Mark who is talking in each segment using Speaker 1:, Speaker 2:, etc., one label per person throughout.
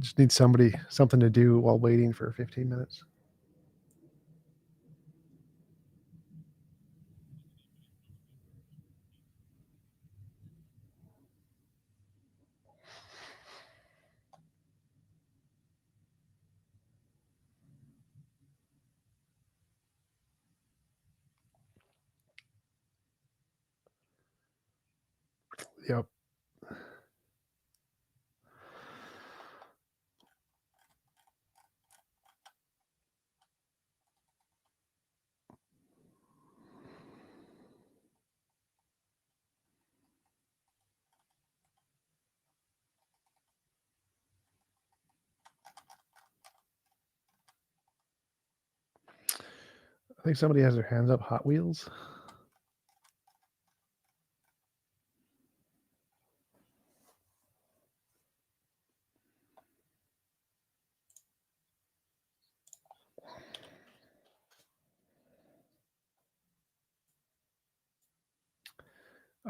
Speaker 1: just need something to do while waiting for 15 minutes. Yep. I think somebody has their hands up. Hot Wheels.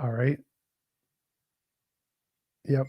Speaker 1: All right. Yep.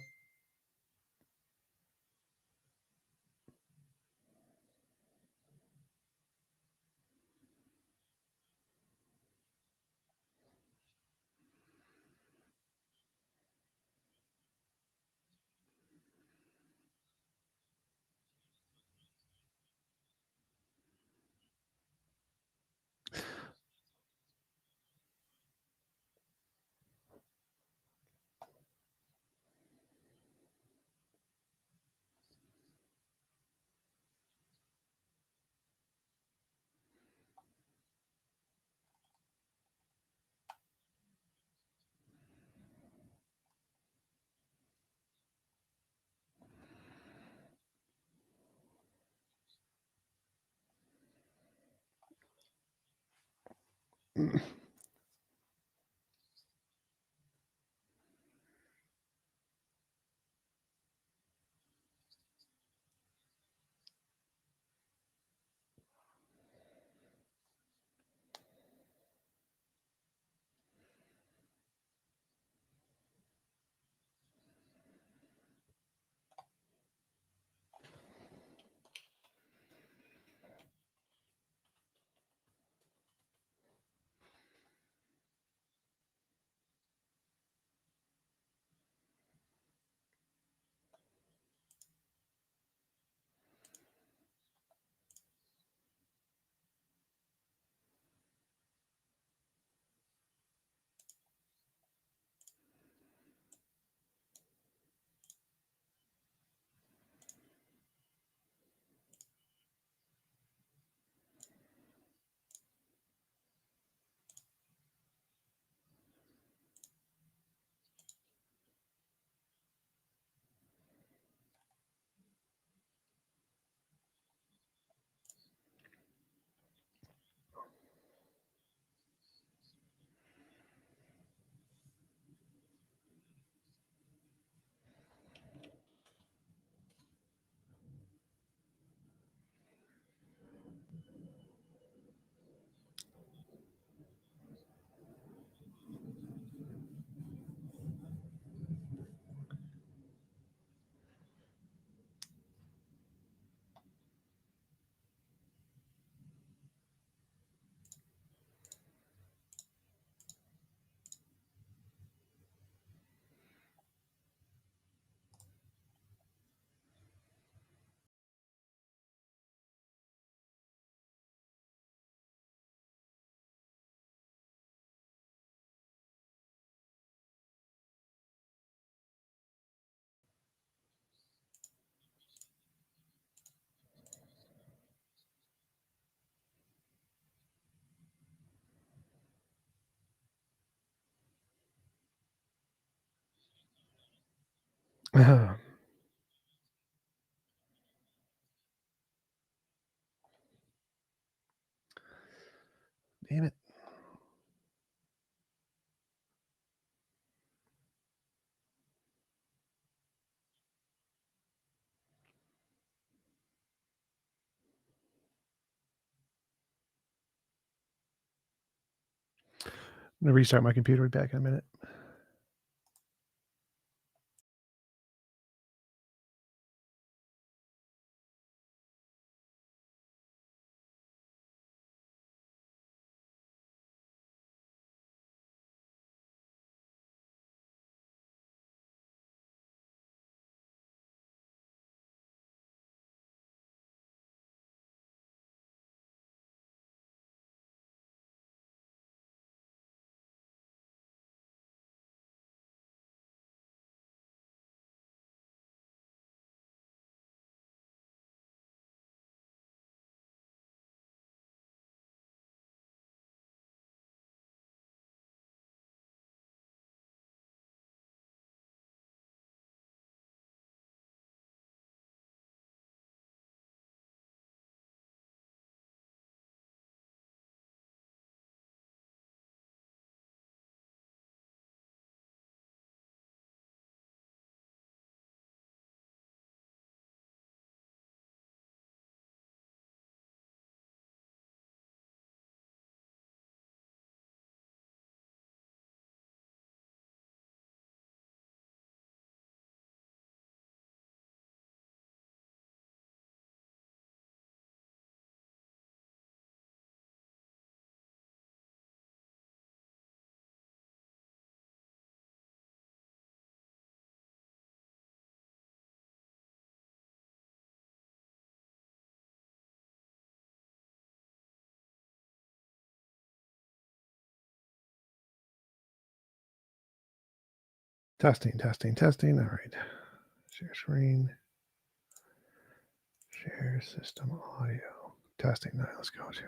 Speaker 1: Damn it. I'm gonna restart my computer. Be back in a minute. Testing. All right. Share screen. Share system audio. Testing. All right, let's go to like.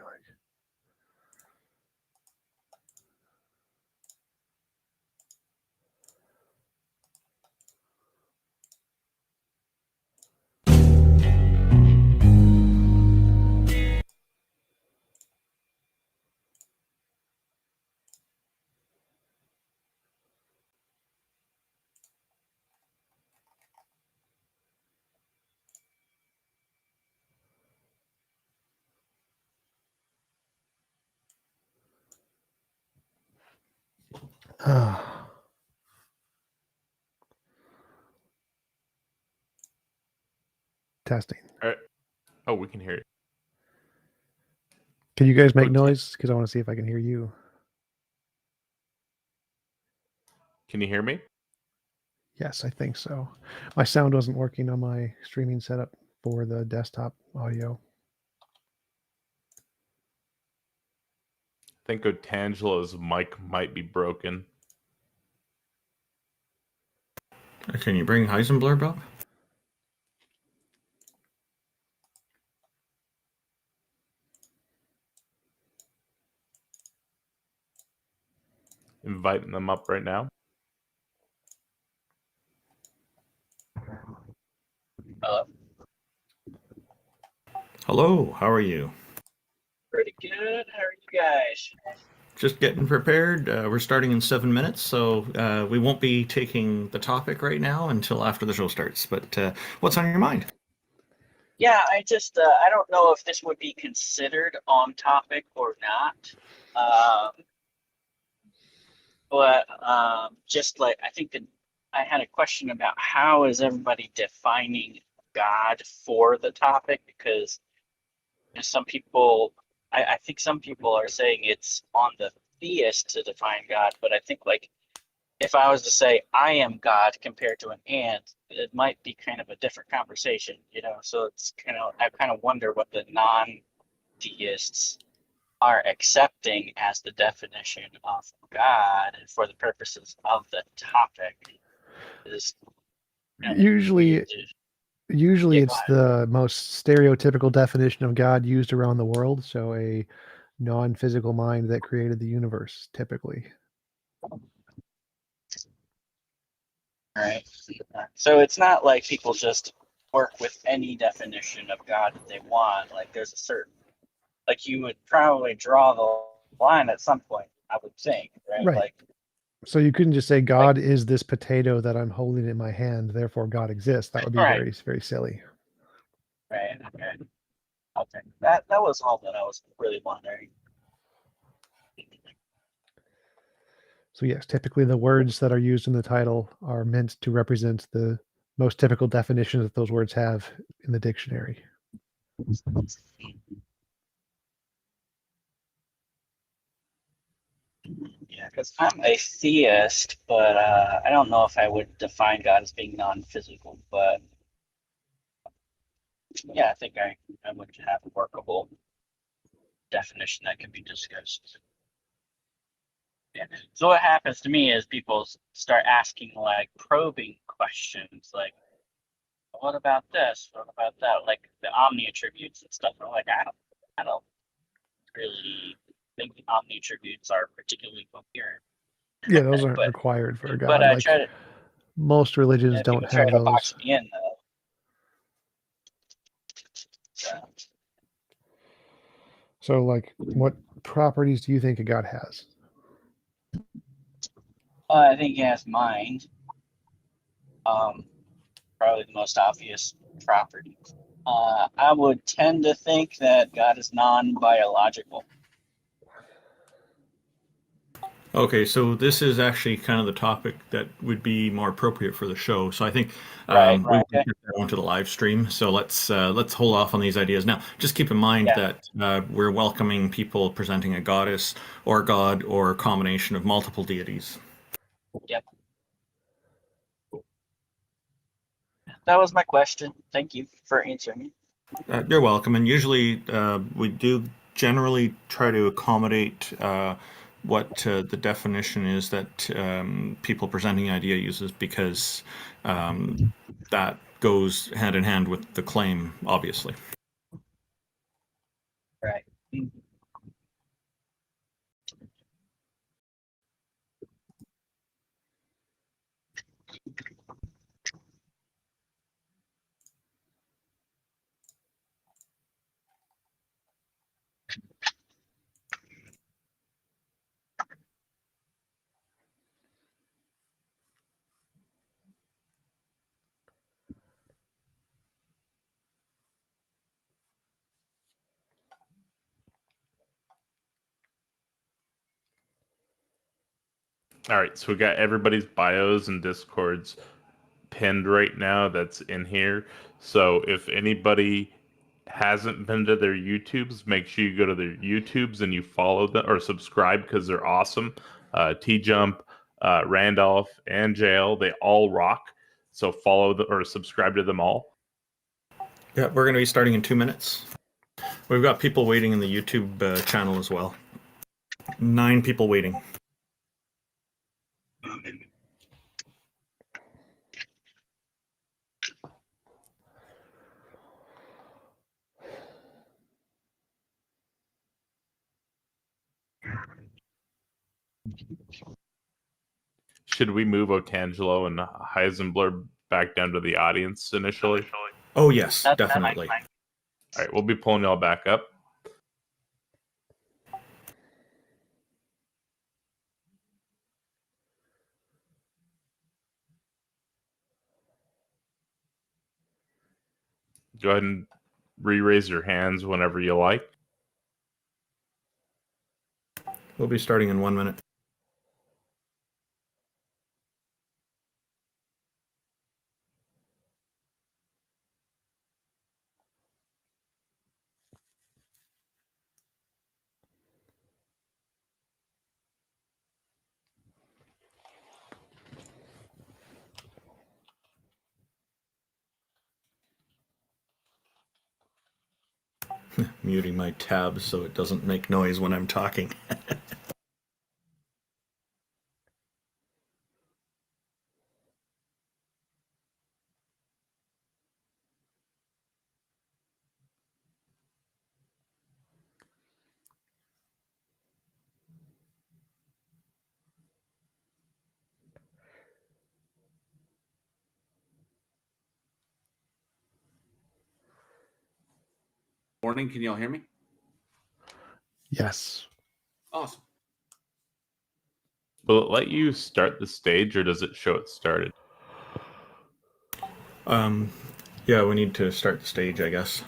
Speaker 1: Testing.
Speaker 2: All right. Oh, we can hear it.
Speaker 1: Can you guys make noise? Because I want to see if I can hear you.
Speaker 2: Can you hear me?
Speaker 1: Yes, I think so. My sound wasn't working on my streaming setup for the desktop audio.
Speaker 2: I think Otangela's mic might be broken.
Speaker 3: Can you bring Heisenberg up?
Speaker 2: Inviting them up right now.
Speaker 4: Hello.
Speaker 3: Hello, how are you?
Speaker 4: Pretty good. How are you guys?
Speaker 3: Just getting prepared. We're starting in 7 minutes, so we won't be taking the topic right now until after the show starts. But what's on your mind?
Speaker 4: Yeah, I just I don't know if this would be considered on topic or not. But just like I think that I had a question about how is everybody defining God for the topic, because some people I think some people are saying it's on the theist to define God, but I think like if I was to say I am God compared to an ant, it might be kind of a different conversation, you know? So it's I kind of wonder what the non-deists are accepting as the definition of God for the purposes of the topic. Is
Speaker 1: Usually
Speaker 4: Yeah,
Speaker 1: it's the most stereotypical definition of God used around the world. So a non-physical mind that created the universe, typically.
Speaker 4: right. So it's not like people just work with any definition of God that they want. Like there's a certain, like you would probably draw the line at some point, I would think, right?
Speaker 1: Right.
Speaker 4: Like,
Speaker 1: so you couldn't just say God is this potato that I'm holding in my hand, therefore God exists. That would be
Speaker 4: right.
Speaker 1: very, very silly.
Speaker 4: Right. Okay. That was all that I was really wondering.
Speaker 1: So yes, typically the words that are used in the title are meant to represent the most typical definitions that those words have in the dictionary.
Speaker 4: Yeah, because I'm a theist, but I don't know if I would define God as being non-physical. But yeah, I think I would have a workable definition that can be discussed. Yeah. So what happens to me is people start asking like probing questions, like, "What about this? What about that?" Like the omni attributes and stuff. I'm like, I don't really think the omni attributes are particularly coherent.
Speaker 1: Yeah, those aren't
Speaker 4: But
Speaker 1: required for
Speaker 4: but
Speaker 1: God.
Speaker 4: I
Speaker 1: Like
Speaker 4: try to.
Speaker 1: most religions
Speaker 4: Yeah,
Speaker 1: don't
Speaker 4: people try
Speaker 1: have
Speaker 4: to
Speaker 1: those.
Speaker 4: box me in though.
Speaker 1: So like what properties do you think a God has?
Speaker 4: I think he has mind. Probably the most obvious property. I would tend to think that God is non-biological.
Speaker 3: Okay, so this is actually kind of the topic that would be more appropriate for the show. So I think
Speaker 4: Right.
Speaker 3: we
Speaker 4: Okay.
Speaker 3: will get that onto the live stream. So let's hold off on these ideas now. Just keep in mind
Speaker 4: Yeah.
Speaker 3: that we're welcoming people presenting a goddess or god or a combination of multiple deities.
Speaker 4: Yep. That was my question. Thank you for answering it.
Speaker 3: You're welcome. And usually we do generally try to accommodate what the definition is that people presenting the idea uses, because that goes hand in hand with the claim, obviously.
Speaker 4: Right.
Speaker 2: All right, so we got everybody's bios and discords pinned right now that's in here. So if anybody hasn't been to their YouTubes, make sure you go to their YouTubes and you follow them or subscribe, because they're awesome. TJump, Randolph, and Jail, they all rock. So follow or subscribe to them all.
Speaker 3: Yeah, we're going to be starting in 2 minutes. We've got people waiting in the YouTube channel as well. 9 people waiting.
Speaker 2: Should we move Otangelo and Heisenberg back down to the audience initially?
Speaker 3: Oh, yes,
Speaker 4: That might
Speaker 3: definitely.
Speaker 4: be fine.
Speaker 2: All right, we'll be pulling y'all back up. Go ahead and re-raise your hands whenever you like.
Speaker 3: We'll be starting in 1 minute. Muting my tabs so it doesn't make noise when I'm talking.
Speaker 5: Morning, can you all hear me?
Speaker 1: Yes.
Speaker 5: Awesome.
Speaker 2: Will it let you start the stage, or does it show it started?
Speaker 3: Yeah, we need to start the stage, I guess.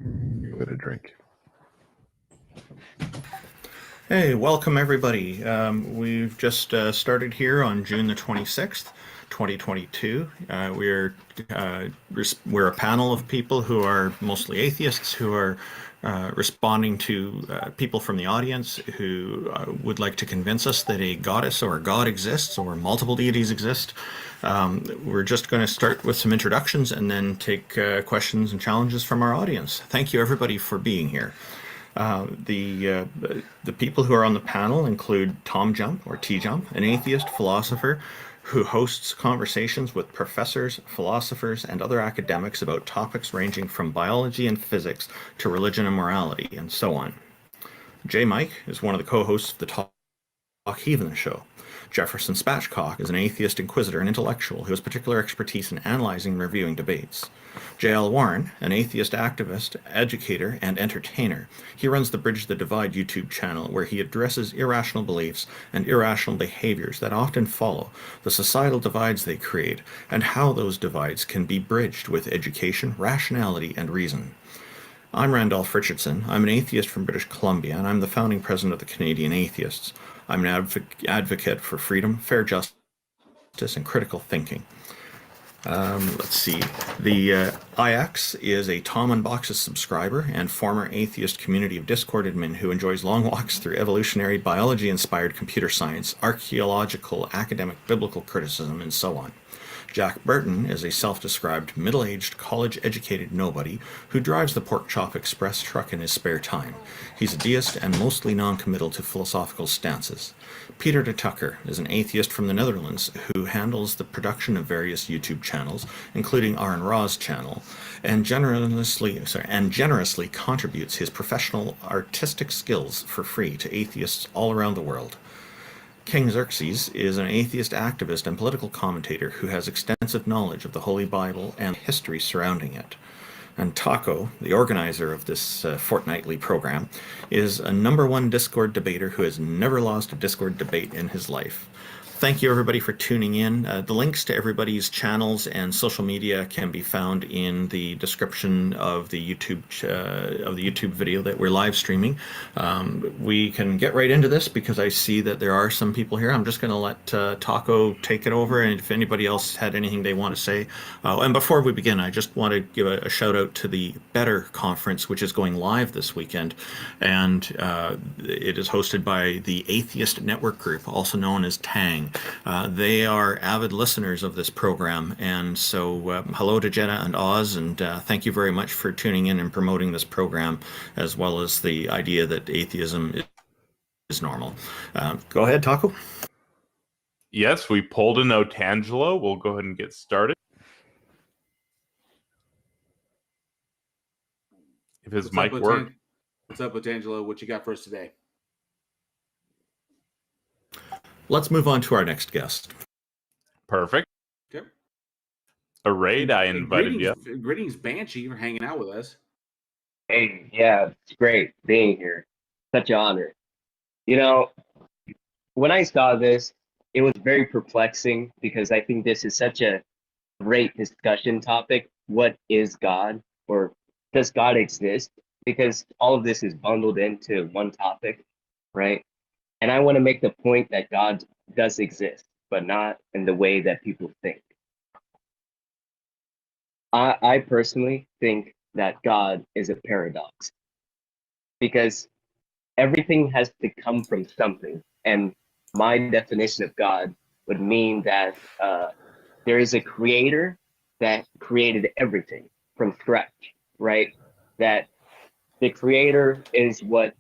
Speaker 1: Give it a drink.
Speaker 3: Hey, welcome everybody. We've just started here on June the 26th, 2022. We're a panel of people who are mostly atheists, who are responding to people from the audience who would like to convince us that a goddess or a god exists, or multiple deities exist. We're just going to start with some introductions and then take questions and challenges from our audience. Thank you everybody for being here. The people who are on the panel include TJump, or TJump, an atheist philosopher who hosts conversations with professors, philosophers, and other academics about topics ranging from biology and physics to religion and morality, and so on. J. Mike is one of the co-hosts of the Talk Heathen show. Jefferson Spatchcock is an atheist inquisitor and intellectual who has particular expertise in analyzing and reviewing debates. J.L. Warren, an atheist activist, educator, and entertainer. He runs the Bridge the Divide YouTube channel, where he addresses irrational beliefs and irrational behaviors that often follow, the societal divides they create, and how those divides can be bridged with education, rationality, and reason. I'm Randolph Richardson. I'm an atheist from British Columbia, and I'm the founding president of the Canadian Atheists. I'm an advocate for freedom, fair justice, and critical thinking. Let's see. The IX is a Tom Unboxes subscriber and former atheist community of Discord admin who enjoys long walks through evolutionary, biology-inspired computer science, archaeological, academic, biblical criticism, and so on. Jack Burton is a self-described middle-aged, college-educated nobody who drives the Pork Chop Express truck in his spare time. He's a deist and mostly non-committal to philosophical stances. Peter de Tucker is an atheist from the Netherlands who handles the production of various YouTube channels, including Aaron Ra's channel, and generously contributes his professional artistic skills for free to atheists all around the world. King Xerxes is an atheist activist and political commentator who has extensive knowledge of the Holy Bible and history surrounding it. And Taco, the organizer of this fortnightly program, is a #1 Discord debater who has never lost a Discord debate in his life. Thank you, everybody, for tuning in. The links to everybody's channels and social media can be found in the description of the YouTube video that we're live streaming. We can get right into this because I see that there are some people here. I'm just going to let Taco take it over, and if anybody else had anything they want to say. And before we begin, I just want to give a shout out to the Better Conference, which is going live this weekend, and it is hosted by the Atheist Network Group, also known as TANG. They are avid listeners of this program, and so hello to Jenna and Oz, and thank you very much for tuning in and promoting this program, as well as the idea that atheism is normal. Go ahead, Taco.
Speaker 2: Yes, we pulled a Notangelo. We'll go ahead and get started. If his mic works.
Speaker 5: What's up, Angelo? What you got for us today?
Speaker 3: Let's move on to our next guest.
Speaker 2: Perfect.
Speaker 5: Okay.
Speaker 2: Raid, I invited you.
Speaker 5: Greetings, Banshee, for hanging out with us.
Speaker 6: Hey, yeah, it's great being here. Such an honor. You know, when I saw this, it was very perplexing because I think this is such a great discussion topic. What is God, or does God exist? Because all of this is bundled into one topic, right? And I want to make the point that God does exist, but not in the way that people think. I personally think that God is a paradox because everything has to come from something. And my definition of God would mean that there is a creator that created everything from scratch, right? That the creator is what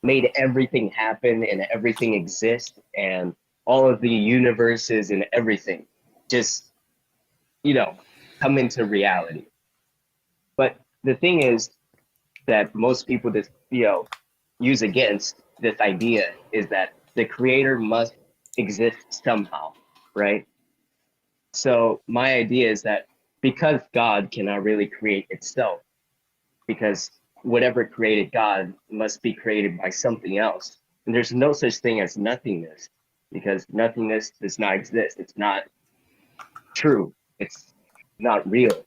Speaker 6: made everything happen and everything exist, and all of the universes and everything just, come into reality. But the thing is that most people just, use against this idea is that the creator must exist somehow, right? So my idea is that because God cannot really create itself, because whatever created God must be created by something else. And there's no such thing as nothingness, because nothingness does not exist. It's not true. It's not real.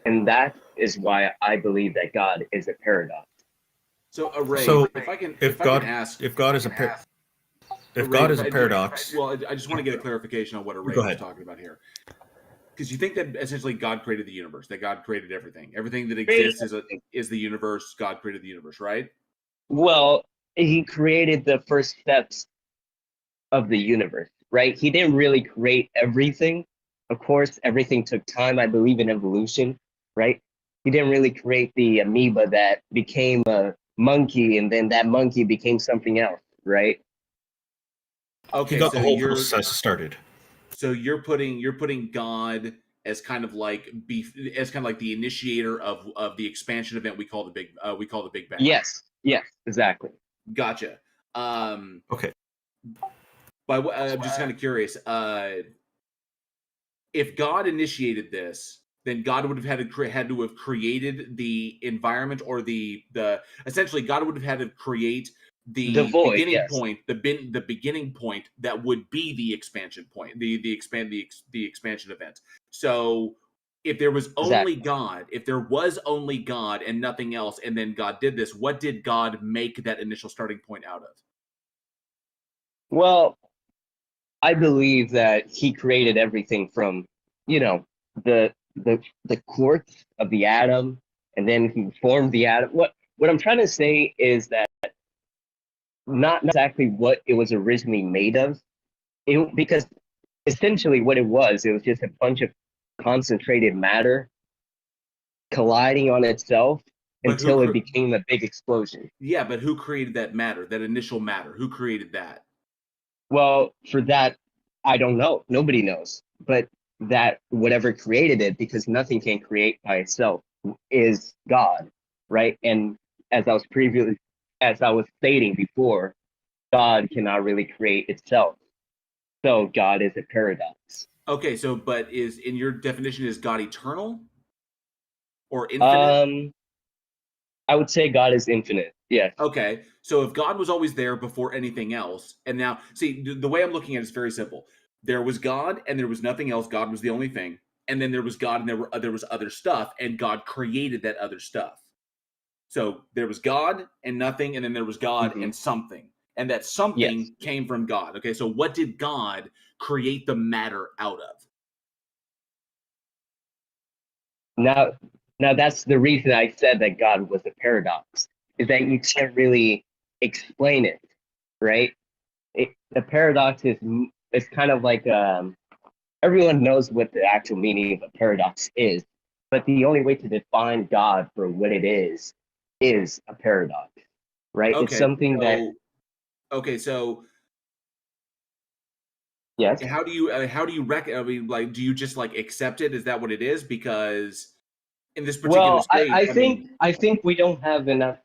Speaker 6: And that is why I believe that God is a paradox.
Speaker 5: So, Ray,
Speaker 3: So,
Speaker 5: if God is a
Speaker 3: paradox.
Speaker 5: Well, I just want to get a clarification on what Ray was talking about here. Because you think that essentially God created the universe, that God created everything. Everything that exists is the universe. God created the universe, right?
Speaker 6: Well, he created the first steps of the universe, right? He didn't really create everything. Of course, everything took time. I believe in evolution, right? He didn't really create the amoeba that became a monkey, and then that monkey became something else, right?
Speaker 3: He
Speaker 5: Okay,
Speaker 3: got
Speaker 5: so
Speaker 3: the whole process started.
Speaker 5: So you're putting God as kind of like the initiator of the expansion event we call the Big Bang.
Speaker 6: Yes, exactly.
Speaker 5: Gotcha.
Speaker 3: Okay.
Speaker 5: But I'm just kind of curious. If God initiated this, then God would have had to have created the environment, or the essentially God would have had to create the
Speaker 6: void,
Speaker 5: beginning point, the beginning point that would be the expansion point, the expansion event. So if there was only God, if there was only God and nothing else, and then God did this, what did God make that initial starting point out of?
Speaker 6: Well, I believe that he created everything from you know, the the quartz of the atom, and then he formed the atom. What I'm trying to say is that not exactly what it was originally made of. Because essentially what it was just a bunch of concentrated matter colliding on itself
Speaker 5: But
Speaker 6: until it became a big explosion.
Speaker 5: Yeah, but who created that matter, that initial matter? Who created that?
Speaker 6: Well, for that, I don't know. Nobody knows. But that whatever created it, because nothing can create by itself, is God, right? And as I was stating before, God cannot really create itself. So God is a paradox.
Speaker 5: Okay, so but is in your definition, is God eternal or infinite?
Speaker 6: I would say God is infinite. Yes.
Speaker 5: Okay, so if God was always there before anything else, and now see the way I'm looking at it is very simple. There was God, and there was nothing else. God was the only thing, and then there was God, and there was other stuff, and God created that other stuff. So there was God and nothing, and then there was God and something, and that something came from God. Okay, so what did God create the matter out of?
Speaker 6: Now that's the reason I said that God was a paradox, is that you can't really explain it, right? The paradox is kind of like everyone knows what the actual meaning of a paradox is, but the only way to define God for what it is a paradox, right?
Speaker 5: Okay,
Speaker 6: it's something that.
Speaker 5: Okay, so
Speaker 6: Yes.
Speaker 5: how do you I mean, like, do you just like accept it? Is that what it is? Because in this particular state,
Speaker 6: I think we don't have enough.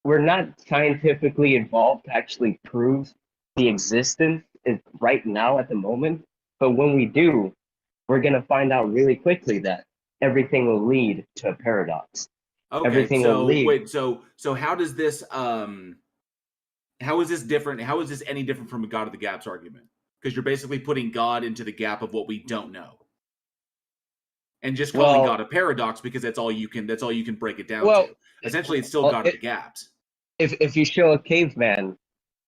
Speaker 6: We're not scientifically involved to actually prove the existence is right now at the moment. But when we do, we're gonna find out really quickly that everything will lead to a paradox.
Speaker 5: okay,
Speaker 6: Everything will
Speaker 5: so
Speaker 6: lead.
Speaker 5: wait, so how does this how is this different? How is this any different from a God of the gaps argument? Because you're basically putting God into the gap of what we don't know, and just calling God a paradox because that's all you can break it down to. Essentially, it's still God of the gaps.
Speaker 6: If you show a caveman,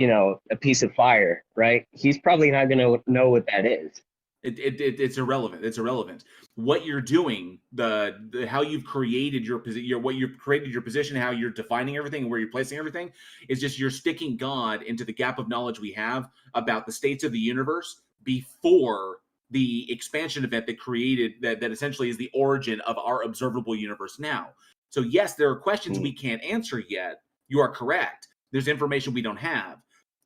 Speaker 6: a piece of fire, right? He's probably not gonna know what that is.
Speaker 5: It's irrelevant. It's irrelevant. What you're doing, the how you've created your position, what you've created your position, how you're defining everything, and where you're placing everything, is just you're sticking God into the gap of knowledge we have about the states of the universe before the expansion event that created that essentially is the origin of our observable universe now. So yes, there are questions we can't answer yet. You are correct. There's information we don't have.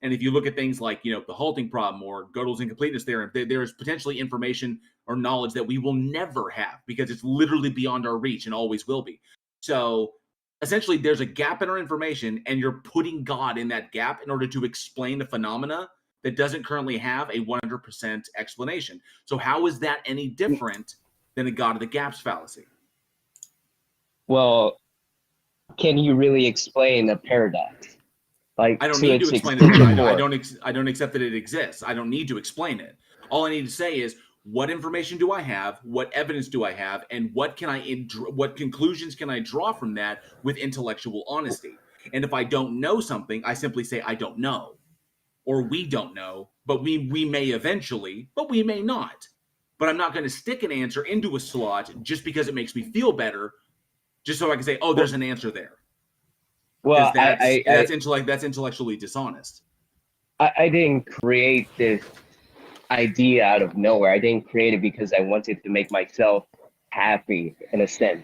Speaker 5: And if you look at things like, the halting problem or Gödel's incompleteness theorem, there is potentially information or knowledge that we will never have because it's literally beyond our reach and always will be. So essentially, there's a gap in our information, and you're putting God in that gap in order to explain a phenomena that doesn't currently have a 100% explanation. So how is that any different than a God of the gaps fallacy?
Speaker 6: Well, can you really explain a paradox? Like,
Speaker 5: I don't need to explain it. I don't accept that it exists. I don't need to explain it. All I need to say is, what information do I have? What evidence do I have? And what conclusions can I draw from that with intellectual honesty? And if I don't know something, I simply say I don't know, or we don't know, but we may eventually, but we may not. But I'm not going to stick an answer into a slot just because it makes me feel better, just so I can say, oh, there's an answer there.
Speaker 6: Well,
Speaker 5: that's intellectually dishonest.
Speaker 6: I didn't create this idea out of nowhere. I didn't create it because I wanted to make myself happy in a sense,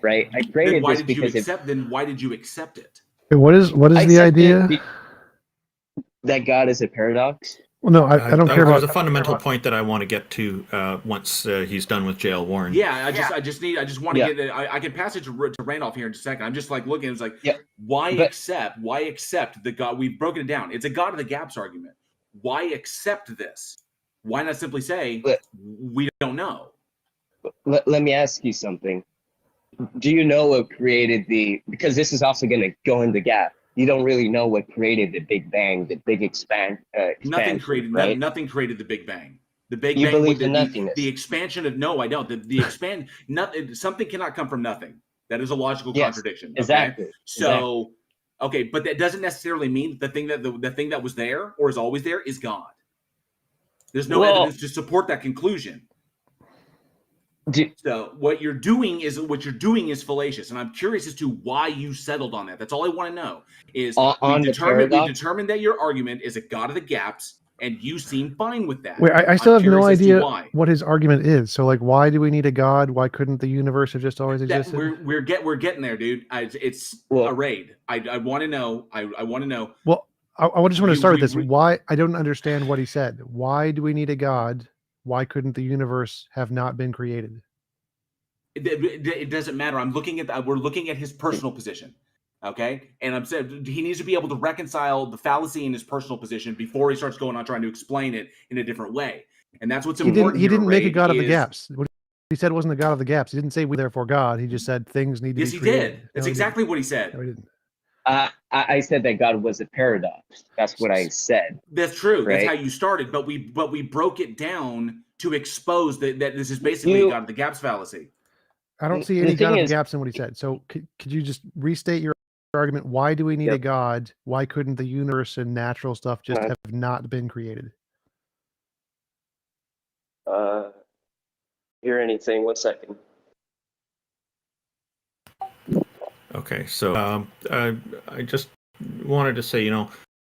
Speaker 6: right? I created this because
Speaker 5: then why did you accept it?
Speaker 1: What is the idea?
Speaker 6: That God is a paradox.
Speaker 1: Well, no, I don't care about.
Speaker 3: There's a fundamental point that I want to get to once he's done with Jail Warren.
Speaker 5: Yeah, I just want to get it. I can pass it to Randolph here in just a second. I'm just like looking. It's like, why accept the God? We've broken it down. It's a God of the gaps argument. Why accept this? Why not simply say we don't know?
Speaker 6: Let me ask you something. Do you know what created because this is also going to go in the gap. You don't really know what created the Big Bang, the big expansion.
Speaker 5: Nothing created the Big Bang. The Big Bang.
Speaker 6: Believe in nothingness.
Speaker 5: The expansion of I don't. Something cannot come from nothing. That is a logical contradiction. Okay?
Speaker 6: Exactly.
Speaker 5: So, okay, but that doesn't necessarily mean the thing that was there or is always there is God. There's no evidence to support that conclusion. So what you're doing is fallacious, and I'm curious as to why you settled on that. That's all I want to know. Is
Speaker 6: on
Speaker 5: we
Speaker 6: the paradox?
Speaker 5: determined that your argument is a God of the gaps, and you seem fine with that.
Speaker 1: Wait, I still
Speaker 5: I'm
Speaker 1: have no
Speaker 5: curious as to
Speaker 1: idea
Speaker 5: why.
Speaker 1: what his argument is. So, like, why do we need a god? Why couldn't the universe have just always
Speaker 5: That
Speaker 1: existed?
Speaker 5: we're getting there, dude. It's
Speaker 6: Well-
Speaker 5: a raid. I want to know. I want to know.
Speaker 1: Well, I just want to
Speaker 5: You
Speaker 1: start with this.
Speaker 5: re-
Speaker 1: Why? I don't understand what he said. Why do we need a god? Why couldn't the universe have not been created?
Speaker 5: It doesn't matter. We're looking at his personal position. Okay, and I'm saying he needs to be able to reconcile the fallacy in his personal position before he starts going on trying to explain it in a different way. And that's what's important.
Speaker 1: He didn't make a
Speaker 5: Raid,
Speaker 1: god of the
Speaker 5: is-
Speaker 1: gaps. What he said wasn't a god of the gaps. He didn't say we therefore God. He just said things need to
Speaker 5: Yes,
Speaker 1: be
Speaker 5: he
Speaker 1: created.
Speaker 5: did. That's exactly what he said.
Speaker 1: No, he didn't.
Speaker 6: I said that God was a paradox. That's what I said.
Speaker 5: That's true.
Speaker 6: Right?
Speaker 5: That's how you started. But we broke it down to expose that this is basically God of the gaps fallacy.
Speaker 1: I don't see
Speaker 6: The
Speaker 1: any
Speaker 6: thing
Speaker 1: god of
Speaker 6: is-
Speaker 1: gaps in what he said. So could you just restate your argument? Why do we need a
Speaker 6: Yep.
Speaker 1: god? Why couldn't the universe and natural stuff just have not been created?
Speaker 6: Hear anything? 1 second.
Speaker 3: Okay, so I just wanted to say,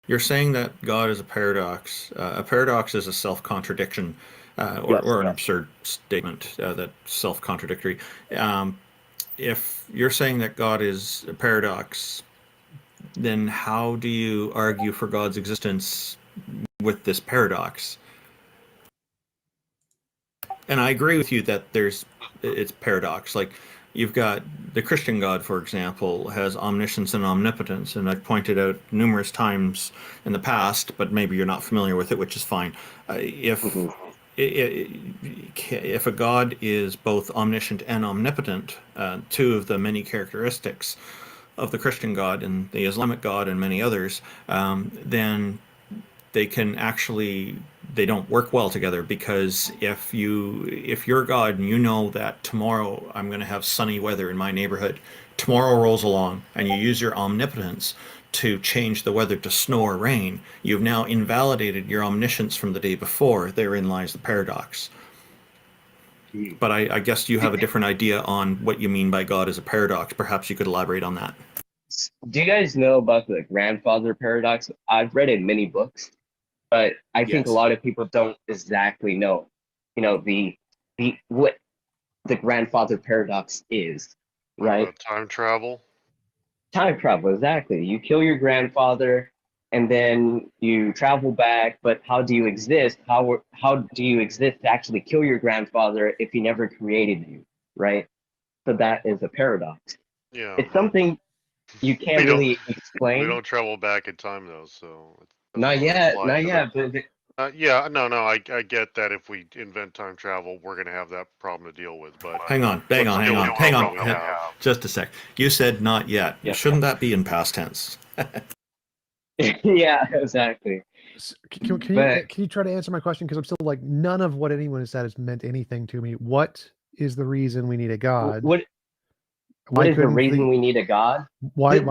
Speaker 3: you're saying that God is a paradox. A paradox is a self-contradiction, or an absurd statement that's self-contradictory. If you're saying that God is a paradox, then how do you argue for God's existence with this paradox? And I agree with you that it's paradox. Like, you've got the Christian God, for example, has omniscience and omnipotence, and I've pointed out numerous times in the past, but maybe you're not familiar with it, which is fine. If a God is both omniscient and omnipotent, two of the many characteristics of the Christian God and the Islamic God and many others, then they don't work well together, because if you're God and you know that tomorrow I'm going to have sunny weather in my neighborhood, tomorrow rolls along and you use your omnipotence to change the weather to snow or rain, you've now invalidated your omniscience from the day before. Therein lies the paradox. But I guess you have a different idea on what you mean by God as a paradox. Perhaps you could elaborate on that.
Speaker 6: Do you guys know about the grandfather paradox? I've read it in many books, but I think a lot of people don't exactly know, the what the grandfather paradox is, right?
Speaker 7: Time travel.
Speaker 6: Time travel, exactly. You kill your grandfather, and then you travel back. But how do you exist? How do you exist to actually kill your grandfather if he never created you, right? So that is a paradox.
Speaker 7: Yeah.
Speaker 6: It's something you can't really explain.
Speaker 7: We don't travel back in time though, so.
Speaker 6: Not yet. But
Speaker 7: I get that if we invent time travel, we're going to have that problem to deal with. But
Speaker 3: hang on. Just a sec. You said not yet. Yeah. Shouldn't that be in past tense?
Speaker 6: Yeah, exactly.
Speaker 1: Can you try to answer my question? Because I'm still like, none of what anyone has said has meant anything to me. What is the reason we need a god?
Speaker 6: What is the reason we need a god?
Speaker 1: Why do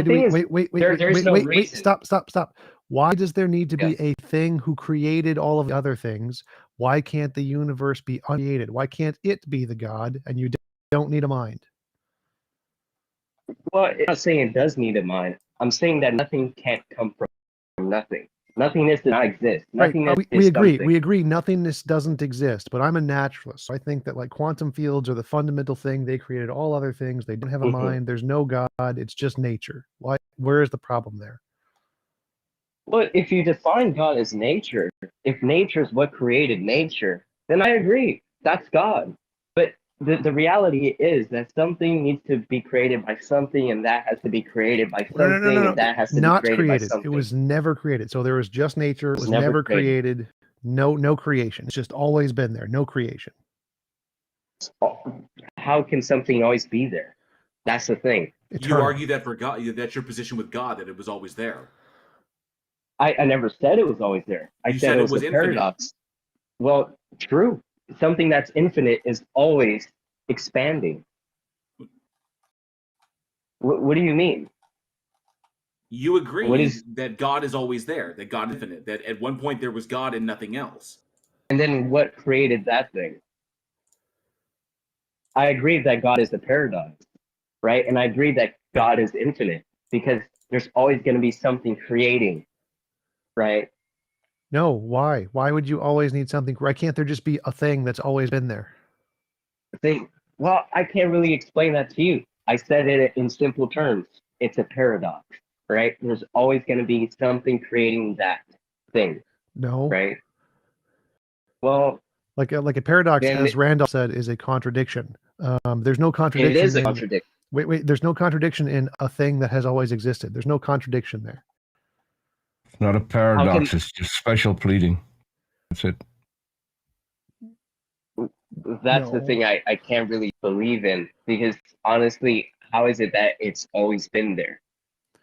Speaker 1: we wait, stop. Why does there need to be a thing who created all of the other things? Why can't the universe be uncreated? Why can't it be the god and you don't need a mind?
Speaker 6: Well, I'm not saying it does need a mind. I'm saying that nothing can't come from nothing. Nothingness does not exist. Nothingness
Speaker 1: we agree.
Speaker 6: Something.
Speaker 1: We agree. Nothingness doesn't exist. But I'm a naturalist, so I think that like quantum fields are the fundamental thing. They created all other things. They don't have a mind. There's no God. It's just nature. Why? Where is the problem there?
Speaker 6: Well, if you define God as nature, if nature is what created nature, then I agree. That's God. But the reality is that something needs to be created by something, and that has to be created by something, and that has to be created by something.
Speaker 1: It was never created. So there was just nature. It was never created. No creation. It's just always been there. No creation.
Speaker 6: How can something always be there? That's the thing.
Speaker 5: You argue that for God, that's your position with God, that it was always there.
Speaker 6: I never said it was always there. I said it was a paradox. Well, true. Something that's infinite is always expanding. What do you mean?
Speaker 5: You agree that God is always there, that God is infinite, that at one point there was God and nothing else.
Speaker 6: And then what created that thing? I agree that God is a paradox, right? And I agree that God is infinite because there's always going to be something creating, right?
Speaker 1: No, why? Why would you always need something? Why can't there just be a thing that's always been there?
Speaker 6: Well, I can't really explain that to you. I said it in simple terms. It's a paradox, right? There's always going to be something creating that thing,
Speaker 1: No.
Speaker 6: right? Well,
Speaker 1: like a paradox,
Speaker 6: then
Speaker 1: as Randolph said, is a contradiction. There's no contradiction.
Speaker 6: It is a contradiction.
Speaker 1: Wait. There's no contradiction in a thing that has always existed. There's no contradiction there.
Speaker 8: It's not a paradox. It's just special pleading. That's it.
Speaker 6: That's the thing I can't really believe in, because honestly, how is it that it's always been there?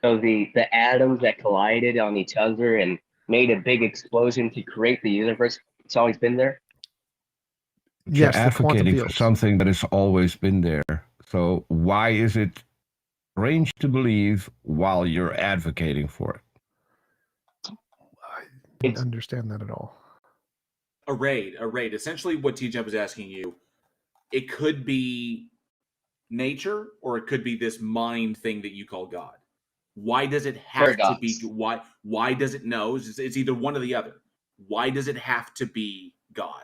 Speaker 6: So the atoms that collided on each other and made a big explosion to create the universe, it's always been there?
Speaker 1: Yes,
Speaker 8: you're advocating for something that has always been there. So why is it strange to believe while you're advocating for it?
Speaker 1: I didn't understand that at all.
Speaker 5: A raid. Essentially what TJump is asking you, it could be nature or it could be this mind thing that you call God. Why does it have to be? Why does it know? It's either one or the other. Why does it have to be God?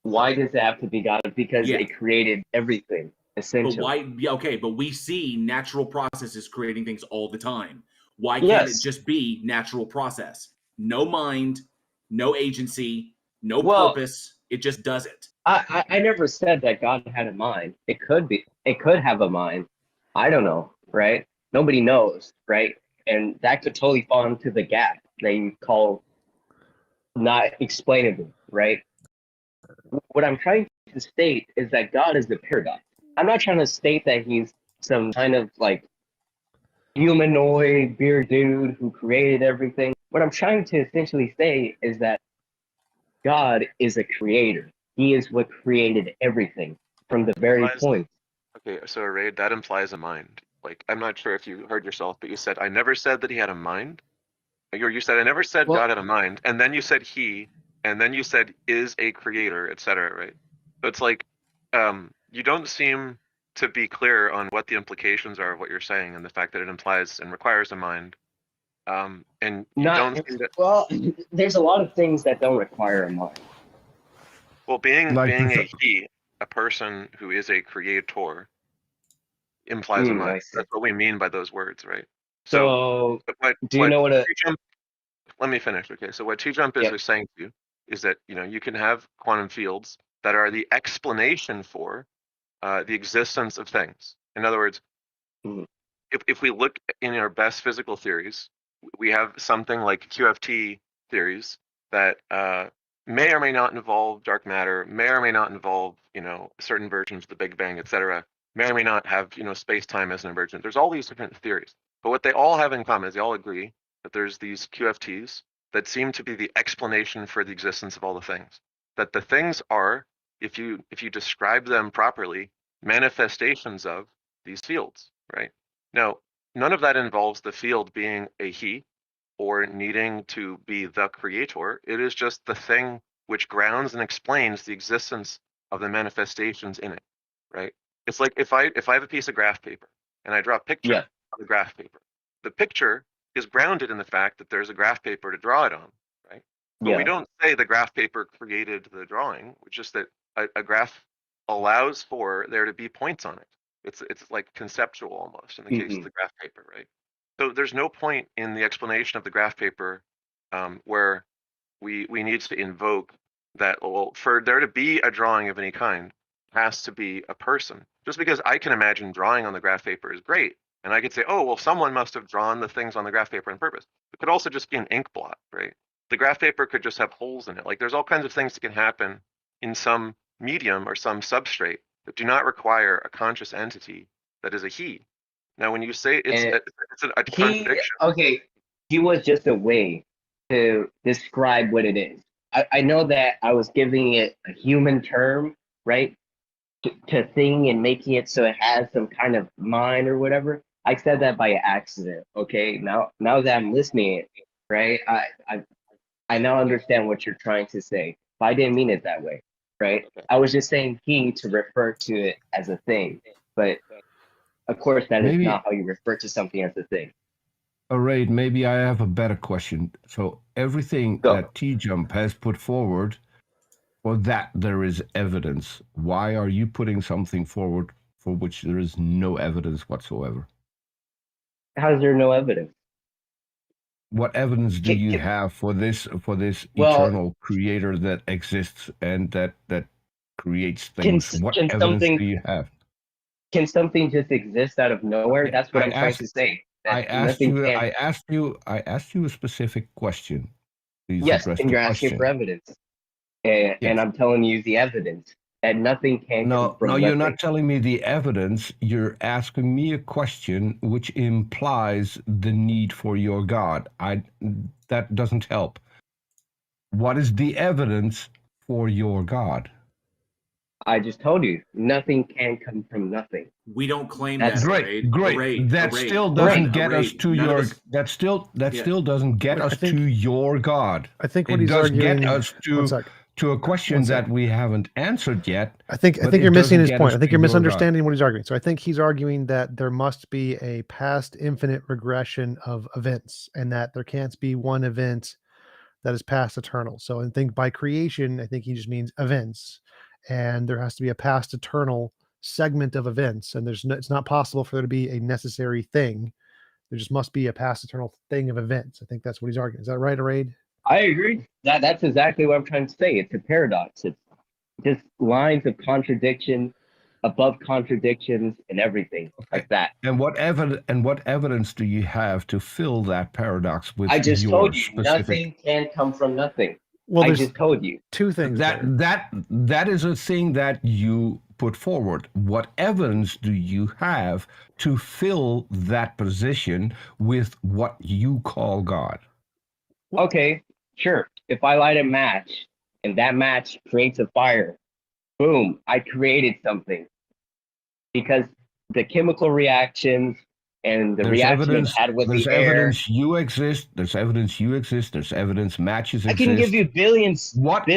Speaker 6: Why does it have to be God? Because it created everything, essentially.
Speaker 5: But why? Yeah, okay, but we see natural processes creating things all the time. Why can't it just be natural process? No mind, no agency, no purpose. It just does it.
Speaker 6: I never said that God had a mind. It could be. It could have a mind. I don't know, right? Nobody knows, right? And that could totally fall into the gap that you call not explainable, right? What I'm trying to state is that God is the paradox. I'm not trying to state that he's some kind of like humanoid beard dude who created everything. What I'm trying to essentially say is that God is a creator. He is what created everything from the very point.
Speaker 9: Okay, so Ray, that implies a mind. Like, I'm not sure if you heard yourself, but you said, I never said that he had a mind. You said, I never said God had a mind. And then you said he, and then you said is a creator, etc. Right? So it's like, you don't seem to be clear on what the implications are of what you're saying and the fact that it implies and requires a mind. And you don't seem to...
Speaker 6: Well, there's a lot of things that don't require a mind.
Speaker 9: Well, being a person who is a creator, implies a mind. That's what we mean by those words, right?
Speaker 6: So do you know what a...
Speaker 9: Let me finish, okay? So what TJump is saying to you is that, you can have quantum fields that are the explanation for the existence of things. In other words, if we look in our best physical theories, we have something like QFT theories that may or may not involve dark matter, may or may not involve, certain versions of the Big Bang, etc. May or may not have, space-time as an emergent. There's all these different theories. But what they all have in common is they all agree that there's these QFTs that seem to be the explanation for the existence of all the things. That the things are, if you describe them properly, manifestations of these fields, right? Now, none of that involves the field being a he or needing to be the creator. It is just the thing which grounds and explains the existence of the manifestations in it, right? It's like if I have a piece of graph paper and I draw a picture on the graph paper, the picture is grounded in the fact that there's a graph paper to draw it on, right? But we don't say the graph paper created the drawing. It's just that a graph allows for there to be points on it. It's like conceptual almost in the case of the graph paper, right? So there's no point in the explanation of the graph paper where we need to invoke that, well, for there to be a drawing of any kind, has to be a person. Just because I can imagine drawing on the graph paper is great, and I could say, oh, well, someone must have drawn the things on the graph paper on purpose. It could also just be an ink blot, right? The graph paper could just have holes in it. Like, there's all kinds of things that can happen in some medium or some substrate that do not require a conscious entity that is a he. Now, when you say it's a contradiction.
Speaker 6: He was just a way to describe what it is. I know that I was giving it a human term, right? To thing and making it so it has some kind of mind or whatever. I said that by accident. Okay, now that I'm listening, right? I now understand what you're trying to say. But I didn't mean it that way. right?
Speaker 9: Okay.
Speaker 6: I was just saying he to refer to it as a thing, but of course that is
Speaker 8: Maybe,
Speaker 6: not how you refer to something as a thing.
Speaker 8: Raid, maybe I have a better question. So everything
Speaker 6: Go.
Speaker 8: that TJump has put forward, for that there is evidence. Why are you putting something forward for which there is no evidence whatsoever?
Speaker 6: How is there no evidence?
Speaker 8: What evidence do you have for this
Speaker 6: Well,
Speaker 8: eternal creator that exists and that creates things? What evidence do you have?
Speaker 6: Can something just exist out of nowhere? That's what I'm trying to say.
Speaker 8: I
Speaker 6: That
Speaker 8: asked
Speaker 6: nothing
Speaker 8: you.
Speaker 6: can.
Speaker 8: I asked you a specific question. Please
Speaker 6: Yes,
Speaker 8: address
Speaker 6: and
Speaker 8: the
Speaker 6: you're asking for
Speaker 8: question.
Speaker 6: evidence, and
Speaker 8: Yes.
Speaker 6: I'm telling you the evidence that nothing can come from
Speaker 8: No,
Speaker 6: nothing.
Speaker 8: you're not telling me the evidence. You're asking me a question which implies the need for your God. That doesn't help. What is the evidence for your God?
Speaker 6: I just told you, nothing can come from nothing.
Speaker 5: We don't claim
Speaker 6: That's
Speaker 5: that.
Speaker 8: Great. That still
Speaker 6: Right.
Speaker 8: doesn't get us to your. That still doesn't get us to your God.
Speaker 1: I think what
Speaker 8: it
Speaker 1: he's
Speaker 8: does
Speaker 1: arguing.
Speaker 8: get us to a question that we haven't answered yet.
Speaker 1: I think you're missing his point. I think you're misunderstanding what he's arguing. So I think he's arguing that there must be a past infinite regression of events, and that there can't be one event that is past eternal. So I think by creation, I think he just means events, and there has to be a past eternal segment of events, and it's not possible for there to be a necessary thing. There just must be a past eternal thing of events. I think that's what he's arguing. Is that right, Araid?
Speaker 6: I agree. That's exactly what I'm trying to say. It's a paradox. It's just lines of contradiction above contradictions and everything like that.
Speaker 8: And what evidence do you have to fill that paradox with?
Speaker 6: I just
Speaker 8: your
Speaker 6: told you,
Speaker 8: specific...
Speaker 6: nothing can come from nothing.
Speaker 1: Well,
Speaker 6: I just told you.
Speaker 1: Two things.
Speaker 8: That is a thing that you put forward. What evidence do you have to fill that position with what you call God?
Speaker 6: Okay, sure. If I light a match and that match creates a fire, boom, I created something. Because the chemical reactions and the reaction it had with the air.
Speaker 8: Evidence you exist. There's evidence you exist. There's evidence matches exist.
Speaker 6: I can give you billions of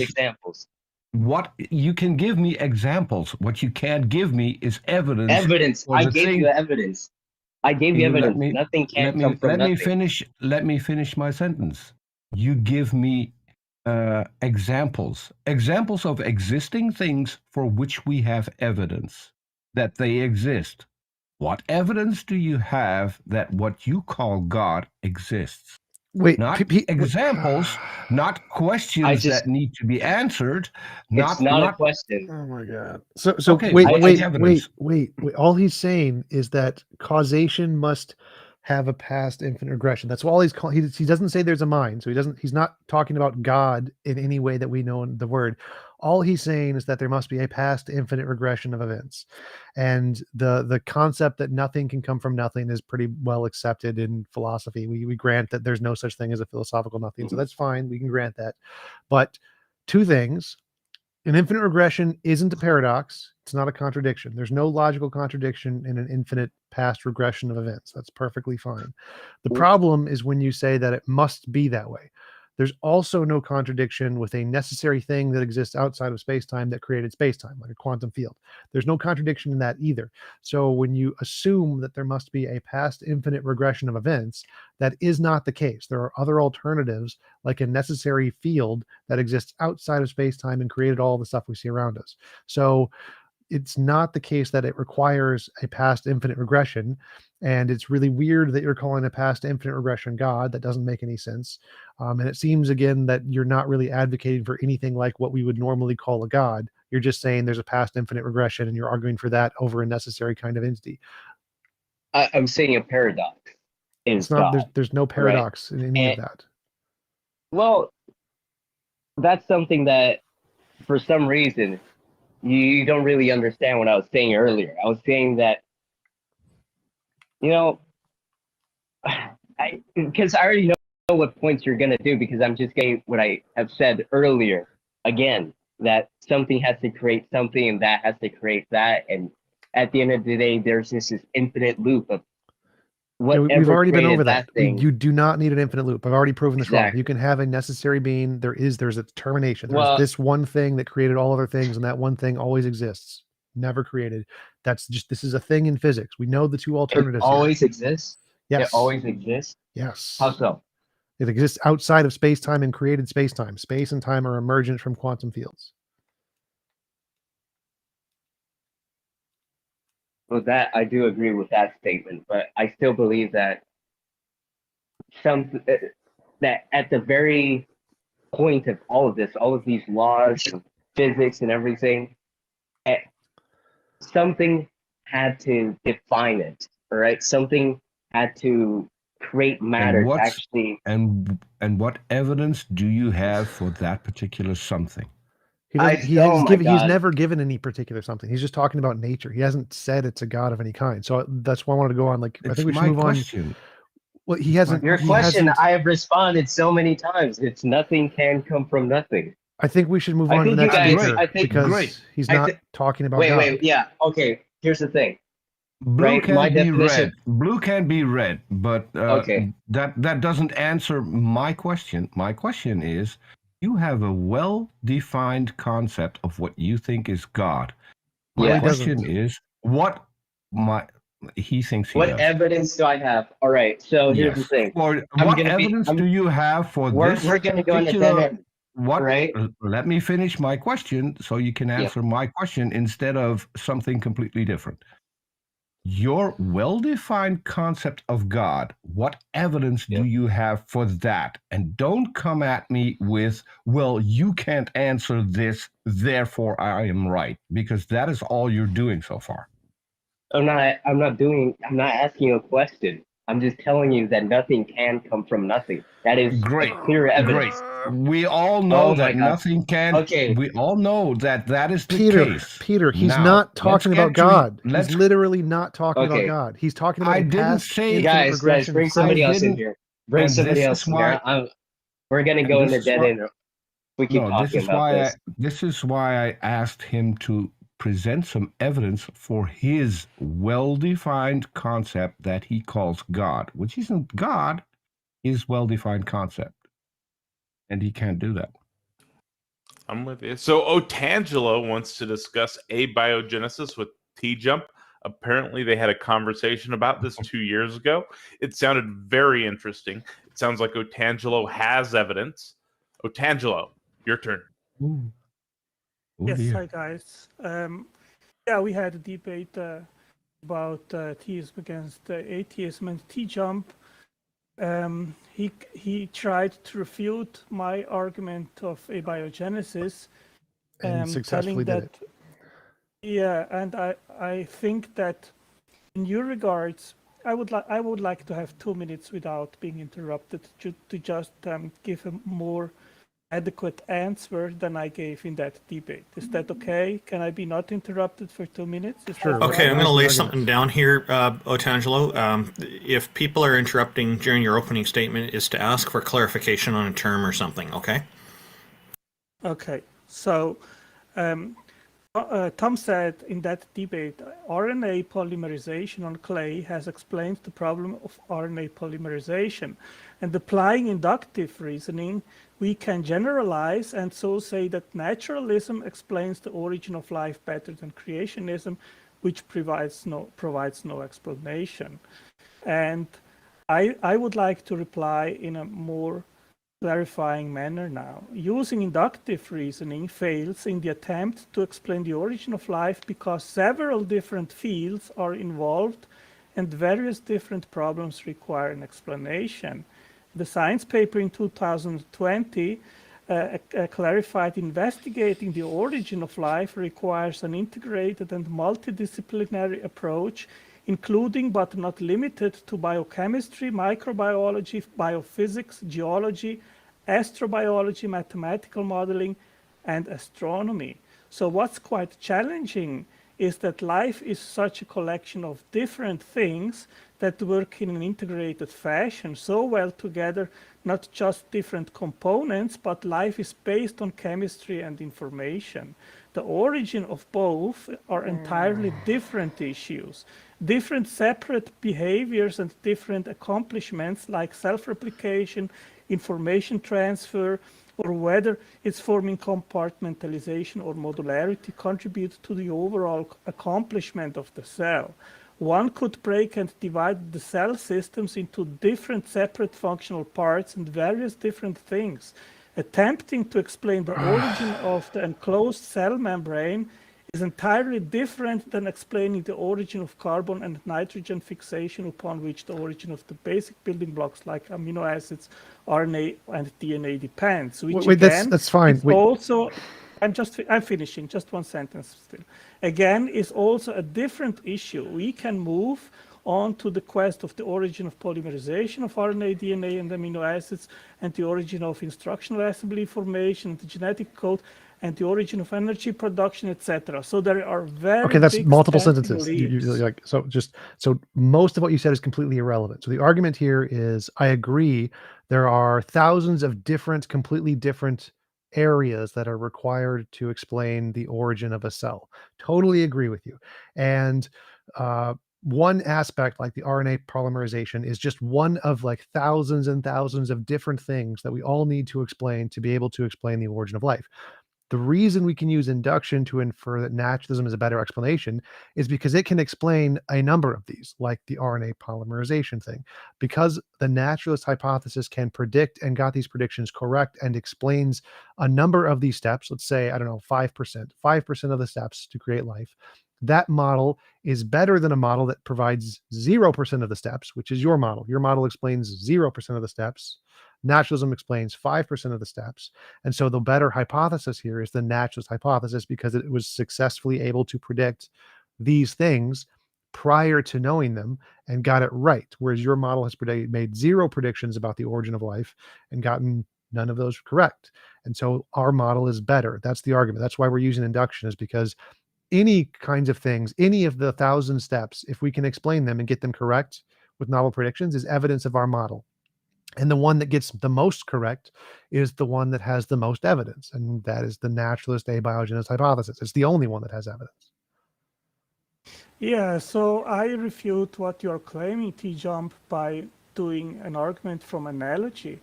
Speaker 6: examples.
Speaker 8: What you can give me examples. What you can't give me is evidence.
Speaker 6: Evidence. I gave you evidence. I gave you evidence. Nothing can come from nothing.
Speaker 8: Let me finish my sentence. You give me examples of existing things for which we have evidence that they exist. What evidence do you have that what you call God exists?
Speaker 1: Wait,
Speaker 8: not examples, not questions that need to be answered.
Speaker 6: It's not a question.
Speaker 1: Oh my God. So
Speaker 8: okay,
Speaker 1: wait. All he's saying is that causation must have a past infinite regression. That's all he doesn't say there's a mind. So he's not talking about God in any way that we know in the word. All he's saying is that there must be a past infinite regression of events. And the concept that nothing can come from nothing is pretty well accepted in philosophy. We grant that there's no such thing as a philosophical nothing. So that's fine. We can grant that. But two things. An infinite regression isn't a paradox. It's not a contradiction. There's no logical contradiction in an infinite past regression of events. That's perfectly fine. The problem is when you say that it must be that way. There's also no contradiction with a necessary thing that exists outside of space-time that created space-time, like a quantum field. There's no contradiction in that either. So when you assume that there must be a past infinite regression of events, that is not the case. There are other alternatives, like a necessary field that exists outside of space-time and created all the stuff we see around us. So it's not the case that it requires a past infinite regression. And it's really weird that you're calling a past infinite regression God. That doesn't make any sense. And it seems, again, that you're not really advocating for anything like what we would normally call a God. You're just saying there's a past infinite regression, and you're arguing for that over a necessary kind of entity.
Speaker 6: I'm saying a paradox.
Speaker 1: It's not. There's no paradox in any of that.
Speaker 6: Well, that's something that, for some reason, you don't really understand what I was saying earlier. I was saying that, because I already know what points you're going to do, because I'm just getting what I have said earlier again, that something has to create something and that has to create that. And at the end of the day, there's this infinite loop of whatever
Speaker 1: we've already been over
Speaker 6: created
Speaker 1: that.
Speaker 6: thing.
Speaker 1: You do not need an infinite loop. I've already proven this wrong.
Speaker 6: Exactly.
Speaker 1: You can have a necessary being. There's a determination. There's
Speaker 6: Well-
Speaker 1: this one thing that created all other things, and that one thing always exists, never created. This is a thing in physics. We know the two
Speaker 6: It
Speaker 1: alternatives here.
Speaker 6: always exists.
Speaker 1: Yes.
Speaker 6: It always exists.
Speaker 1: Yes.
Speaker 6: How so?
Speaker 1: It exists outside of space-time and created space-time. Space and time are emergent from quantum fields.
Speaker 6: Well, that I do agree with that statement, but I still believe that that at the very point of all of this, all of these laws and physics and everything, something had to define it. All right, something had to create matter to actually.
Speaker 8: And what evidence do you have for that particular something?
Speaker 1: He's never given any particular something. He's just talking about nature. He hasn't said it's a god of any kind. So that's why I wanted to go on. Like, I think we should move on. Well, he hasn't.
Speaker 6: Your question, I have responded so many times. It's nothing can come from nothing.
Speaker 1: I think we should move on to the next speaker because he's not talking about God.
Speaker 6: Wait, yeah, okay. Here's the thing.
Speaker 8: Blue can be red. Blue can be red, but that doesn't answer my question. My question is, you have a well-defined concept of what you think is God. My question is, he thinks he does.
Speaker 6: What evidence do I have? All right, so here's the thing.
Speaker 8: What evidence do you have for this?
Speaker 6: We're going to go into dead end. Right?
Speaker 8: Let me finish my question so you can answer my question instead of something completely different. Your well-defined concept of God, what evidence do you have for that? And don't come at me with, well, you can't answer this, therefore I am right, because that is all you're doing so far.
Speaker 6: I'm not asking you a question. I'm just telling you that nothing can come from nothing. That is clear evidence.
Speaker 8: We all know that nothing can.
Speaker 6: Okay.
Speaker 8: We all know that is the case.
Speaker 1: Peter, he's not talking about God. He's literally not talking about God. He's talking about
Speaker 6: guys, bring somebody else in here. Bring somebody else in here. We're going to go into dead end. We keep talking about this.
Speaker 8: This is why I asked him to present some evidence for his well-defined concept that he calls God, which isn't God, his well-defined concept. And he can't do that.
Speaker 2: I'm with you. So Otangelo wants to discuss abiogenesis with TJump. Apparently they had a conversation about this 2 years ago. It sounded very interesting. It sounds like Otangelo has evidence. Otangelo, your turn.
Speaker 8: Ooh.
Speaker 10: Yes, hi guys. We had a debate about theism against atheism, and TJump. He tried to refute my argument of abiogenesis,
Speaker 1: and successfully did it.
Speaker 10: Yeah, and I think that in your regards, I would like to have 2 minutes without being interrupted to just give a more adequate answer than I gave in that debate. Is that okay? Can I be not interrupted for 2 minutes?
Speaker 1: Sure.
Speaker 3: Okay, I'm going to lay something down here, Otangelo. If people are interrupting during your opening statement, is to ask for clarification on a term or something, okay?
Speaker 10: Okay, so Tom said in that debate, RNA polymerization on clay has explained the problem of RNA polymerization. And applying inductive reasoning, we can generalize and so say that naturalism explains the origin of life better than creationism, which provides no explanation. And I would like to reply in a more clarifying manner now. Using inductive reasoning fails in the attempt to explain the origin of life because several different fields are involved and various different problems require an explanation. The science paper in 2020 clarified investigating the origin of life requires an integrated and multidisciplinary approach, including but not limited to biochemistry, microbiology, biophysics, geology, astrobiology, mathematical modeling, and astronomy. So what's quite challenging is that life is such a collection of different things that work in an integrated fashion so well together, not just different components, but life is based on chemistry and information. The origin of both are entirely different issues, different separate behaviors and different accomplishments like self-replication, information transfer, or whether its forming compartmentalization or modularity contribute to the overall accomplishment of the cell. One could break and divide the cell systems into different separate functional parts and various different things. Attempting to explain the origin of the enclosed cell membrane is entirely different than explaining the origin of carbon and nitrogen fixation upon which the origin of the basic building blocks like amino acids, RNA, and DNA depends. Which
Speaker 1: Wait,
Speaker 10: again,
Speaker 1: that's fine. Wait.
Speaker 10: Also, I'm finishing, just one sentence still. Again, is also a different issue. We can move on to the quest of the origin of polymerization of RNA, DNA, and amino acids, and the origin of instructional assembly formation, the genetic code, and the origin of energy production, etc. So there are very
Speaker 1: okay. That's multiple
Speaker 10: standing
Speaker 1: sentences.
Speaker 10: leaps.
Speaker 1: So most of what you said is completely irrelevant. So the argument here is, I agree, there are thousands of different, completely different areas that are required to explain the origin of a cell. Totally agree with you. And one aspect like the RNA polymerization is just one of like thousands and thousands of different things that we all need to explain to be able to explain the origin of life. The reason we can use induction to infer that naturalism is a better explanation is because it can explain a number of these, like the RNA polymerization thing. Because the naturalist hypothesis can predict and got these predictions correct and explains a number of these steps, let's say, I don't know, 5% of the steps to create life. That model is better than a model that provides 0% of the steps, which is your model. Your model explains 0% of the steps. Naturalism explains 5% of the steps. And so the better hypothesis here is the naturalist hypothesis because it was successfully able to predict these things prior to knowing them and got it right. Whereas your model has made 0 predictions about the origin of life and gotten none of those correct. And so our model is better. That's the argument. That's why we're using induction, is because any kinds of things, any of the 1,000 steps, if we can explain them and get them correct with novel predictions, is evidence of our model. And the one that gets the most correct is the one that has the most evidence. And that is the naturalist abiogenesis hypothesis. It's the only one that has evidence.
Speaker 10: Yeah, so I refute what you're claiming, TJump, by doing an argument from analogy.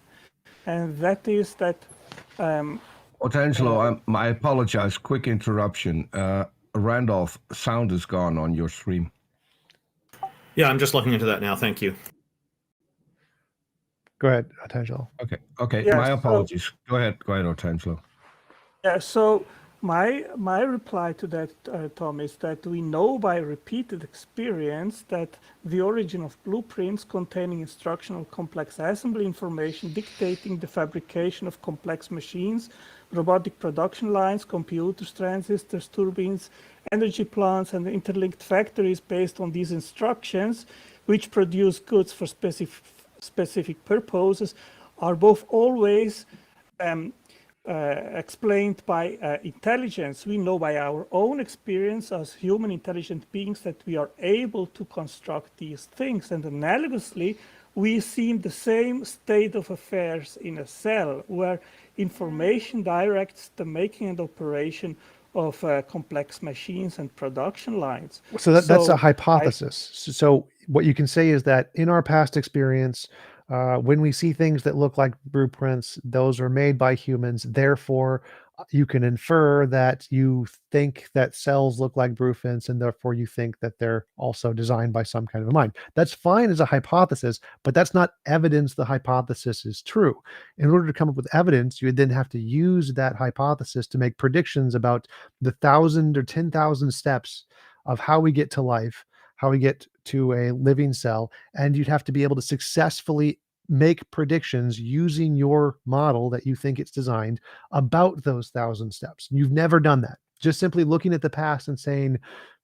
Speaker 10: And that is that...
Speaker 8: Otangelo, I apologize. Quick interruption. Randolph, sound is gone on your stream.
Speaker 3: Yeah, I'm just looking into that now. Thank you.
Speaker 1: Go ahead, Otangelo.
Speaker 8: Okay.
Speaker 10: Yeah,
Speaker 8: My apologies. Go ahead, Otangelo.
Speaker 10: Yeah, so my reply to that, Tom, is that we know by repeated experience that the origin of blueprints containing instructional complex assembly information dictating the fabrication of complex machines, robotic production lines, computers, transistors, turbines, energy plants, and interlinked factories based on these instructions, which produce goods for specific purposes, are both always explained by intelligence. We know by our own experience as human intelligent beings that we are able to construct these things. And analogously, we see the same state of affairs in a cell where information directs the making and operation of complex machines and production lines.
Speaker 1: So that's a hypothesis. So what you can say is that in our past experience, when we see things that look like blueprints, those are made by humans. Therefore, you can infer that you think that cells look like blueprints, and therefore you think that they're also designed by some kind of a mind. That's fine as a hypothesis, but that's not evidence the hypothesis is true. In order to come up with evidence, you would then have to use that hypothesis to make predictions about the 1,000 or 10,000 steps of how we get to life, how we get to a living cell, and you'd have to be able to successfully make predictions using your model that you think it's designed about those 1,000 steps. You've never done that. Just simply looking at the past and saying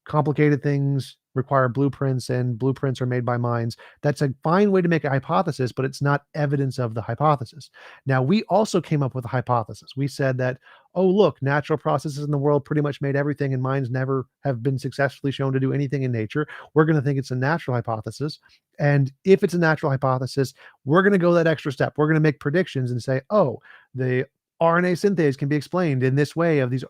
Speaker 1: complicated things require blueprints and blueprints are made by minds. That's a fine way to make a hypothesis, but it's not evidence of the hypothesis. Now, we also came up with a hypothesis. We said that oh, look, natural processes in the world pretty much made everything, and minds never have been successfully shown to do anything in nature. We're going to think it's a natural hypothesis. And if it's a natural hypothesis, we're going to go that extra step. We're going to make predictions and say, oh, the RNA synthase can be explained in this way of these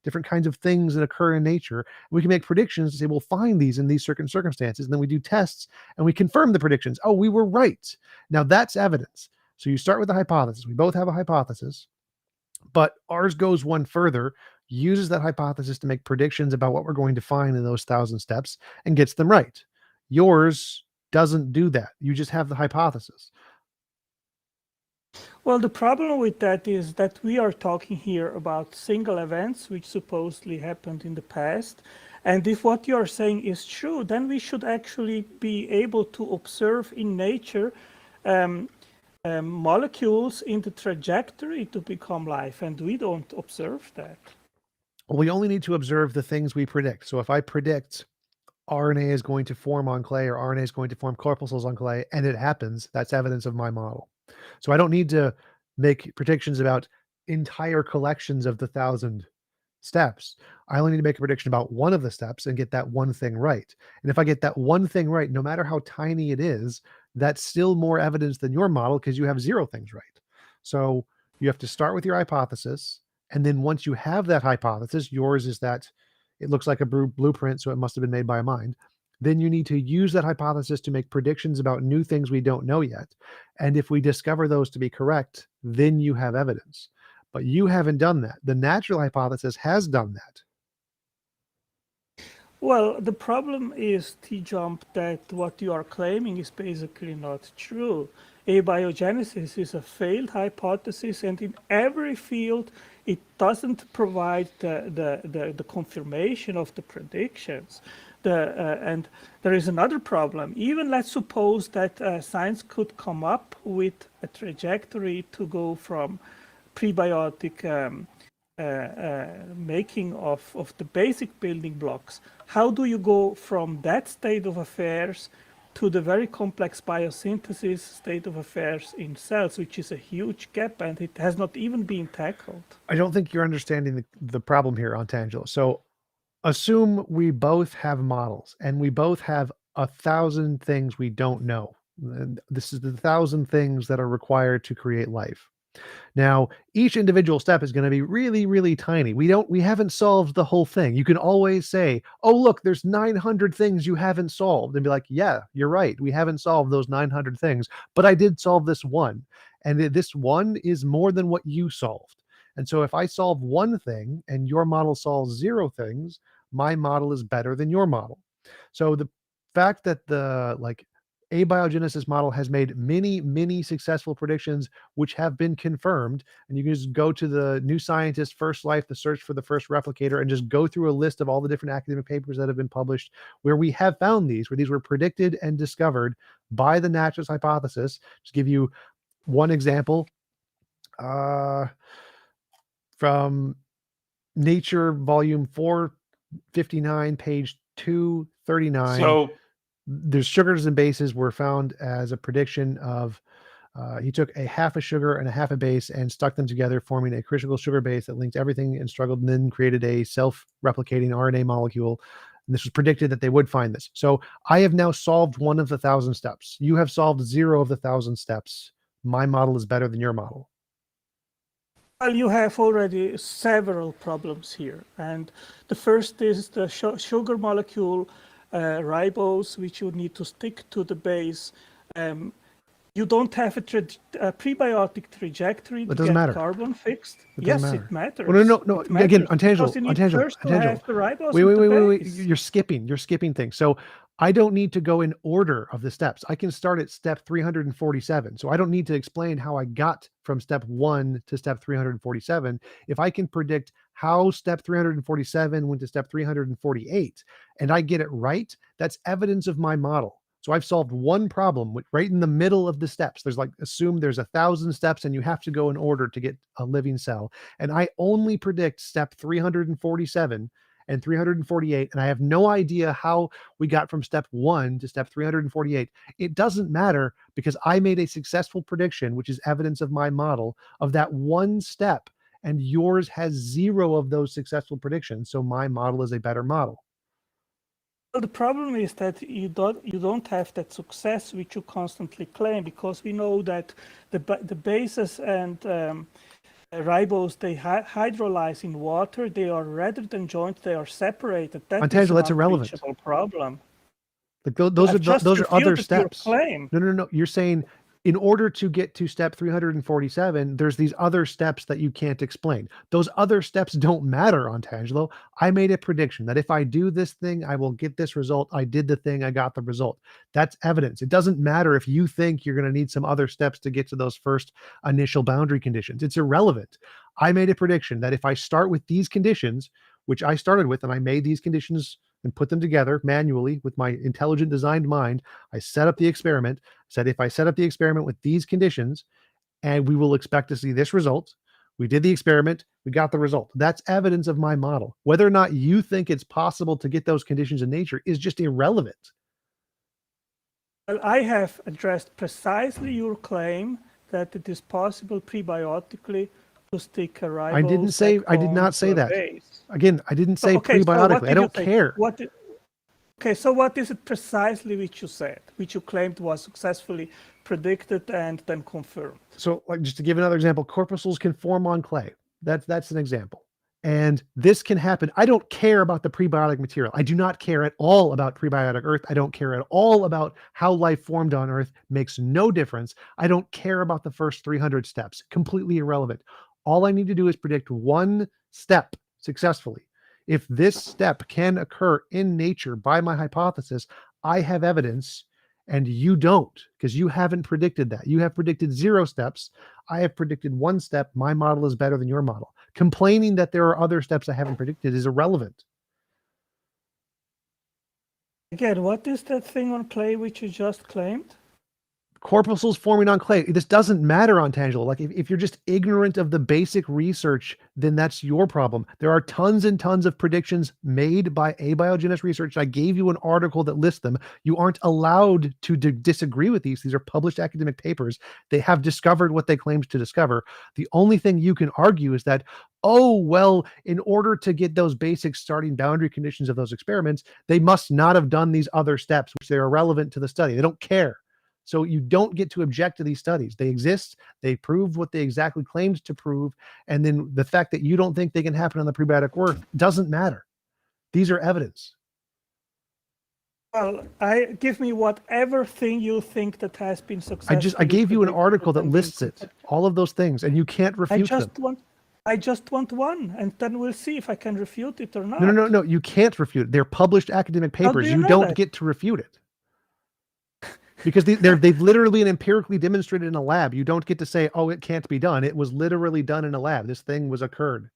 Speaker 1: different kinds of things that occur in nature. We can make predictions and say, we'll find these in these certain circumstances. And then we do tests and we confirm the predictions. Oh, we were right. Now that's evidence. So you start with the hypothesis. We both have a hypothesis. But ours goes one further, uses that hypothesis to make predictions about what we're going to find in those 1,000 steps and gets them right. Yours doesn't do that. You just have the hypothesis.
Speaker 10: Well, the problem with that is that we are talking here about single events which supposedly happened in the past. And if what you are saying is true, then we should actually be able to observe in nature molecules in the trajectory to become life, and we don't observe that.
Speaker 1: We only need to observe the things we predict. So if I predict RNA is going to form on clay or RNA is going to form corpuscles on clay, and it happens, that's evidence of my model. So I don't need to make predictions about entire collections of the 1,000 steps. I only need to make a prediction about one of the steps and get that one thing right. And if I get that one thing right, no matter how tiny it is, that's still more evidence than your model because you have 0 things right. So you have to start with your hypothesis. And then once you have that hypothesis, yours is that it looks like a blueprint, so it must have been made by a mind. Then you need to use that hypothesis to make predictions about new things we don't know yet. And if we discover those to be correct, then you have evidence. But you haven't done that. The natural hypothesis has done that.
Speaker 10: Well, the problem is, TJump, that what you are claiming is basically not true. Abiogenesis is a failed hypothesis, and in every field, it doesn't provide the confirmation of the predictions. And there is another problem. Even let's suppose that science could come up with a trajectory to go from prebiotic making of the basic building blocks. How do you go from that state of affairs to the very complex biosynthesis state of affairs in cells, which is a huge gap, and it has not even been tackled? I
Speaker 1: don't think you're understanding the problem here, Antangelo. So assume we both have models and we both have 1,000 things we don't know. And this is the 1,000 things that are required to create life. Now, each individual step is going to be really, really tiny. We haven't solved the whole thing. You can always say, oh, look, there's 900 things you haven't solved, and be like, yeah, you're right. We haven't solved those 900 things, but I did solve this one. And this one is more than what you solved. And so if I solve one thing and your model solves 0 things, my model is better than your model. So the fact that the abiogenesis model has made many, many successful predictions which have been confirmed, and you can just go to the New Scientist, First Life, the search for the first replicator, and just go through a list of all the different academic papers that have been published where we have found these, where these were predicted and discovered by the naturalist hypothesis. Just give you one example from Nature, volume 459, page 239.
Speaker 2: So
Speaker 1: there's sugars and bases were found as a prediction of, he took a half a sugar and a half a base and stuck them together, forming a critical sugar base that linked everything and struggled, and then created a self-replicating RNA molecule. And this was predicted that they would find this. So I have now solved one of the 1,000 steps. You have solved 0 of the 1,000 steps. My model is better than your model.
Speaker 10: Well, you have already several problems here. And the first is the sugar molecule, ribose, which you need to stick to the base. You don't have a prebiotic trajectory to get carbon fixed. Yes, it matters.
Speaker 1: Well, no. Again, Antangelo. Wait. You're skipping things. So I don't need to go in order of the steps. I can start at step 347. So I don't need to explain how I got from step 1 to step 347. If I can predict how step 347 went to step 348 and I get it right, that's evidence of my model. So I've solved one problem right in the middle of the steps. There's assume there's 1,000 steps and you have to go in order to get a living cell. And I only predict step 347 and 348, and I have no idea how we got from step 1 to step 348. It doesn't matter because I made a successful prediction, which is evidence of my model, of that one step. and yours has 0 of those successful predictions. So my model is a better model.
Speaker 10: Well, the problem is that you don't have that success which you constantly claim, because we know that the bases and ribose, they hydrolyze in water. They are, rather than joined, they are separated.
Speaker 1: That's irrelevant.
Speaker 10: Problem.
Speaker 1: Like those are other steps. No. You're saying in order to get to step 347, there's these other steps that you can't explain. Those other steps don't matter on Tangelo. I made a prediction that if I do this thing, I will get this result. I did the thing, I got the result. That's evidence. It doesn't matter if you think you're going to need some other steps to get to those first initial boundary conditions. It's irrelevant. I made a prediction that if I start with these conditions, which I started with, and I made these conditions and put them together manually with my intelligent designed mind. I set up the experiment, said if I set up the experiment with these conditions, and we will expect to see this result. We did the experiment, we got the result. That's evidence of my model. Whether or not you think it's possible to get those conditions in nature is just irrelevant.
Speaker 10: Well, I have addressed precisely your claim that it is possible prebiotically to stick a ribose.
Speaker 1: I did not say that.
Speaker 10: Base.
Speaker 1: Again, I didn't say prebiotically.
Speaker 10: So
Speaker 1: I don't care.
Speaker 10: So what is it precisely which you said, which you claimed was successfully predicted and then confirmed?
Speaker 1: So, like, just to give another example, corpuscles can form on clay. That's an example. And this can happen. I don't care about the prebiotic material. I do not care at all about prebiotic Earth. I don't care at all about how life formed on Earth. Makes no difference. I don't care about the first 300 steps. Completely irrelevant. All I need to do is predict one step successfully. If this step can occur in nature by my hypothesis, I have evidence and you don't, because you haven't predicted that. You have predicted 0 steps. I have predicted 1 step. My model is better than your model. Complaining that there are other steps I haven't predicted is irrelevant.
Speaker 10: Again, what is that thing on clay which you just claimed?
Speaker 1: Corpuscles forming on clay. This doesn't matter on Tangelo. Like if you're just ignorant of the basic research, then that's your problem. There are tons and tons of predictions made by abiogenesis research. I gave you an article that lists them. You aren't allowed to disagree with these. These are published academic papers. They have discovered what they claimed to discover. The only thing you can argue is that, oh, well, in order to get those basic starting boundary conditions of those experiments, they must not have done these other steps, which are irrelevant to the study. They don't care. So you don't get to object to these studies. They exist. They proved what they exactly claimed to prove. And then the fact that you don't think they can happen on the prebiotic Earth doesn't matter. These are evidence.
Speaker 10: Well, give me whatever thing you think that has been successful.
Speaker 1: I gave you an article that lists it, all of those things, and you can't refute them.
Speaker 10: I just want one, and then we'll see if I can refute it or not.
Speaker 1: No. You can't refute it. They're published academic papers. You don't get to refute it. Because they've literally and empirically demonstrated in a lab. You don't get to say, oh, it can't be done. It was literally done in a lab. This thing was occurred.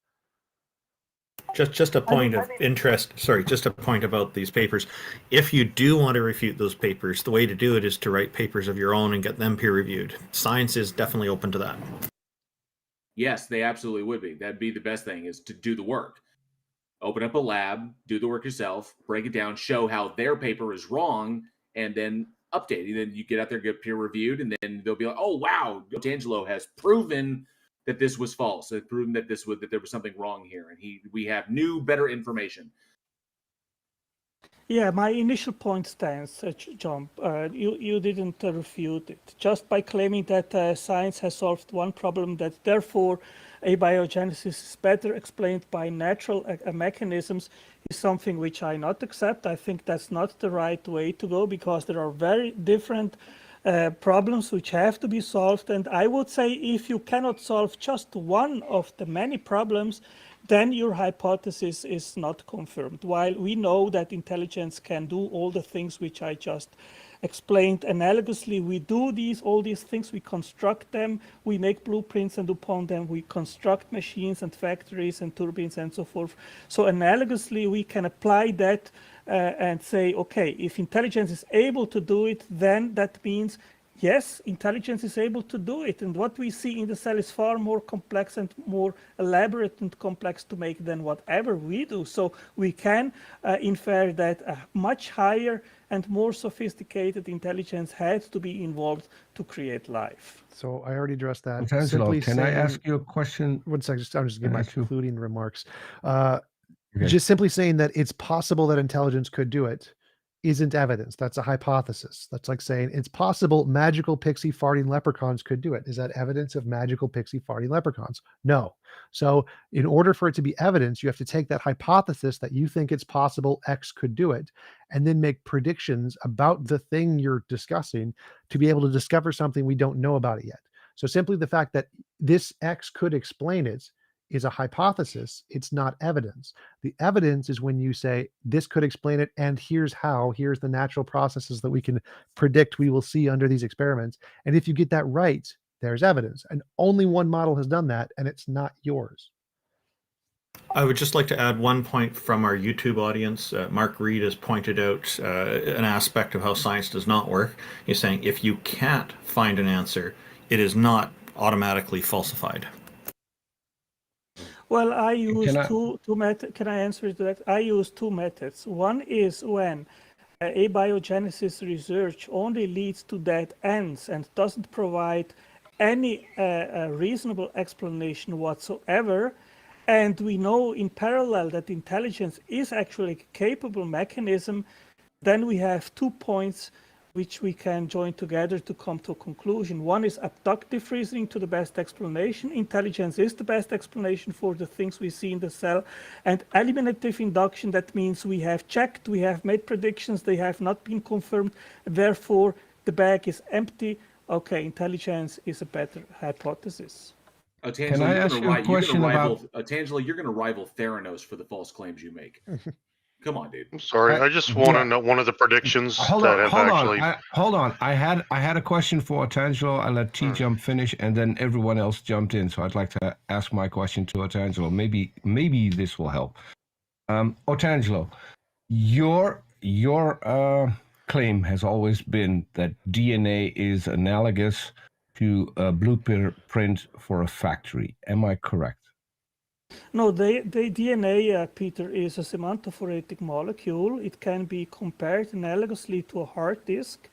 Speaker 3: Just a point of interest. Sorry, just a point about these papers. If you do want to refute those papers, the way to do it is to write papers of your own and get them peer reviewed. Science is definitely open to that.
Speaker 5: Yes, they absolutely would be. That'd be the best thing, is to do the work. Open up a lab, do the work yourself, break it down, show how their paper is wrong, and then update. And then you get out there, get peer reviewed, and then they'll be like, oh, wow, Tangelo has proven that this was false. It's proven that that there was something wrong here, and we have new, better information.
Speaker 10: Yeah, my initial point stands, Jump. You didn't refute it. Just by claiming that science has solved one problem, that therefore abiogenesis is better explained by natural mechanisms, is something which I not accept. I think that's not the right way to go, because there are very different problems which have to be solved. And I would say if you cannot solve just one of the many problems, then your hypothesis is not confirmed. While we know that intelligence can do all the things which I just explained analogously, we do all these things, we construct them, we make blueprints, and upon them we construct machines and factories and turbines and so forth. So analogously, we can apply that and say, okay, if intelligence is able to do it, then that means yes, intelligence is able to do it. And what we see in the cell is far more complex and more elaborate and complex to make than whatever we do. So we can infer that a much higher and more sophisticated intelligence had to be involved to create life.
Speaker 1: So I already addressed that.
Speaker 8: Otangelo, can I ask you a question?
Speaker 1: One second, I'm just giving my concluding remarks.
Speaker 8: Okay.
Speaker 1: Just simply saying that it's possible that intelligence could do it isn't evidence. That's a hypothesis. That's like saying it's possible magical pixie farting leprechauns could do it. Is that evidence of magical pixie farting leprechauns? No. So in order for it to be evidence, you have to take that hypothesis that you think it's possible X could do it, and then make predictions about the thing you're discussing to be able to discover something we don't know about it yet. So simply the fact that this X could explain it is a hypothesis. It's not evidence. The evidence is when you say this could explain it, and here's how, here's the natural processes that we can predict we will see under these experiments. And if you get that right, there's evidence. And only one model has done that, and it's not yours.
Speaker 3: I would just like to add one point from our YouTube audience. Mark Reed has pointed out an aspect of how science does not work. He's saying if you can't find an answer, it is not automatically falsified.
Speaker 10: Well, I use two methods. Can I answer that? I use two methods. One is when abiogenesis research only leads to dead ends and doesn't provide any reasonable explanation whatsoever. And we know in parallel that intelligence is actually a capable mechanism. Then we have 2 points which we can join together to come to a conclusion. One is abductive reasoning to the best explanation. Intelligence is the best explanation for the things we see in the cell. And eliminative induction, that means we have checked, we have made predictions, they have not been confirmed, therefore the bag is empty. Okay, intelligence is a better hypothesis.
Speaker 5: Tangelo,
Speaker 8: Can I ask you a question about...
Speaker 5: Tangelo, you're going to rival Theranos for the false claims you make. Come on, dude.
Speaker 7: I'm sorry. I just want to know one of the predictions
Speaker 8: hold on. I had a question for Otangelo. I let TJump finish, and then everyone else jumped in. So I'd like to ask my question to Otangelo. Maybe this will help. Otangelo, your claim has always been that DNA is analogous to a blueprint for a factory. Am I correct?
Speaker 10: No, the DNA, Peter, is a semantophoretic molecule. It can be compared analogously to a hard disk,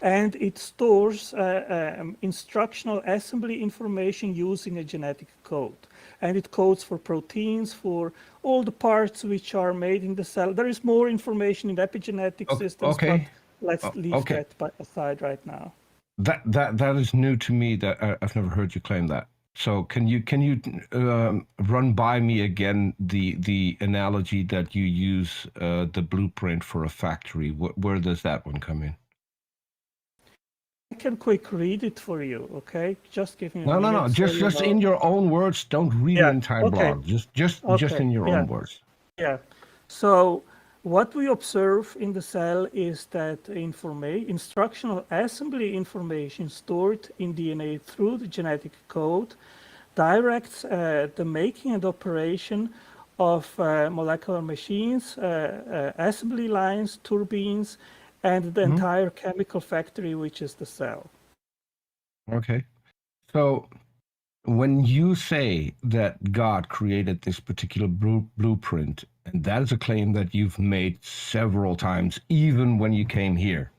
Speaker 10: and it stores instructional assembly information using a genetic code. And it codes for proteins, for all the parts which are made in the cell. There is more information in epigenetic systems, but let's leave that aside right now.
Speaker 8: That is new to me. That I've never heard you claim that. So can you run by me again the analogy that you use, the blueprint for a factory? Where does that one come in?
Speaker 10: I can quick read it for you, okay? Just give me a
Speaker 8: minute. No. Just in your own words. Don't read the entire blog. Just in your own words.
Speaker 10: Yeah. So what we observe in the cell is that instructional assembly information stored in DNA through the genetic code directs the making and operation of molecular machines, assembly lines, turbines, and the entire chemical factory, which is the cell.
Speaker 8: Okay. So when you say that God created this particular blueprint, and that is a claim that you've made several times, even when you came here.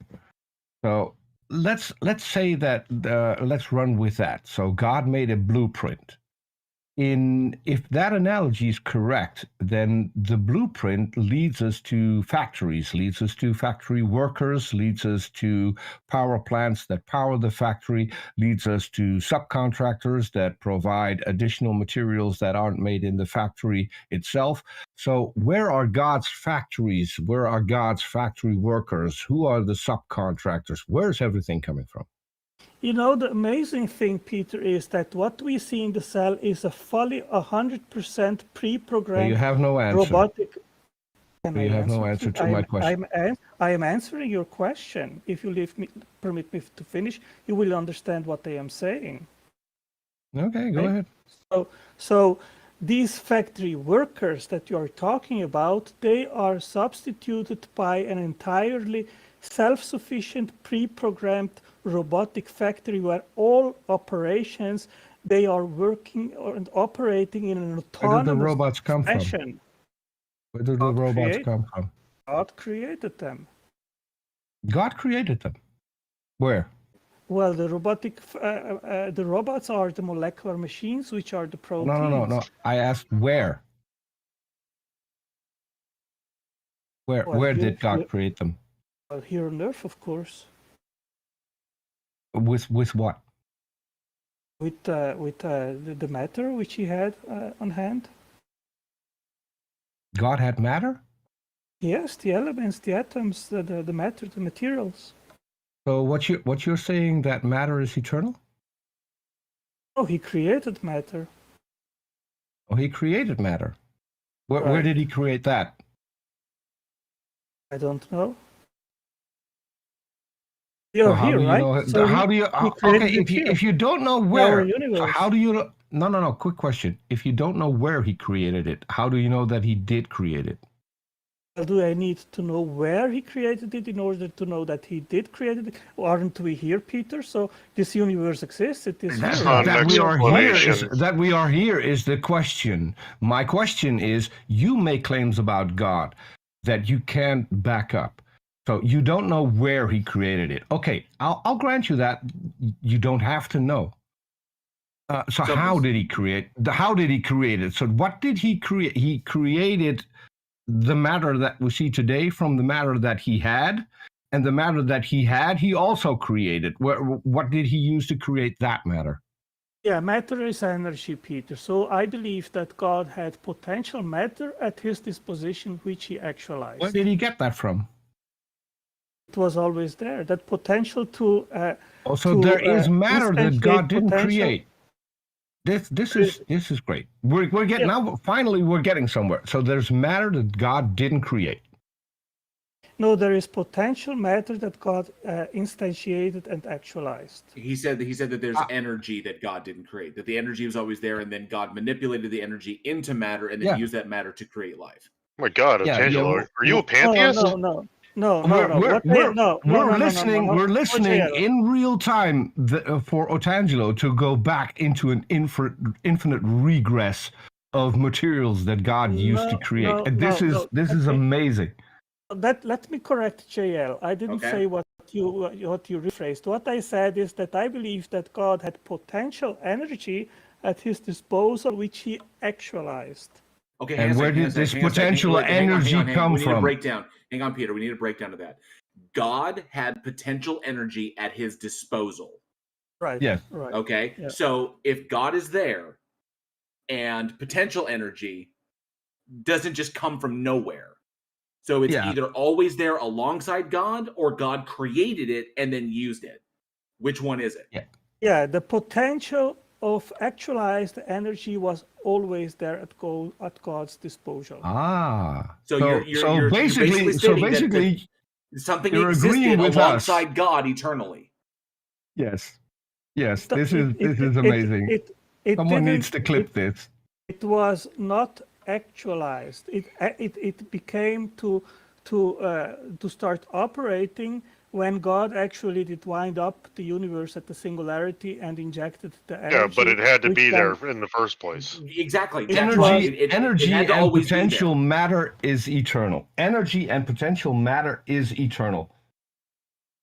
Speaker 8: So let's say that, let's run with that. So God made a blueprint. If that analogy is correct, then the blueprint leads us to factories, leads us to factory workers, leads us to power plants that power the factory, leads us to subcontractors that provide additional materials that aren't made in the factory itself. So where are God's factories? Where are God's factory workers? Who are the subcontractors? Where's everything coming from?
Speaker 10: You know, the amazing thing, Peter, is that what we see in the cell is a fully 100% pre-programmed
Speaker 8: you have no answer.
Speaker 10: Robotic.
Speaker 8: You have no answer to my question.
Speaker 10: I am answering your question. If you permit me to finish, you will understand what I am saying.
Speaker 8: Okay, go ahead.
Speaker 10: So these factory workers that you are talking about, they are substituted by an entirely self-sufficient, pre-programmed robotic factory where all operations, they are working and operating in an
Speaker 8: Where do the
Speaker 10: autonomous
Speaker 8: robots come from?
Speaker 10: fashion.
Speaker 8: Where do the robots come from?
Speaker 10: God created them.
Speaker 8: God created them. Where?
Speaker 10: Well, the robots are the molecular machines, which are the proteins.
Speaker 8: No. I asked where. Where did God create them?
Speaker 10: Well, here on Earth, of course.
Speaker 8: With what?
Speaker 10: With the matter which he had on hand.
Speaker 8: God had matter?
Speaker 10: Yes, the elements, the atoms, the matter, the materials.
Speaker 8: So what you're saying, that matter is eternal?
Speaker 10: Oh, he created matter.
Speaker 8: Oh, he created matter. Where did he create that?
Speaker 10: I don't know. You're
Speaker 8: how
Speaker 10: here,
Speaker 8: do you
Speaker 10: right?
Speaker 8: know?
Speaker 10: So
Speaker 8: how do you? Okay, if you don't know where, so how do you know? No. Quick question. If you don't know where he created it, how do you know that he did create it?
Speaker 10: Well, do I need to know where he created it in order to know that he did create it? Aren't we here, Peter? So this universe exists. It is here.
Speaker 8: That we are here is the question. My question is: you make claims about God that you can't back up. So you don't know where he created it. Okay, I'll grant you that you don't have to know. So how did he create? How did he create it? So what did he create? He created the matter that we see today from the matter that he had, and the matter that he had, he also created. What did he use to create that matter?
Speaker 10: Yeah, matter is energy, Peter. So I believe that God had potential matter at his disposition, which he actualized.
Speaker 8: Where did he get that from?
Speaker 10: It was always there. That potential to.
Speaker 8: There is matter that God didn't create. This is great. We're getting now. Finally, we're getting somewhere. So there's matter that God didn't create.
Speaker 10: No, there is potential matter that God instantiated and actualized.
Speaker 5: He said that there's energy that God didn't create. That the energy was always there, and then God manipulated the energy into matter, and then used that matter to create life.
Speaker 7: Oh my God, Angelo, are you a pantheist?
Speaker 10: No.
Speaker 8: We're listening in real time for Otangelo to go back into an infinite regress of materials that God used to create. This is amazing.
Speaker 10: Let me correct JL. I didn't say what you rephrased. What I said is that I believe that God had potential energy at his disposal, which he actualized.
Speaker 5: Okay,
Speaker 8: and where did this potential energy come from?
Speaker 5: We need a breakdown. Hang on, Peter. We need a breakdown of that. God had potential energy at his disposal.
Speaker 10: Right.
Speaker 8: Yes.
Speaker 10: Right.
Speaker 5: Okay.
Speaker 10: Yeah.
Speaker 5: So if God is there, and potential energy doesn't just come from nowhere. So it's either always there alongside God, or God created it and then used it. Which one is it?
Speaker 10: Yeah. The potential of actualized energy was always there at God's disposal.
Speaker 5: So you're basically that something existed alongside God eternally.
Speaker 8: Yes. This is amazing. Someone needs to clip this.
Speaker 10: It was not actualized. It became to start operating when God actually did wind up the universe at the singularity and injected the energy.
Speaker 7: Yeah, but it had to be there in the first place.
Speaker 5: Exactly.
Speaker 8: Energy and potential matter is eternal. Energy and potential matter is eternal.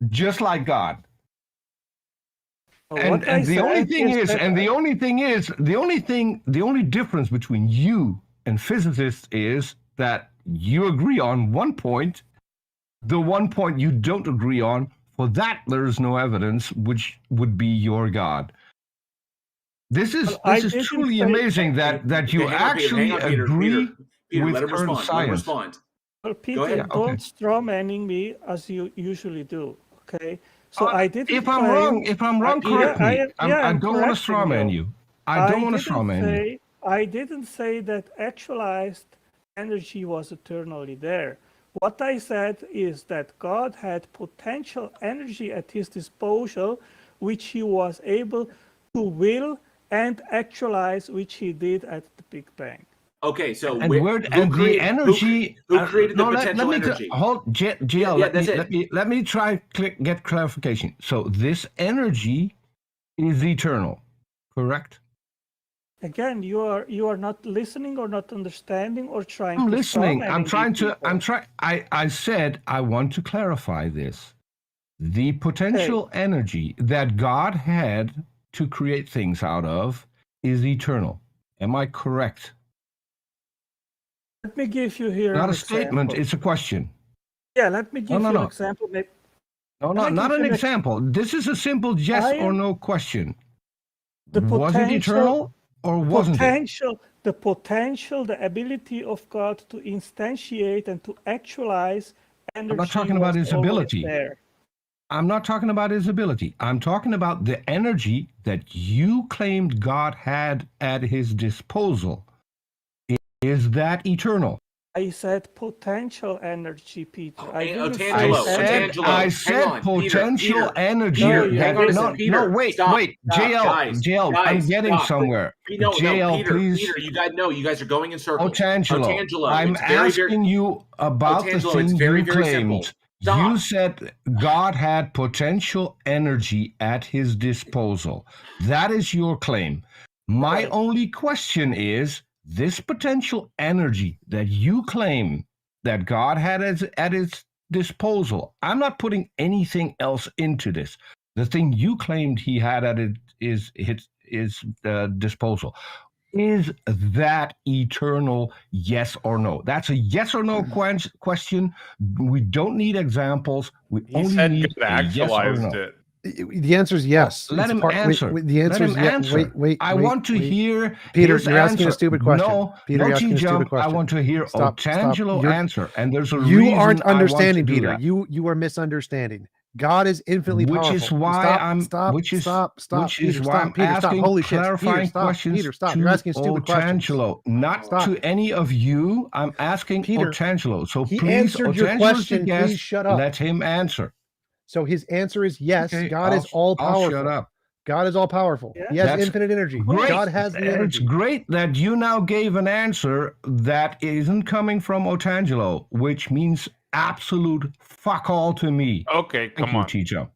Speaker 8: Just like God. And the only difference between you and physicists is that you agree on one point. The one point you don't agree on, for that there is no evidence, which would be your God. This is truly amazing that you actually agree with current science.
Speaker 10: Well, Peter, don't straw-manning me as you usually do. Okay, so I didn't.
Speaker 8: If I'm wrong, correct me. I don't want to straw-man you. I don't want to straw-man you.
Speaker 10: I didn't say that actualized energy was eternally there. What I said is that God had potential energy at his disposal, which he was able to will and actualize, which he did at the Big Bang.
Speaker 5: Okay, so
Speaker 8: and the energy.
Speaker 5: Who created the
Speaker 8: no,
Speaker 5: potential
Speaker 8: let me
Speaker 5: energy?
Speaker 8: hold, GL. Let me try get clarification. So this energy is eternal, correct?
Speaker 10: Again, you are not listening or not understanding or trying.
Speaker 8: I'm
Speaker 10: to
Speaker 8: listening. I'm trying to.
Speaker 10: people.
Speaker 8: I'm trying. I said I want to clarify this. The potential energy that God had to create things out of is eternal. Am I correct?
Speaker 10: Let me give you here
Speaker 8: Not
Speaker 10: an
Speaker 8: a statement,
Speaker 10: example.
Speaker 8: it's a question.
Speaker 10: Yeah, let me give you an example.
Speaker 8: No, not an example. This is a simple yes or no question. Was it eternal or wasn't it?
Speaker 10: The potential, the ability of God to instantiate and to actualize energy.
Speaker 8: I'm not talking about his ability.
Speaker 10: There.
Speaker 8: I'm not talking about his ability. I'm talking about the energy that you claimed God had at his disposal. Is that eternal?
Speaker 10: I said potential energy, Peter.
Speaker 8: I said potential energy. No, wait, JL, I'm getting somewhere. JL, please.
Speaker 5: Peter, you guys are going in circles.
Speaker 8: Otangelo, I'm asking you about the thing you claimed. You said God had potential energy at his disposal. That is your claim. My only question is, this potential energy that you claim that God had at his disposal, I'm not putting anything else into this. The thing you claimed he had at his disposal, is that eternal, yes or no? That's a yes or no question. We don't need examples. We only need a yes or no.
Speaker 1: The answer is yes.
Speaker 8: Let him answer.
Speaker 1: The answer is yes. Wait.
Speaker 8: I want to hear
Speaker 1: Peter. You're asking a stupid question.
Speaker 8: No,
Speaker 1: Peter,
Speaker 8: no,
Speaker 1: you're asking a stupid question.
Speaker 8: I want to hear Otangelo answer, and there's a
Speaker 1: you
Speaker 8: reason
Speaker 1: aren't understanding,
Speaker 8: I want to
Speaker 1: Peter.
Speaker 8: do that.
Speaker 1: You are misunderstanding. God is infinitely powerful.
Speaker 8: Which is why I'm asking
Speaker 1: Holy
Speaker 8: clarifying
Speaker 1: shit.
Speaker 8: questions
Speaker 1: Peter, stop.
Speaker 8: to
Speaker 1: You're asking stupid
Speaker 8: Otangelo, not to any of you. I'm asking
Speaker 1: Peter,
Speaker 8: Otangelo. So
Speaker 1: he
Speaker 8: please,
Speaker 1: answered your question. Please shut up.
Speaker 8: Let him answer.
Speaker 1: So his answer is yes.
Speaker 8: Okay,
Speaker 1: God is all powerful.
Speaker 8: I'll shut up.
Speaker 1: God is all powerful.
Speaker 10: Yeah.
Speaker 1: He has infinite energy.
Speaker 8: Great.
Speaker 1: God has the energy.
Speaker 8: It's great that you now gave an answer that isn't coming from Otangelo, which means absolute fuck all to me.
Speaker 2: Okay, come on.
Speaker 8: TJump.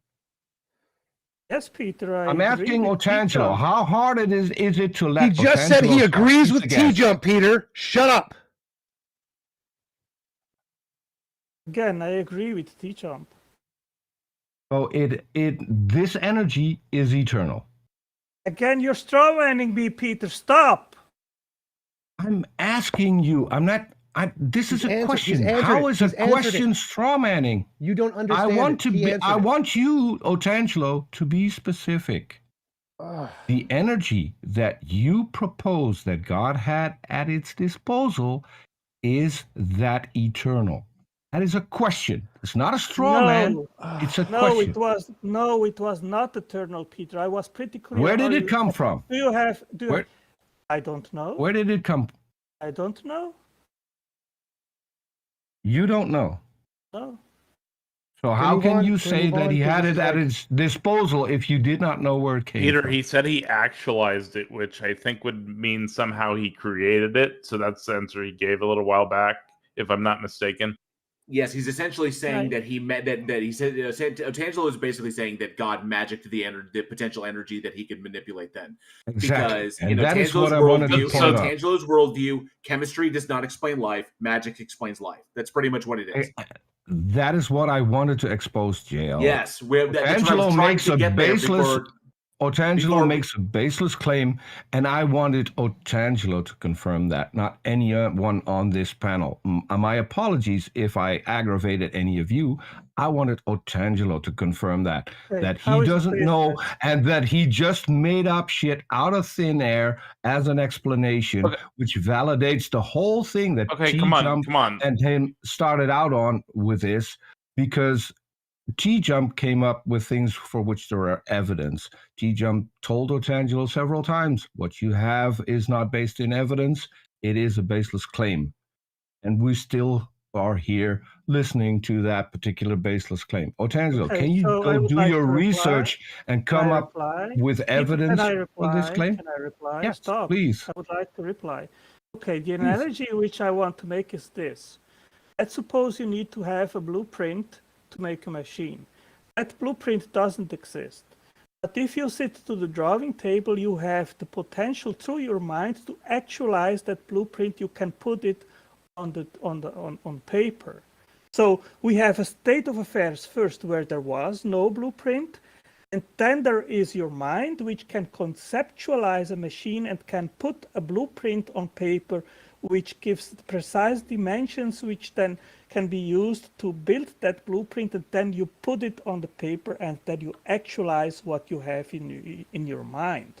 Speaker 10: Yes, Peter.
Speaker 8: I'm asking Otangelo, how hard is it to let
Speaker 1: He just said he agrees with TJump, Peter. Shut up.
Speaker 10: Again, I agree with TJump.
Speaker 8: So this energy is eternal.
Speaker 10: Again, you're strawmanning me, Peter. Stop.
Speaker 8: I'm asking you. I'm not. This is a question. How is a question strawmanning?
Speaker 1: You don't understand.
Speaker 8: I want you, Otangelo, to be specific. The energy that you propose that God had at its disposal, is that eternal? That is a question. It's not a straw man. It's a question.
Speaker 10: It was not eternal, Peter. I was pretty clear.
Speaker 8: Where did it come from?
Speaker 10: I don't know.
Speaker 8: Where did it come?
Speaker 10: I don't know.
Speaker 8: You don't know.
Speaker 10: No.
Speaker 8: So how can you say that he had it at his disposal if you did not know where it came from?
Speaker 2: Peter, he said he actualized it, which I think would mean somehow he created it. So that's the answer he gave a little while back, if I'm not mistaken.
Speaker 5: Yes, he's essentially saying that he said Otangelo is basically saying that God magicked the potential energy that he could manipulate then.
Speaker 8: Exactly.
Speaker 5: Because
Speaker 8: and
Speaker 5: in
Speaker 8: that is what I wanted to point out.
Speaker 5: Otangelo's worldview, chemistry does not explain life, magic explains life. That's pretty much what it is.
Speaker 8: That is what I wanted to expose, JL.
Speaker 5: Yes, Otangelo makes a baseless.
Speaker 8: Otangelo makes a baseless claim, and I wanted Otangelo to confirm that, not anyone on this panel. My apologies if I aggravated any of you. I wanted Otangelo to confirm that he doesn't know, and that he just made up shit out of thin air as an explanation, which validates the whole thing that
Speaker 2: TJump
Speaker 8: and him started out on with this, because TJump came up with things for which there are evidence. TJump told Otangelo several times, what you have is not based in evidence. It is a baseless claim. And we still are here listening to that particular baseless claim. Otangelo, can you go do your research and come up with evidence for this claim?
Speaker 10: Can I reply?
Speaker 8: Yes,
Speaker 10: Stop.
Speaker 8: please.
Speaker 10: I would like to reply. Okay, the analogy which I want to make is this. Let's suppose you need to have a blueprint to make a machine. That blueprint doesn't exist. But if you sit to the drawing table, you have the potential through your mind to actualize that blueprint. You can put it on paper. So we have a state of affairs first where there was no blueprint, and then there is your mind which can conceptualize a machine and can put a blueprint on paper which gives the precise dimensions which then can be used to build that blueprint, and then you put it on the paper and then you actualize what you have in your mind.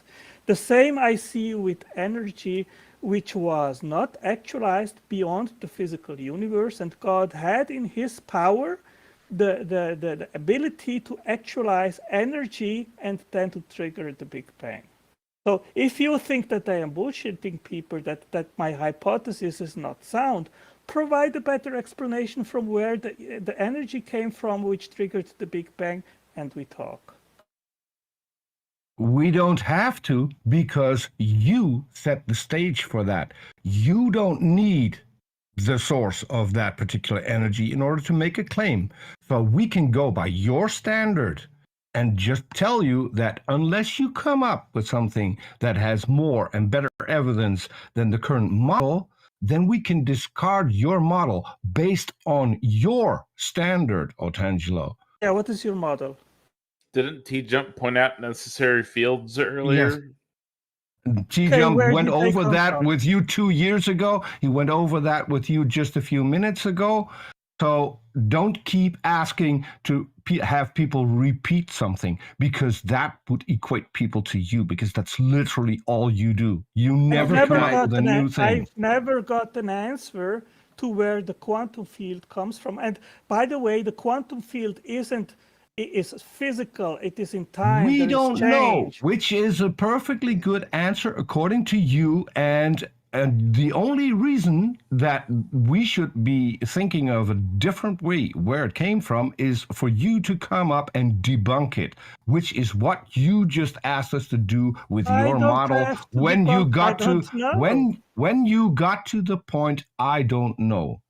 Speaker 10: The same I see with energy, which was not actualized beyond the physical universe, and God had in his power the ability to actualize energy and then to trigger the Big Bang. So if you think that I am bullshitting people, that my hypothesis is not sound, provide a better explanation from where the energy came from which triggered the Big Bang, and we talk.
Speaker 8: We don't have to, because you set the stage for that. You don't need the source of that particular energy in order to make a claim. So we can go by your standard and just tell you that unless you come up with something that has more and better evidence than the current model, then we can discard your model based on your standard, Otangelo.
Speaker 10: Yeah, what is your model?
Speaker 2: Didn't TJump point out necessary fields earlier?
Speaker 8: Yes. TJump went over that with you 2 years ago. He went over that with you just a few minutes ago. So don't keep asking to have people repeat something, because that would equate people to you, because that's literally all you do. You never come up with a new thing.
Speaker 10: I've never got an answer to where the quantum field comes from. And by the way, the quantum field is physical, it is in time.
Speaker 8: We don't know, which is a perfectly good answer according to you, and the only reason that we should be thinking of a different way where it came from is for you to come up and debunk it, which is what you just asked us to do with your model when you got to when you got to the point, I don't know.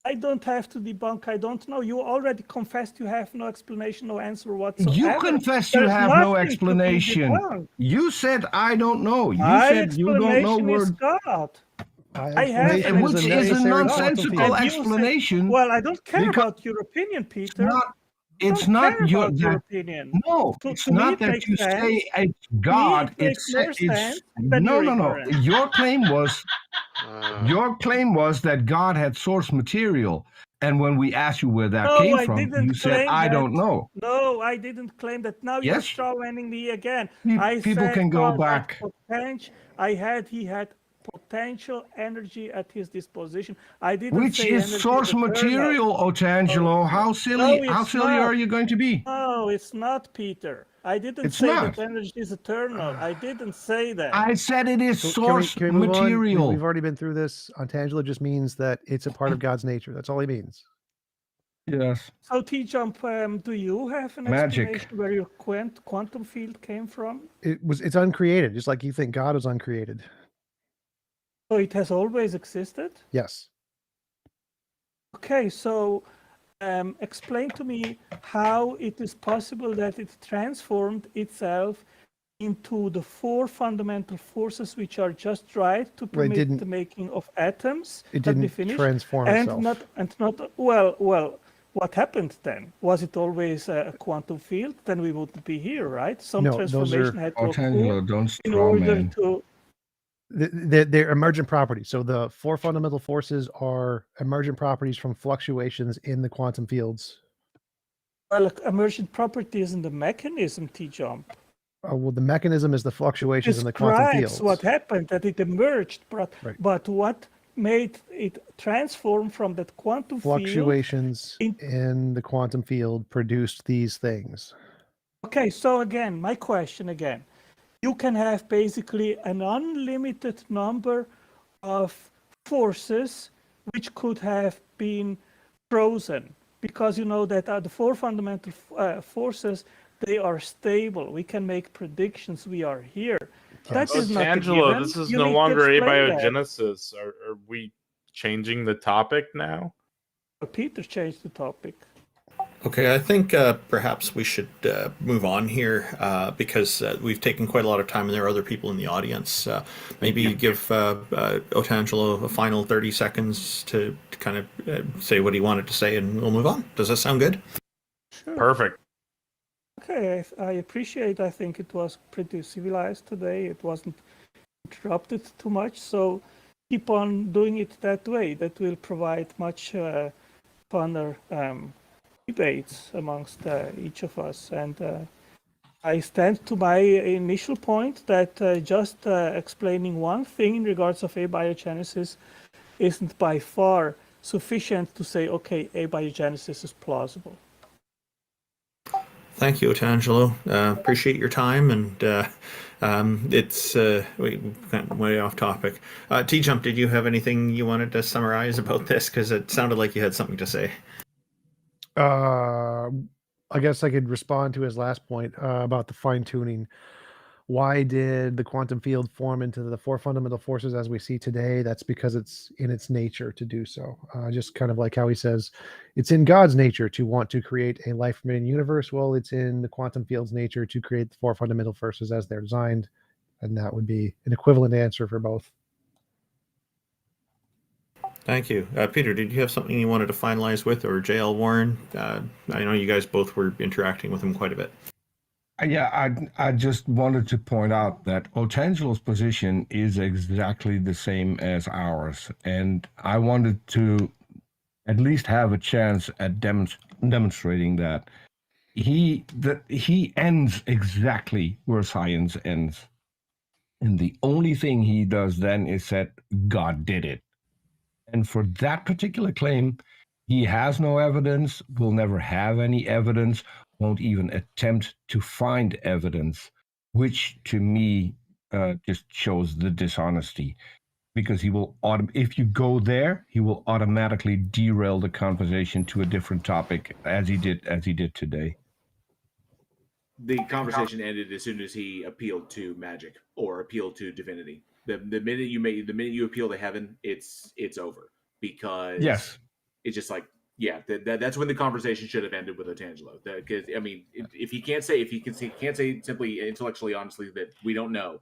Speaker 10: I don't have to debunk, I don't know. You already confessed you have no explanation, no answer whatsoever.
Speaker 8: You confessed you have no explanation. You said, I don't know. You said you don't know where...
Speaker 10: God.
Speaker 8: Which is a nonsensical explanation.
Speaker 10: Well, I don't care about your opinion, Peter.
Speaker 8: It's not your
Speaker 10: opinion.
Speaker 8: No, it's not that you say it's God. It's no. Your claim was that God had source material, and when we asked you where that came from, you said, "I don't know."
Speaker 10: No, I didn't claim that. Now you're strawmanning me again.
Speaker 8: People can go back.
Speaker 10: He had potential energy at his disposition. I didn't
Speaker 8: Which
Speaker 10: say
Speaker 8: is source material, Otangelo. How silly are you going to be?
Speaker 10: No, it's not, Peter. I didn't say that energy is eternal. I didn't say that.
Speaker 8: I said it is source material.
Speaker 1: We've already been through this. Otangelo just means that it's a part of God's nature. That's all he means.
Speaker 8: Yes.
Speaker 10: So TJump, do you have an explanation where your quantum field came from?
Speaker 1: It's uncreated, just like you think God was uncreated.
Speaker 10: So it has always existed?
Speaker 1: Yes.
Speaker 10: Okay, so explain to me how it is possible that it transformed itself into the 4 fundamental forces which are just right to permit the making of atoms.
Speaker 1: It didn't transform itself.
Speaker 10: Well, what happened then? Was it always a quantum field? Then we wouldn't be here, right? Some transformation had to occur in order to...
Speaker 1: They're emergent properties. So the 4 fundamental forces are emergent properties from fluctuations in the quantum fields.
Speaker 10: Well, emergent property isn't the mechanism, TJump.
Speaker 1: Well, the mechanism is the fluctuations in the quantum fields.
Speaker 10: What happened, that it emerged, but what made it transform from that quantum
Speaker 1: fluctuations in the quantum field produced these things.
Speaker 10: Okay, so again, my question again. You can have basically an unlimited number of forces which could have been frozen, because you know that the 4 fundamental forces, they are stable. We can make predictions. We are here. that is not a
Speaker 2: Tangelo,
Speaker 10: given.
Speaker 2: this is
Speaker 10: You
Speaker 2: no
Speaker 10: need to
Speaker 2: longer
Speaker 10: explain that.
Speaker 2: abiogenesis. Are we changing the topic now?
Speaker 10: Peter changed the topic.
Speaker 3: Okay, I think perhaps we should move on here because we've taken quite a lot of time and there are other people in the audience. Maybe give Otangelo a final 30 seconds to kind of say what he wanted to say and we'll move on. Does that sound good?
Speaker 10: Sure.
Speaker 2: Perfect.
Speaker 10: Okay, I appreciate. I think it was pretty civilized today. It wasn't interrupted too much, so keep on doing it that way. That will provide much funner debates amongst each of us. And I stand to my initial point that just explaining one thing in regards of abiogenesis isn't by far sufficient to say, okay, abiogenesis is plausible.
Speaker 3: Thank you, Otangelo. Appreciate your time, and it's we went way off topic. TJump, did you have anything you wanted to summarize about this? Because it sounded like you had something to say.
Speaker 1: I guess I could respond to his last point about the fine tuning. Why did the quantum field form into the four fundamental forces as we see today? That's because it's in its nature to do so. Just kind of like how he says it's in God's nature to want to create a life-permitting universe. Well, it's in the quantum field's nature to create the four fundamental forces as they're designed. And that would be an equivalent answer for both.
Speaker 3: Thank you. Peter, did you have something you wanted to finalize with, or JL Warren? I know you guys both were interacting with him quite a bit.
Speaker 8: Yeah, I just wanted to point out that Otangelo's position is exactly the same as ours, and I wanted to at least have a chance at demonstrating that he ends exactly where science ends, and the only thing he does then is that God did it, and for that particular claim, he has no evidence, will never have any evidence, won't even attempt to find evidence, which to me just shows the dishonesty. Because he will, if you go there, he will automatically derail the conversation to a different topic, as he did today.
Speaker 5: The conversation ended as soon as he appealed to magic or appealed to divinity. The minute you appeal to heaven, it's over, because
Speaker 8: yes,
Speaker 5: it's just like, yeah, that's when the conversation should have ended with Otangelo. Because I mean, if he can't say simply intellectually honestly that we don't know,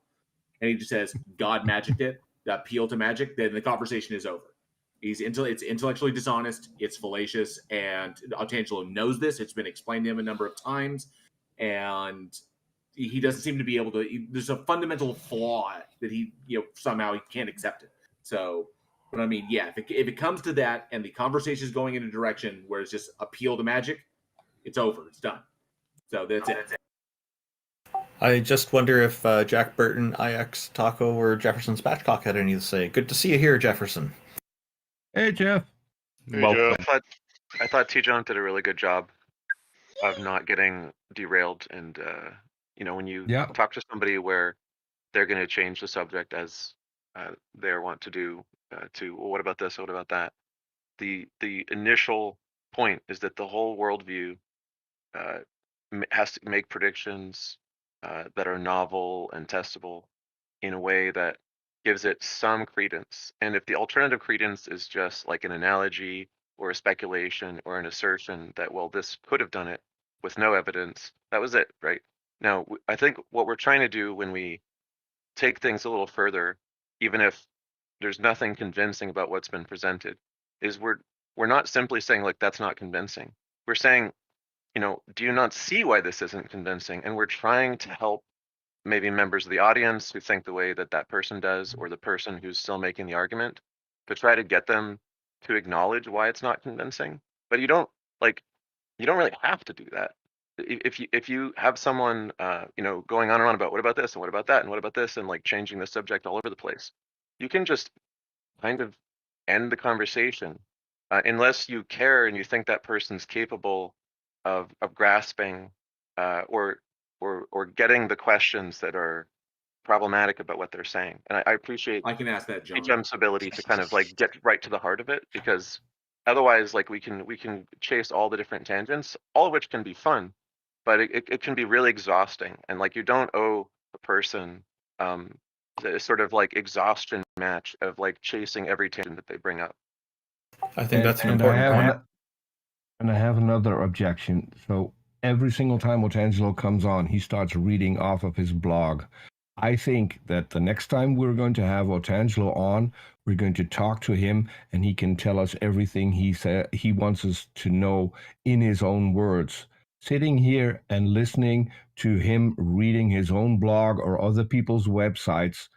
Speaker 5: and he just says God magicked it, appeal to magic, then the conversation is over. It's intellectually dishonest, it's fallacious, and Otangelo knows this. It's been explained to him a number of times, and he doesn't seem to be able to. There's a fundamental flaw that he somehow he can't accept it. So. But I mean, yeah, if it comes to that and the conversation is going in a direction where it's just appeal to magic, it's over. It's done. So that's it.
Speaker 3: I just wonder if Jack Burton, IX Taco, or Jefferson Spatchcock had anything to say. Good to see you here, Jefferson.
Speaker 8: Hey, Jeff.
Speaker 7: Hey,
Speaker 2: Welcome.
Speaker 7: Jeff.
Speaker 9: I thought TJump did a really good job of not getting derailed, and when you talk to somebody where they're going to change the subject as they want to do, well, what about this? What about that? The initial point is that the whole worldview has to make predictions that are novel and testable in a way that gives it some credence. And if the alternative credence is just like an analogy or a speculation or an assertion that, well, this could have done it with no evidence, that was it, right? Now, I think what we're trying to do when we take things a little further, even if there's nothing convincing about what's been presented, is we're not simply saying, like, that's not convincing. We're saying, do you not see why this isn't convincing? And we're trying to help maybe members of the audience who think the way that that person does, or the person who's still making the argument, to try to get them to acknowledge why it's not convincing. But you don't really have to do that. If you have someone going on and on about what about this and what about that and what about this, and like changing the subject all over the place, you can just kind of end the conversation, unless you care and you think that person's capable of grasping or getting the questions that are problematic about what they're saying. And I appreciate
Speaker 5: I can ask that, John.
Speaker 9: TJump's ability to kind of like get right to the heart of it, because otherwise, like, we can chase all the different tangents, all of which can be fun, but it can be really exhausting. And like, you don't owe the person sort of like exhaustion match of like chasing every tangent that they bring up.
Speaker 3: I think that's an important point.
Speaker 8: And I have another objection. So every single time Otangelo comes on, he starts reading off of his blog. I think that the next time we're going to have Otangelo on, we're going to talk to him, and he can tell us everything he wants us to know in his own words. Sitting here and listening to him reading his own blog or other people's websites,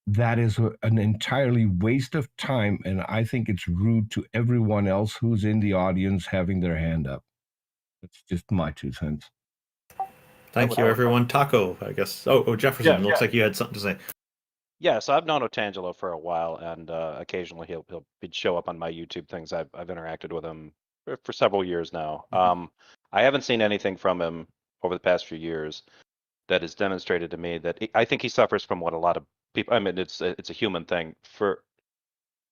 Speaker 8: that is an entirely waste of time, and I think it's rude to everyone else who's in the audience having their hand up. That's just my 2 cents.
Speaker 3: Thank you, everyone. Taco, I guess. Oh, Jefferson, looks like you had something to say.
Speaker 11: Yeah, so I've known Otangelo for a while, and occasionally he'd show up on my YouTube things. I've interacted with him for several years now. I haven't seen anything from him over the past few years that has demonstrated to me that I think he suffers from what a lot of people. I mean, it's a human thing.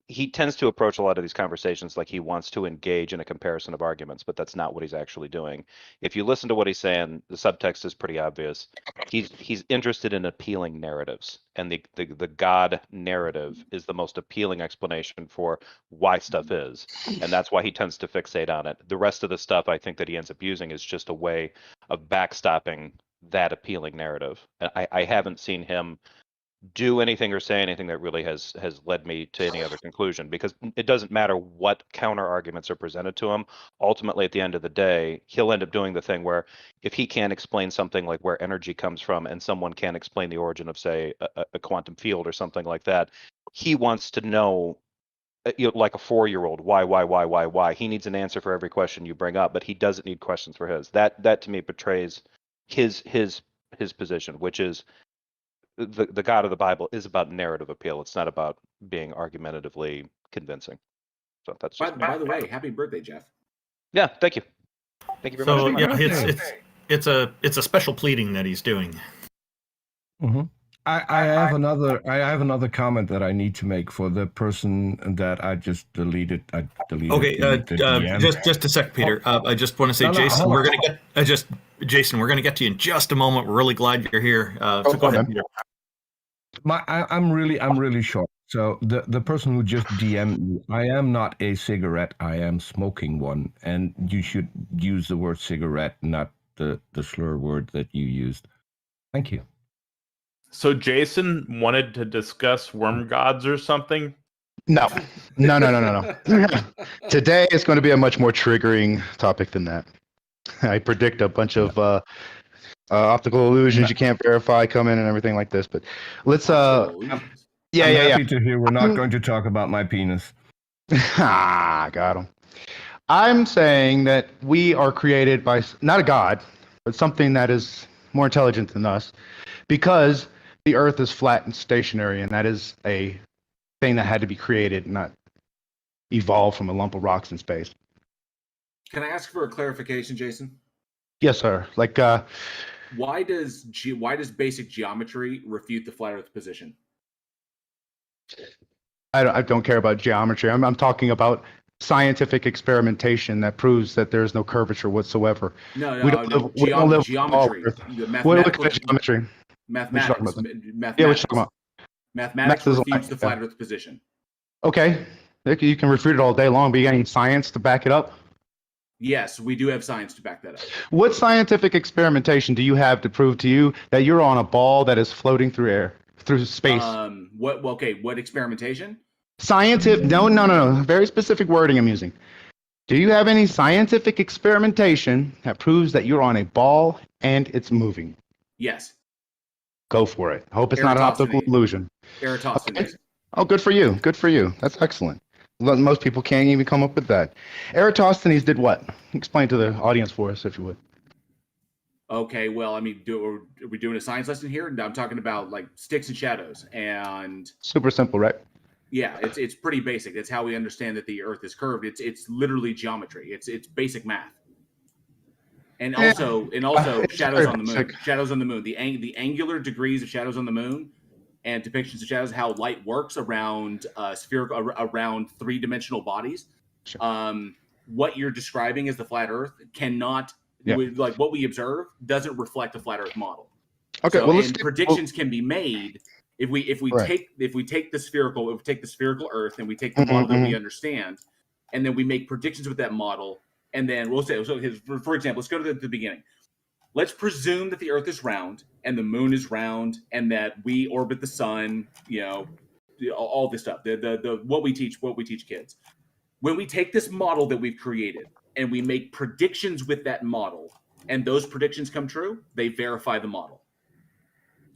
Speaker 11: He tends to approach a lot of these conversations like he wants to engage in a comparison of arguments, but that's not what he's actually doing. If you listen to what he's saying, the subtext is pretty obvious. He's interested in appealing narratives, and the God narrative is the most appealing explanation for why stuff is, and that's why he tends to fixate on it. The rest of the stuff I think that he ends up using is just a way of backstopping that appealing narrative. And I haven't seen him do anything or say anything that really has led me to any other conclusion, because it doesn't matter what counter arguments are presented to him. Ultimately, at the end of the day, he'll end up doing the thing where if he can't explain something like where energy comes from, and someone can't explain the origin of, say, a quantum field or something like that, he wants to know, like a 4-year-old, why. He needs an answer for every question you bring up, but he doesn't need questions for his. That to me betrays his position, which is the God of the Bible is about narrative appeal. It's not about being argumentatively convincing. So that's just
Speaker 5: by the way, happy birthday, Jeff.
Speaker 11: Yeah, thank you. Thank you very much.
Speaker 3: So yeah, it's a special pleading that he's doing.
Speaker 8: Mm-hmm. I have another comment that I need to make for the person that I just deleted. I deleted.
Speaker 3: Okay, just a sec, Peter. I just want to say, Jason, we're gonna get to you in just a moment. We're really glad you're here. So go ahead, Peter.
Speaker 8: I'm really short. So the person who just DM'd me, I am not a cigarette. I am smoking one, and you should use the word cigarette, not the slur word that you used. Thank you.
Speaker 2: So Jason wanted to discuss worm gods or something?
Speaker 12: No. Today is going to be a much more triggering topic than that. I predict a bunch of optical illusions you can't verify come in and everything like this. But let's
Speaker 8: I'm happy to hear we're not going to talk about my penis.
Speaker 12: Got him. I'm saying that we are created by not a god, but something that is more intelligent than us, because the Earth is flat and stationary, and that is a thing that had to be created, not evolved from a lump of rocks in space.
Speaker 5: Can I ask for a clarification, Jason?
Speaker 12: Yes, sir. Like,
Speaker 5: why does basic geometry refute the flat Earth position?
Speaker 12: I don't care about geometry. I'm talking about scientific experimentation that proves that there is no curvature whatsoever.
Speaker 5: We don't live geometry.
Speaker 12: Look at geometry.
Speaker 5: Mathematics.
Speaker 12: Yeah, what you talking about?
Speaker 5: Mathematics refutes the flat Earth position.
Speaker 12: Okay, you can refute it all day long, but you got any science to back it up?
Speaker 5: Yes, we do have science to back that up.
Speaker 12: What scientific experimentation do you have to prove to you that you're on a ball that is floating through space?
Speaker 5: What experimentation?
Speaker 12: Scientific? No. Very specific wording I'm using. Do you have any scientific experimentation that proves that you're on a ball and it's moving?
Speaker 5: Yes.
Speaker 12: Go for it. I hope it's not an optical illusion.
Speaker 5: Eratosthenes.
Speaker 12: Okay. Oh, good for you. Good for you. That's excellent. Most people can't even come up with that. Eratosthenes did what? Explain to the audience for us, if you would.
Speaker 5: Okay, well, I mean, are we doing a science lesson here? I'm talking about like sticks and shadows, and
Speaker 12: super simple, right?
Speaker 5: Yeah, it's pretty basic. It's how we understand that the Earth is curved. It's literally geometry. It's basic math. And also shadows on the moon. Shadows on the moon. The angular degrees of shadows on the moon and depictions of shadows, how light works around around 3-dimensional bodies. Sure. What you're describing as the flat Earth cannot, like what we observe, doesn't reflect a flat Earth model.
Speaker 12: Okay,
Speaker 5: So,
Speaker 12: well,
Speaker 5: and predictions can be made if we
Speaker 12: Right.
Speaker 5: take the spherical Earth and we take the model that we understand, and then we make predictions with that model, and then we'll say, so for example, let's go to the beginning. Let's presume that the Earth is round and the Moon is round, and that we orbit the Sun. All this stuff. The what we teach kids. When we take this model that we've created and we make predictions with that model, and those predictions come true, they verify the model.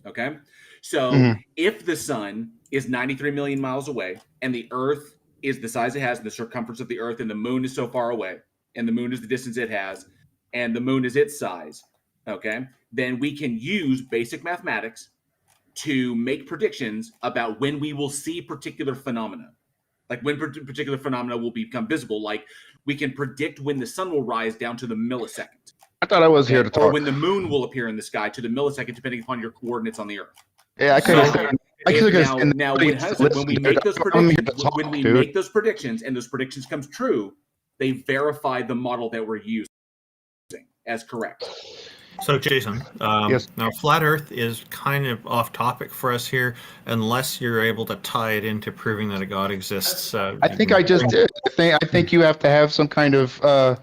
Speaker 5: Okay? So if the Sun is 93 million miles away and the Earth is the size it has, and the circumference of the Earth, and the Moon is so far away, and the Moon is the distance it has, and the Moon is its size, okay, then we can use basic mathematics to make predictions about when we will see particular phenomena. Like when particular phenomena will become visible. Like we can predict when the sun will rise down to the millisecond.
Speaker 12: I thought I was here to talk.
Speaker 5: Or when the moon will appear in the sky to the millisecond, depending upon your coordinates on the Earth.
Speaker 12: Yeah, I could have
Speaker 5: now when we make those predictions, and those predictions comes true, they verify the model that we're using as correct.
Speaker 3: So, Jason,
Speaker 12: yes.
Speaker 3: Now flat Earth is kind of off topic for us here, unless you're able to tie it into proving that a God exists.
Speaker 12: I think I just did. I think you have to have some kind of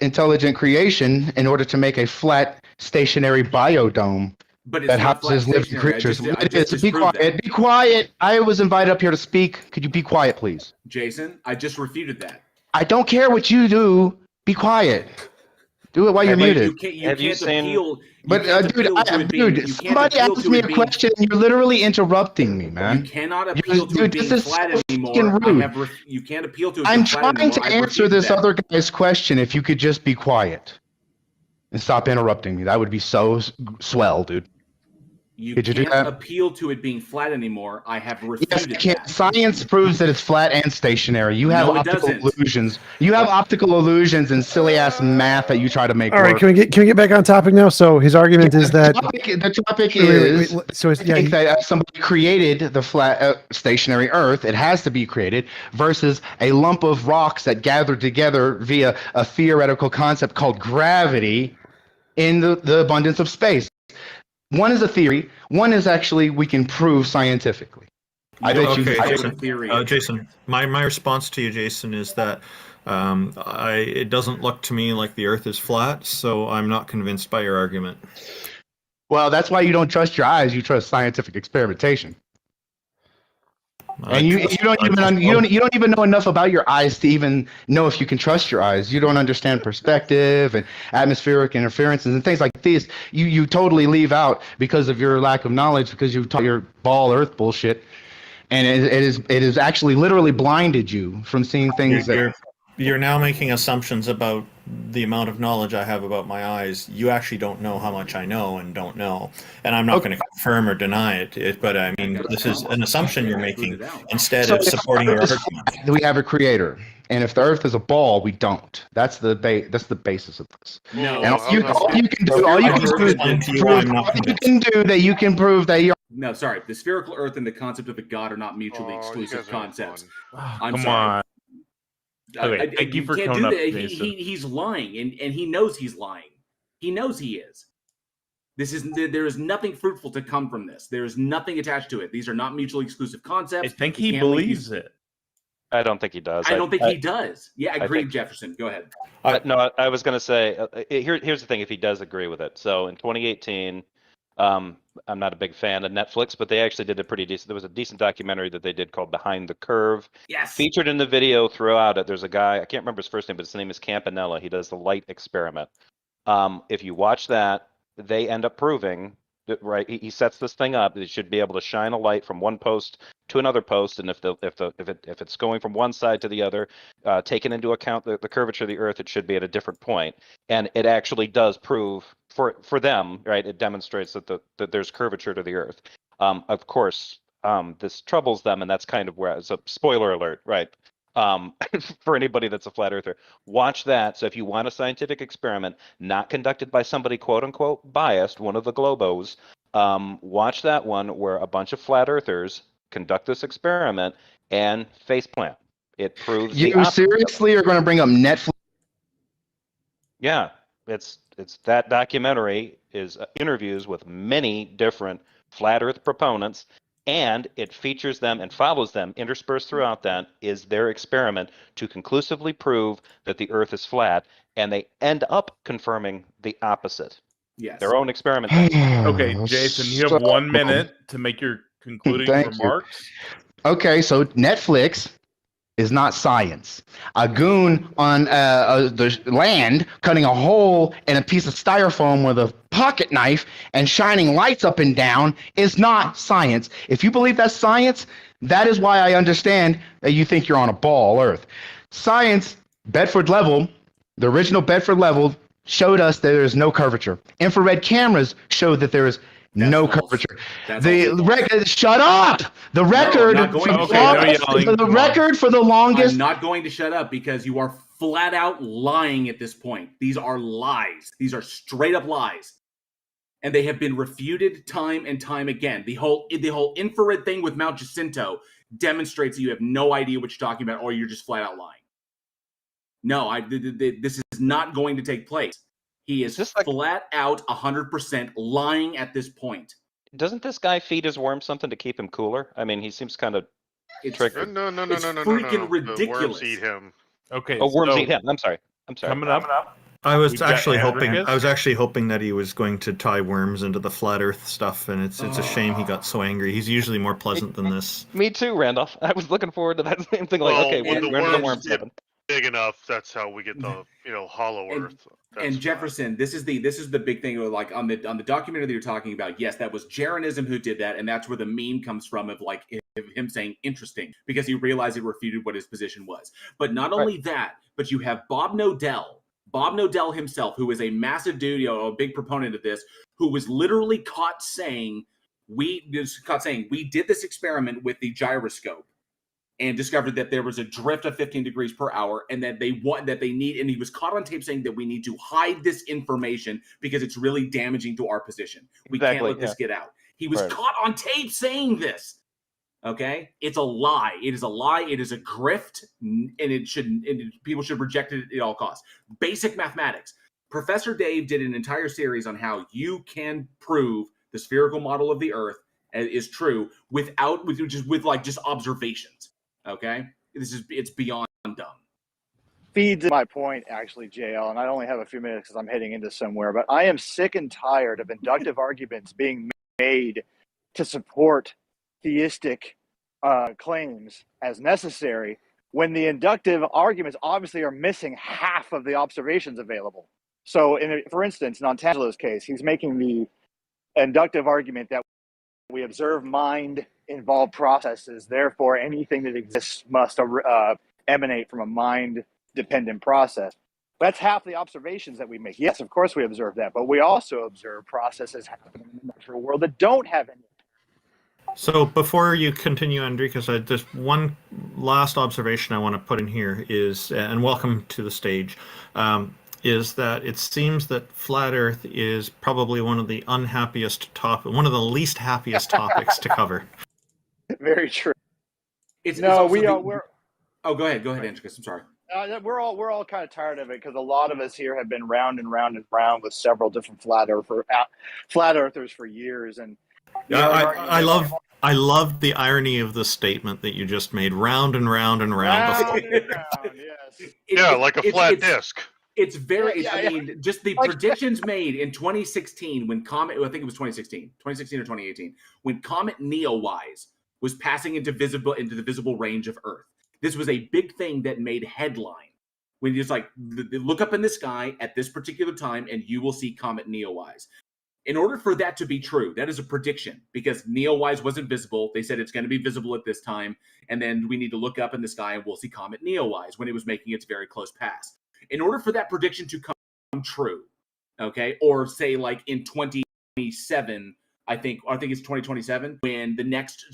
Speaker 12: intelligent creation in order to make a flat, stationary biodome that houses living creatures. Be quiet. Be quiet. I was invited up here to speak. Could you be quiet, please?
Speaker 5: Jason, I just refuted that.
Speaker 12: I don't care what you do. Be quiet. Do it while you're muted.
Speaker 5: Dude,
Speaker 12: somebody asked me a question and you're literally interrupting me, man.
Speaker 5: You cannot appeal to it being flat anymore. You can't appeal to it.
Speaker 12: I'm trying to answer this other guy's question. If you could just be quiet and stop interrupting me, that would be so swell, dude.
Speaker 5: You can't appeal to it being flat anymore. I have refuted that.
Speaker 12: Science proves that it's flat and stationary. You have optical illusions. You have optical illusions and silly ass math that you try to make.
Speaker 1: All right, can we get back on topic now? So his argument is that
Speaker 12: the topic is that somebody created the flat stationary Earth. It has to be created versus a lump of rocks that gathered together via a theoretical concept called gravity in the abundance of space. One is a theory. One is actually we can prove scientifically.
Speaker 3: Jason, my response to you, Jason, is that it doesn't look to me like the Earth is flat, so I'm not convinced by your argument.
Speaker 12: Well, that's why you don't trust your eyes. You trust scientific experimentation. And you don't even know enough about your eyes to even know if you can trust your eyes. You don't understand perspective and atmospheric interferences and things like these. You totally leave out because of your lack of knowledge, because you've taught your ball Earth bullshit, and it is actually literally blinded you from seeing things
Speaker 3: You're now making assumptions about the amount of knowledge I have about my eyes. You actually don't know how much I know and don't know. And I'm not going to confirm or deny it, but I mean, this is an assumption you're making instead of supporting your argument.
Speaker 12: We have a creator. And if the Earth is a ball, we don't. That's the basis of this.
Speaker 5: No,
Speaker 12: and all you can do that you can prove that you're.
Speaker 5: No, sorry. The spherical Earth and the concept of a God are not mutually exclusive concepts.
Speaker 2: Come on. Okay, thank you for coming up, Jason.
Speaker 5: He's lying, and he knows he's lying. He knows he is. There is nothing fruitful to come from this. There is nothing attached to it. These are not mutually exclusive concepts.
Speaker 2: I think he believes it.
Speaker 11: I don't think he does.
Speaker 5: I don't think he does. Yeah, agree, Jefferson. Go ahead.
Speaker 11: No, I was going to say, here's the thing, if he does agree with it. So in 2018, I'm not a big fan of Netflix, but they actually did a pretty decent, there was a decent documentary that they did called Behind the Curve.
Speaker 5: Yes.
Speaker 11: Featured in the video throughout it, there's a guy, I can't remember his first name, but his name is Campanella. He does the light experiment. If you watch that, they end up proving that, right, he sets this thing up, it should be able to shine a light from one post to another post, and if it's going from one side to the other, taking into account the curvature of the Earth, it should be at a different point. And it actually does prove for them, right? It demonstrates that there's curvature to the Earth. Of course, this troubles them, and that's kind of where it's a spoiler alert, right? For anybody that's a flat earther, watch that. So if you want a scientific experiment not conducted by somebody quote unquote biased, one of the globos, watch that one where a bunch of flat earthers conduct this experiment and faceplant. It proves
Speaker 12: you seriously are going to bring up Netflix?
Speaker 11: Yeah, it's that documentary is interviews with many different flat Earth proponents, and it features them and follows them. Interspersed throughout that is their experiment to conclusively prove that the Earth is flat, and they end up confirming the opposite.
Speaker 5: Yes.
Speaker 11: Their own experiment.
Speaker 2: Okay, Jason, you have 1 minute to make your concluding
Speaker 12: Thank you.
Speaker 2: remarks.
Speaker 12: Okay, so Netflix is not science. A goon on the land cutting a hole in a piece of styrofoam with a pocket knife and shining lights up and down is not science. If you believe that's science, that is why I understand that you think you're on a ball Earth. Science, Bedford level, the original Bedford level, showed us that there is no curvature. Infrared cameras showed that there is no curvature. The record. Shut up. The record. The record for the longest.
Speaker 5: I'm not going to shut up because you are flat out lying at this point. These are lies. These are straight up lies, and they have been refuted time and time again. The whole infrared thing with Mount Jacinto demonstrates that you have no idea what you're talking about, or you're just flat out lying. No, this is not going to take place. He is just flat out 100% lying at this point.
Speaker 11: Doesn't this guy feed his worms something to keep him cooler? I mean, he seems kind of triggered.
Speaker 7: No.
Speaker 5: It's freaking ridiculous.
Speaker 7: The worms eat him.
Speaker 2: Okay.
Speaker 11: Oh, worms eat him. I'm sorry.
Speaker 2: Coming up.
Speaker 3: I was actually hoping that he was going to tie worms into the flat Earth stuff, and it's a shame he got so angry. He's usually more pleasant than this.
Speaker 11: Me too, Randolph. I was looking forward to that same thing. Like, okay,
Speaker 7: when
Speaker 11: where do the worms live?
Speaker 7: Big enough, that's how we get the hollow Earth.
Speaker 5: And Jefferson, this is the big thing. Like on the documentary that you're talking about, yes, that was Jeranism who did that, and that's where the meme comes from of like him saying interesting because he realized it refuted what his position was. But not only that, but you have Bob Nodell himself, who is a massive dude, a big proponent of this, who was literally caught saying we did this experiment with the gyroscope and discovered that there was a drift of 15 degrees per hour, and that and he was caught on tape saying that we need to hide this information because it's really damaging to our position. We can't let this get out. He was caught on tape saying this. Okay, it's a lie. It is a lie. It is a grift, and people should reject it at all costs. Basic mathematics. Professor Dave did an entire series on how you can prove the spherical model of the Earth is true with just observations. Okay, it's beyond dumb.
Speaker 13: Feeds my point, actually, JL, and I only have a few minutes because I'm heading into somewhere, but I am sick and tired of inductive arguments being made to support theistic claims as necessary when the inductive arguments obviously are missing half of the observations available. So, for instance, in Antangelo's case, he's making the inductive argument that we observe mind-involved processes, therefore anything that exists must emanate from a mind-dependent process. That's half the observations that we make. Yes, of course we observe that, but we also observe processes happening in the natural world that don't have any.
Speaker 3: So before you continue, Enriquez, just one last observation I want to put in here is, and welcome to the stage, is that it seems that flat Earth is probably one of the one of the least happiest topics to cover.
Speaker 13: Very true.
Speaker 5: Oh, go ahead, Enriquez. I'm sorry.
Speaker 13: We're all kind of tired of it because a lot of us here have been round and round and round with several different flat earthers for years, and
Speaker 3: I love the irony of the statement that you just made. Round and round and round.
Speaker 7: Yes. Like a flat disc.
Speaker 5: It's very. I mean, just the predictions made in 2016 when Comet. I think it was 2016 or 2018 when Comet Neowise was passing into the visible range of Earth. This was a big thing that made headline. When you just look up in the sky at this particular time, and you will see Comet Neowise. In order for that to be true, that is a prediction because Neowise wasn't visible. They said it's going to be visible at this time, and then we need to look up in the sky and we'll see Comet Neowise when it was making its very close pass. In order for that prediction to come true, okay, or say like in 2027, I think it's 2027 when the next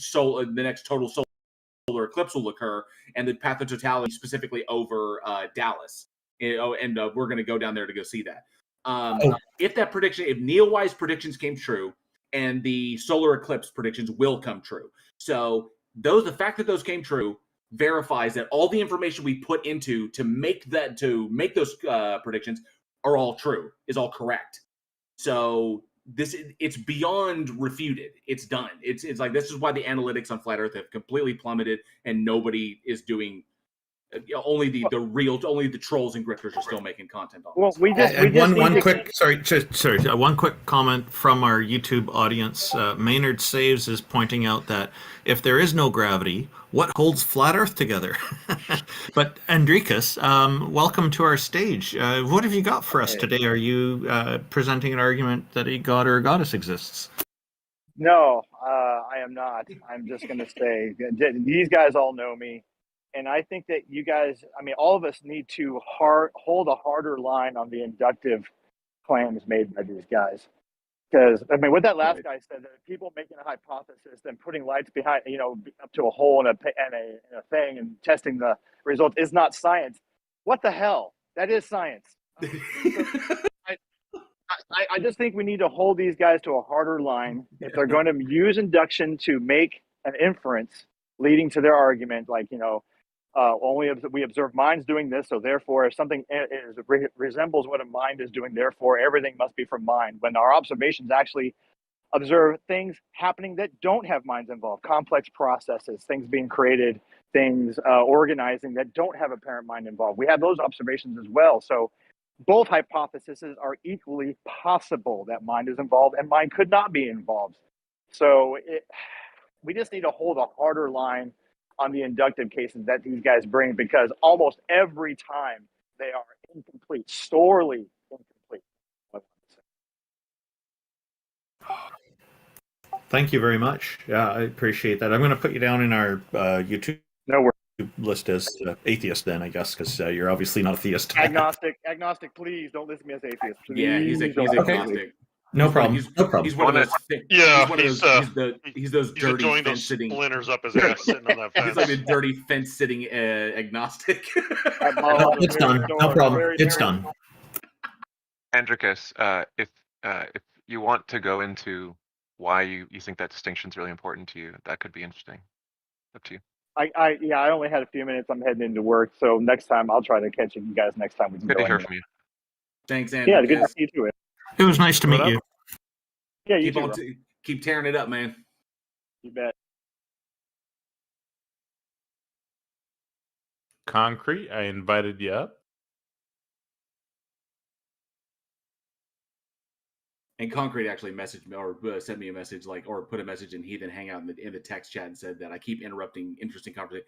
Speaker 5: total solar eclipse will occur, and the path of totality specifically over Dallas, and we're going to go down there to go see that. If Neowise predictions came true, and the solar eclipse predictions will come true, so the fact that those came true verifies that all the information we put into to make those predictions are all true, is all correct. So it's beyond refuted. It's done. It's like, this is why the analytics on flat Earth have completely plummeted, and nobody is doing. Only the trolls and grifters are still making content on this.
Speaker 3: One quick comment from our YouTube audience. Maynard Saves is pointing out that if there is no gravity, what holds flat Earth together? But Andrikas, welcome to our stage. What have you got for us today? Are you presenting an argument that a god or a goddess exists?
Speaker 13: No, I am not. I'm just going to say these guys all know me. And I think that you guys, I mean, all of us need to hold a harder line on the inductive claims made by these guys. Because, I mean, what that last guy said, that people making a hypothesis and putting lights behind, up to a hole in a thing and testing the results is not science. What the hell? That is science. I just think we need to hold these guys to a harder line. If they're going to use induction to make an inference leading to their argument, like, only we observe minds doing this, so therefore if something resembles what a mind is doing, therefore everything must be from mind, when our observations actually observe things happening that don't have minds involved, complex processes, things being created, things organizing that don't have a parent mind involved. We have those observations as well. So both hypotheses are equally possible, that mind is involved and mind could not be involved. So we just need to hold a harder line on the inductive cases that these guys bring, because almost every time they are incomplete, sorely incomplete.
Speaker 3: Thank you very much. Yeah, I appreciate that. I'm going to put you down in our YouTube list as atheist then, I guess, because you're obviously not a theist.
Speaker 13: Agnostic, please don't list me as atheist. Please.
Speaker 5: Yeah, he's agnostic.
Speaker 3: No problem. He's
Speaker 7: one of
Speaker 5: those. He's those dirty
Speaker 7: enjoying
Speaker 5: fence
Speaker 7: those
Speaker 5: sitting
Speaker 7: splinters up his ass sitting on that fence.
Speaker 5: He's like a dirty fence sitting agnostic.
Speaker 3: It's done. No problem. It's done.
Speaker 9: Andricus, if you want to go into why you think that distinction is really important to you, that could be interesting. Up to you.
Speaker 13: I only had a few minutes. I'm heading into work, so next time I'll try to catch you guys next time. We can
Speaker 9: good
Speaker 13: go
Speaker 9: to hear from you.
Speaker 5: Thanks, Andrew.
Speaker 13: Yeah, good to see you too.
Speaker 3: It was nice to meet you.
Speaker 13: Yeah, you too.
Speaker 5: Keep tearing it up, man.
Speaker 13: You bet.
Speaker 2: Concrete, I invited you up.
Speaker 5: And Concrete actually messaged me or sent me a message, or put a message in Heathen Hangout in the text chat and said that I keep interrupting interesting conversation.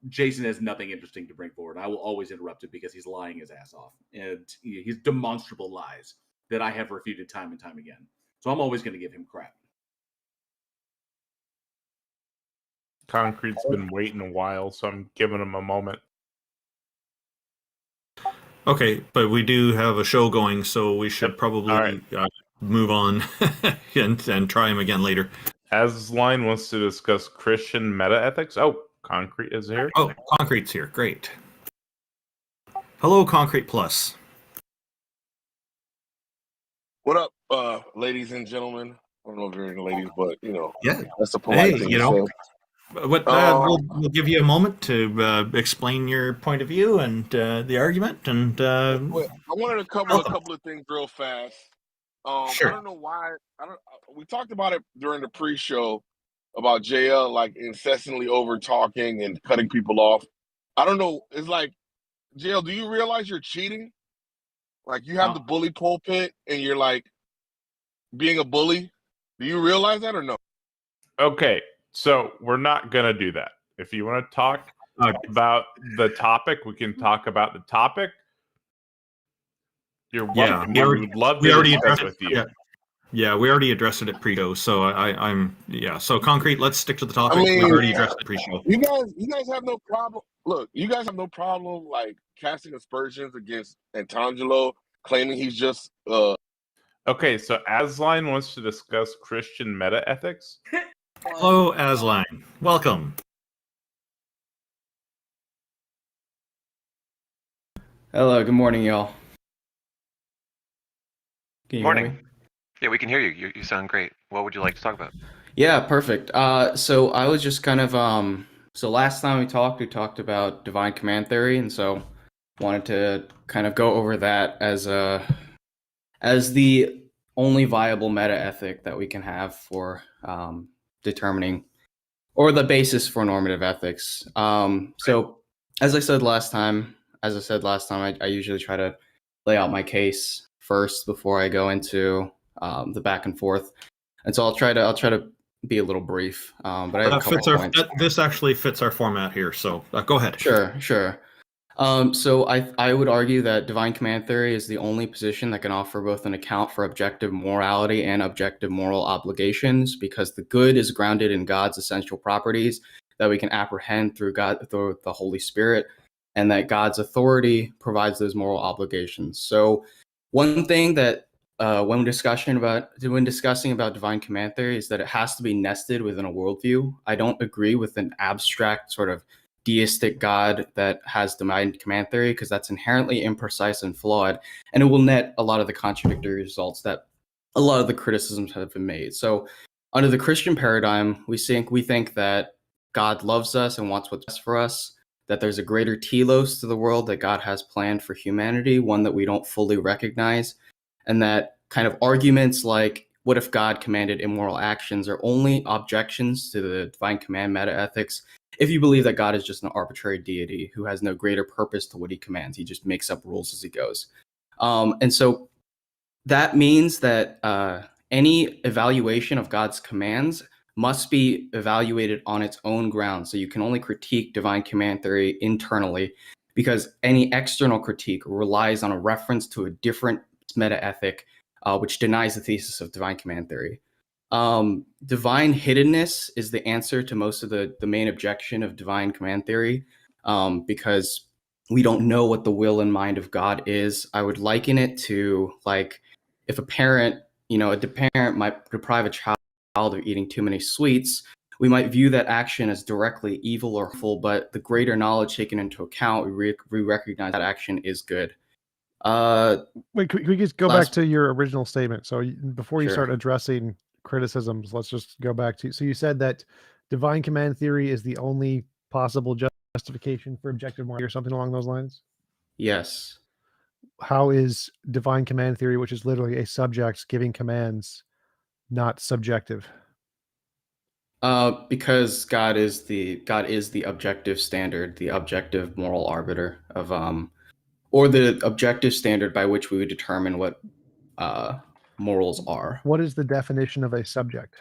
Speaker 5: Jason has nothing interesting to bring forward. I will always interrupt it because he's lying his ass off. And he's demonstrable lies that I have refuted time and time again. So I'm always going to give him crap.
Speaker 2: Concrete's been waiting a while, so I'm giving him a moment.
Speaker 3: Okay, but we do have a show going, so we should probably move on and try him again later.
Speaker 2: Asline wants to discuss Christian meta-ethics. Oh, Concrete is here.
Speaker 3: Oh, Concrete's here. Great. Hello, Concrete Plus.
Speaker 14: What up, ladies and gentlemen? I don't know if you're any ladies, but
Speaker 3: yeah,
Speaker 14: that's the polite thing to say.
Speaker 3: We'll give you a moment to explain your point of view and the argument. And
Speaker 14: I wanted to cover a couple of things real fast.
Speaker 3: Sure.
Speaker 14: I don't know why. We talked about it during the pre-show about JL like incessantly over talking and cutting people off. I don't know. It's like, JL, do you realize you're cheating? Like you have the bully pulpit and you're like being a bully. Do you realize that or no?
Speaker 2: Okay, so we're not going to do that. If you want to talk about the topic, we can talk about the topic. You're welcome. We would love to discuss with you.
Speaker 3: Yeah, we already addressed it at pre-show. So I'm So Concrete, let's stick to the topic. We already addressed it pre-show.
Speaker 14: You guys have no problem. Look, you guys have no problem like casting aspersions against Antangelo, claiming he's just
Speaker 2: Okay, so Asline wants to discuss Christian meta-ethics.
Speaker 3: Hello, Asline. Welcome.
Speaker 15: Hello, good morning, y'all. Can you hear me?
Speaker 9: Yeah, we can hear you. You sound great. What would you like to talk about?
Speaker 15: Yeah, perfect. So I was just kind of so last time we talked about divine command theory, and so wanted to kind of go over that as the only viable meta ethic that we can have for determining, or the basis for normative ethics. So as I said last time, I usually try to lay out my case first before I go into the back and forth, and so I'll try to be a little brief. But I have a couple points.
Speaker 3: This actually fits our format here, so go ahead.
Speaker 15: Sure. So I would argue that divine command theory is the only position that can offer both an account for objective morality and objective moral obligations, because the good is grounded in God's essential properties that we can apprehend through the Holy Spirit, and that God's authority provides those moral obligations. So one thing that when discussing about divine command theory is that it has to be nested within a worldview. I don't agree with an abstract sort of deistic God that has divine command theory, because that's inherently imprecise and flawed, and it will net a lot of the contradictory results that a lot of the criticisms have been made. So under the Christian paradigm, we think that God loves us and wants what's best for us, that there's a greater telos to the world that God has planned for humanity, one that we don't fully recognize, and that kind of arguments like, what if God commanded immoral actions, are only objections to the divine command meta ethics if you believe that God is just an arbitrary deity who has no greater purpose to what he commands. He just makes up rules as he goes. And so that means that any evaluation of God's commands must be evaluated on its own grounds. So you can only critique divine command theory internally, because any external critique relies on a reference to a different meta ethic, which denies the thesis of divine command theory. Divine hiddenness is the answer to most of the main objection of divine command theory, because we don't know what the will and mind of God is. I would liken it to, like, if a parent might deprive a child of eating too many sweets, we might view that action as directly evil or harmful, but the greater knowledge taken into account, we recognize that action is good.
Speaker 1: Wait, could we just go back to your original statement? So before you start
Speaker 15: Sure.
Speaker 1: addressing criticisms, let's just go back to, so you said that divine command theory is the only possible justification for objective morality, or something along those lines?
Speaker 15: Yes.
Speaker 1: How is divine command theory, which is literally a subject giving commands, not subjective?
Speaker 15: Because God is the objective standard, the objective moral arbiter of or the objective standard by which we would determine what morals are.
Speaker 1: What is the definition of a subject?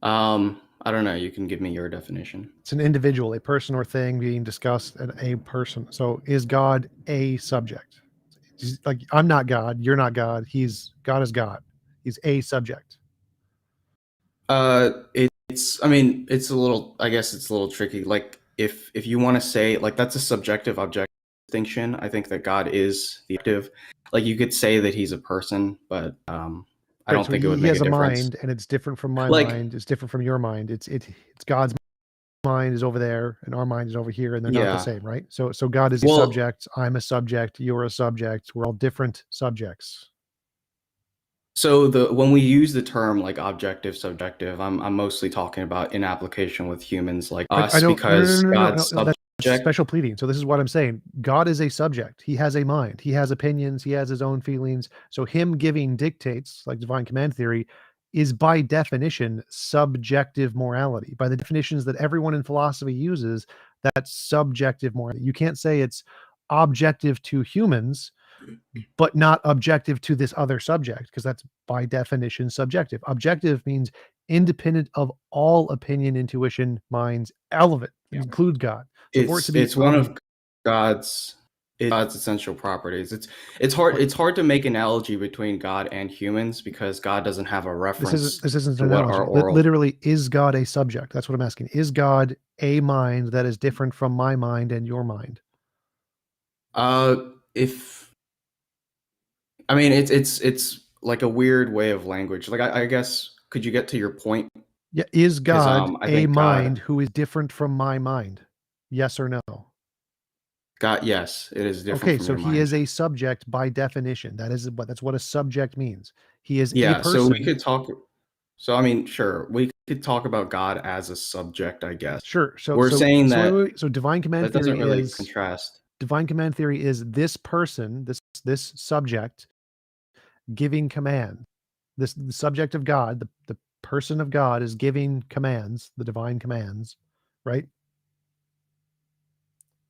Speaker 15: I don't know. You can give me your definition.
Speaker 1: It's an individual, a person or thing being discussed, and a person. So is God a subject? Like, I'm not God, you're not God. God is God. He's a subject.
Speaker 15: It's a little tricky. Like, if you want to say, like, that's a subjective objective distinction. I think that God is the objective. Like, you could say that he's a person, but I don't think it would make a difference.
Speaker 1: He has a mind, and it's different from my mind. It's different from your mind. It's God's mind is over there, and our mind is over here, and they're not the same, right? So God is a subject. I'm a subject. You're a subject. We're all different subjects.
Speaker 15: So when we use the term like objective, subjective, I'm mostly talking about in application with humans like us, because God's subject.
Speaker 1: That's special pleading. So this is what I'm saying. God is a subject. He has a mind. He has opinions. He has his own feelings. So him giving dictates, like divine command theory, is by definition subjective morality. By the definitions that everyone in philosophy uses, that's subjective morality. You can't say it's objective to humans, but not objective to this other subject, because that's by definition subjective. Objective means independent of all opinion, intuition, minds, all of it. It includes God. So
Speaker 15: it's one of God's essential properties. It's hard to make analogy between God and humans, because God doesn't have a reference.
Speaker 1: This isn't an analogy. Literally, is God a subject? That's what I'm asking. Is God a mind that is different from my mind and your mind?
Speaker 15: It's like a weird way of language. Like, I guess, could you get to your point?
Speaker 1: Yeah, is God a mind who is different from my mind? Yes or no?
Speaker 15: God, yes, it is different.
Speaker 1: Okay, so he is a subject by definition. That's what a subject means. He is a person.
Speaker 15: So we could talk. So I mean, sure, we could talk about God as a subject, I guess.
Speaker 1: Sure. So
Speaker 15: we're saying that.
Speaker 1: So divine command theory
Speaker 15: doesn't really contrast.
Speaker 1: Divine command theory is this person, this subject, giving command. The subject of God, the person of God is giving commands, the divine commands, right?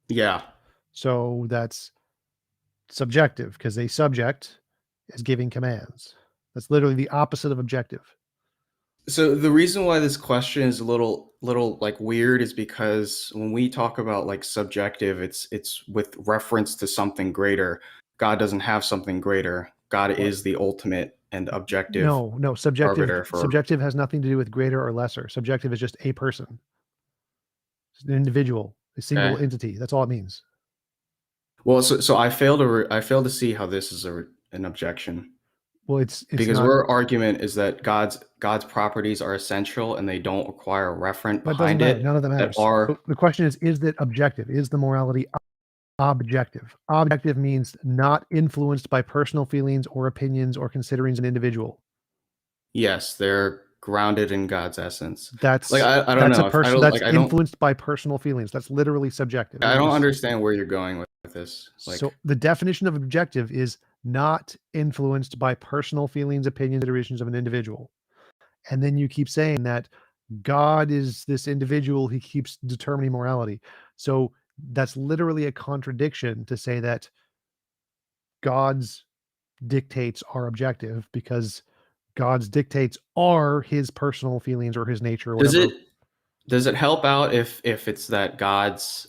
Speaker 15: Yeah.
Speaker 1: So that's subjective because a subject is giving commands. That's literally the opposite of objective.
Speaker 15: So the reason why this question is a little like weird is because when we talk about like subjective, it's with reference to something greater. God doesn't have something greater. God is the ultimate and objective.
Speaker 1: No, subjective
Speaker 15: arbiter for
Speaker 1: subjective has nothing to do with greater or lesser. Subjective is just a person. It's an individual, a single entity. That's all it means.
Speaker 15: Well, so I fail to see how this is an objection.
Speaker 1: Well, it's
Speaker 15: because
Speaker 1: not,
Speaker 15: our argument is that God's properties are essential and they don't require a referent
Speaker 1: that doesn't
Speaker 15: behind
Speaker 1: matter.
Speaker 15: it.
Speaker 1: None of that matters. So the question is it objective? Is the morality objective? Objective means not influenced by personal feelings or opinions or considerings an individual.
Speaker 15: Yes, they're grounded in God's essence.
Speaker 1: That's
Speaker 15: like I don't
Speaker 1: that's
Speaker 15: know.
Speaker 1: a person
Speaker 15: that's
Speaker 1: that's influenced by personal feelings. That's literally subjective.
Speaker 15: I don't understand where you're going with this.
Speaker 1: So the definition of objective is not influenced by personal feelings, opinions, considerations of an individual. And then you keep saying that God is this individual, he keeps determining morality. So that's literally a contradiction to say that God's dictates are objective because God's dictates are his personal feelings or his nature or whatever.
Speaker 15: Does it help out if it's that God's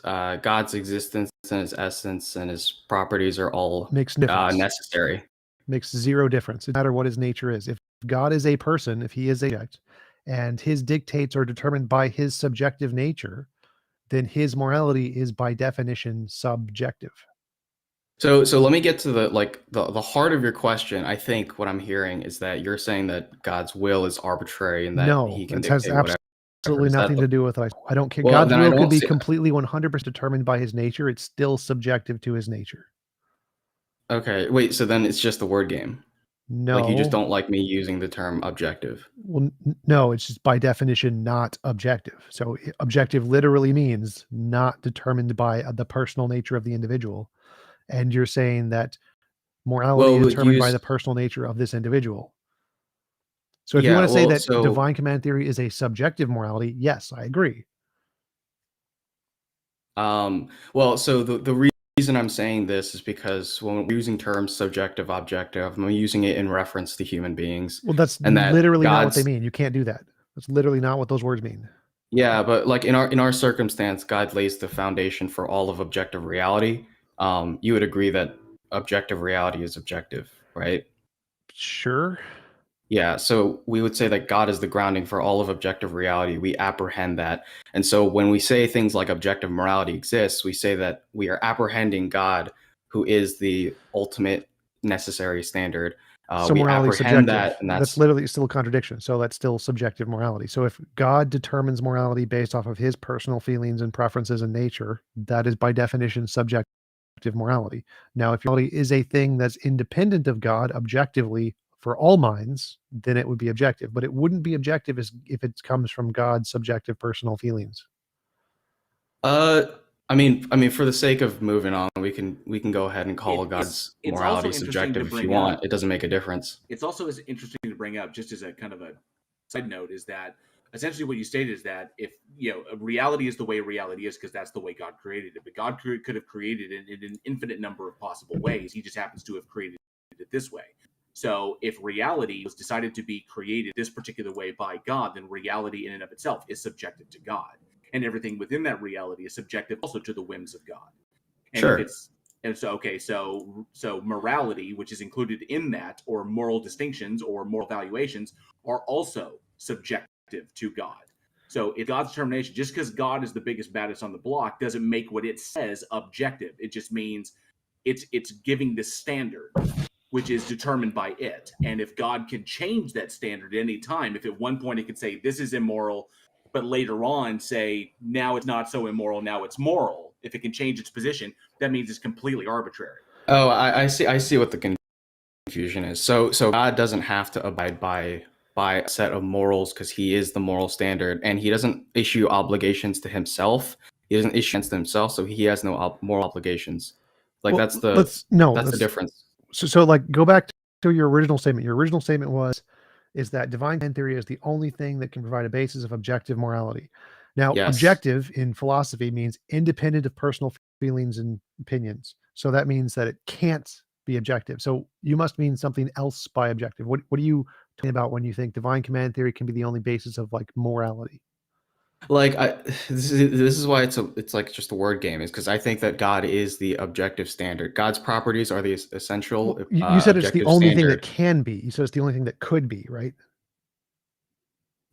Speaker 15: existence and his essence and his properties are all necessary?
Speaker 1: Makes zero difference. It doesn't matter what his nature is. If God is a person, if he is a subject, and his dictates are determined by his subjective nature, then his morality is by definition subjective.
Speaker 15: So let me get to the heart of your question. I think what I'm hearing is that you're saying that God's will is arbitrary and that he can dictate whatever.
Speaker 1: Absolutely nothing to do with it. I don't care.
Speaker 15: Well,
Speaker 1: God's will could be completely 100% determined by his nature. It's still subjective to his nature.
Speaker 15: Okay, wait, so then it's just the word game.
Speaker 1: No.
Speaker 15: Like you just don't like me using the term objective.
Speaker 1: Well, no, it's just by definition not objective. So objective literally means not determined by the personal nature of the individual. And you're saying that morality is determined by the personal nature of this individual. So if you want to say that divine command theory is a subjective morality, yes, I agree.
Speaker 15: Well, so the reason I'm saying this is because when we're using terms subjective, objective, I'm using it in reference to human beings.
Speaker 1: Well, that's literally not what they mean. You can't do that. That's literally not what those words mean.
Speaker 15: Yeah, but like in our circumstance, God lays the foundation for all of objective reality. You would agree that objective reality is objective, right?
Speaker 1: Sure.
Speaker 15: Yeah, so we would say that God is the grounding for all of objective reality. We apprehend that. And so when we say things like objective morality exists, we say that we are apprehending God, who is the ultimate necessary standard.
Speaker 1: So
Speaker 15: we
Speaker 1: morality
Speaker 15: apprehend
Speaker 1: subjective.
Speaker 15: that, and
Speaker 1: that's literally still a contradiction. So that's still subjective morality. So if God determines morality based off of his personal feelings and preferences and nature, that is by definition subjective morality. Now, if morality is a thing that's independent of God objectively for all minds, then it would be objective. But it wouldn't be objective if it comes from God's subjective personal feelings.
Speaker 15: I mean, for the sake of moving on, we can go ahead and call God's morality subjective if you want. It doesn't make a difference.
Speaker 5: It's also interesting to bring up, just as a kind of a side note, is that essentially what you stated is that if reality is the way reality is because that's the way God created it, but God could have created it in an infinite number of possible ways. He just happens to have created it this way. So if reality was decided to be created this particular way by God, then reality in and of itself is subjective to God. And everything within that reality is subjective also to the whims of God. And
Speaker 15: sure.
Speaker 5: So morality, which is included in that, or moral distinctions or moral valuations, are also subjective to God. So if God's determination, just because God is the biggest, baddest on the block, doesn't make what it says objective. It just means it's giving the standard, which is determined by it. And if God can change that standard at any time, if at one point it could say this is immoral, but later on say now it's not so immoral, now it's moral, if it can change its position, that means it's completely arbitrary.
Speaker 15: Oh, I see what the confusion is. So God doesn't have to abide by a set of morals because he is the moral standard, and he doesn't issue obligations to himself. He doesn't issue against himself, so he has no moral obligations. Like that's the difference.
Speaker 1: So like go back to your original statement. Your original statement is that divine command theory is the only thing that can provide a basis of objective morality. Now,
Speaker 15: Yes.
Speaker 1: objective in philosophy means independent of personal feelings and opinions. So that means that it can't be objective. So you must mean something else by objective. What are you talking about when you think divine command theory can be the only basis of like morality?
Speaker 15: Like this is why it's like just a word game, is because I think that God is the objective standard. God's properties are the essential.
Speaker 1: You said it's the
Speaker 15: objective
Speaker 1: only thing
Speaker 15: standard.
Speaker 1: that can be. You said it's the only thing that could be, right?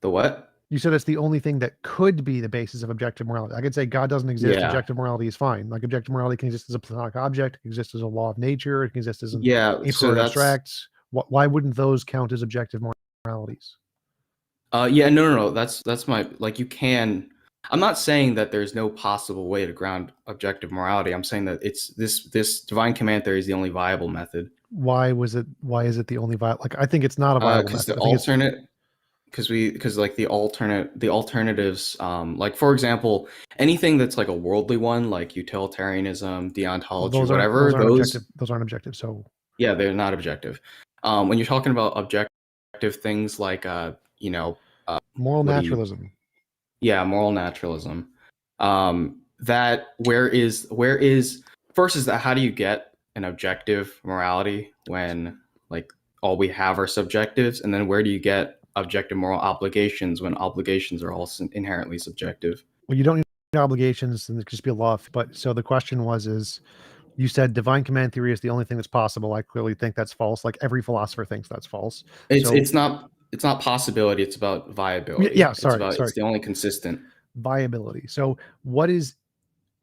Speaker 15: The what?
Speaker 1: You said it's the only thing that could be the basis of objective morality. I could say God doesn't exist.
Speaker 15: Yeah.
Speaker 1: Objective morality is fine. Like objective morality can exist as a platonic object, it can exist as a law of nature, it can exist as an
Speaker 15: Yeah. So that's
Speaker 1: abstracts. Why wouldn't those count as objective moralities?
Speaker 15: Yeah, no. That's my, like, you can. I'm not saying that there's no possible way to ground objective morality. I'm saying that it's this divine command theory is the only viable method.
Speaker 1: Why is it the only viable? Like, I think it's not a viable
Speaker 15: Because
Speaker 1: method.
Speaker 15: the alternate, because like the alternatives, like for example, anything that's like a worldly one, like utilitarianism, deontology, whatever,
Speaker 1: those aren't objective. So
Speaker 15: yeah, they're not objective. When you're talking about objective things like
Speaker 1: moral naturalism.
Speaker 15: Moral naturalism. That where is first is that how do you get an objective morality when like all we have are subjectives, and then where do you get objective moral obligations when obligations are all inherently subjective?
Speaker 1: Well, you don't need obligations, and it could just be a law. But so the question is you said divine command theory is the only thing that's possible. I clearly think that's false. Like every philosopher thinks that's false.
Speaker 15: It's not possibility. It's about viability.
Speaker 1: Yeah, sorry.
Speaker 15: It's the only consistent
Speaker 1: viability. So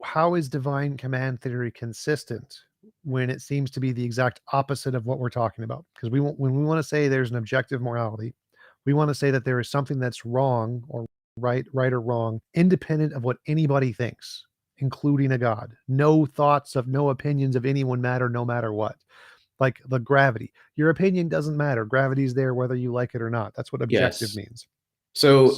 Speaker 1: how is divine command theory consistent when it seems to be the exact opposite of what we're talking about? Because when we want to say there's an objective morality, we want to say that there is something that's wrong or right or wrong, independent of what anybody thinks, including a God. No opinions of anyone matter, no matter what. Like the gravity, your opinion doesn't matter. Gravity's there whether you like it or not. That's what objective means.
Speaker 15: So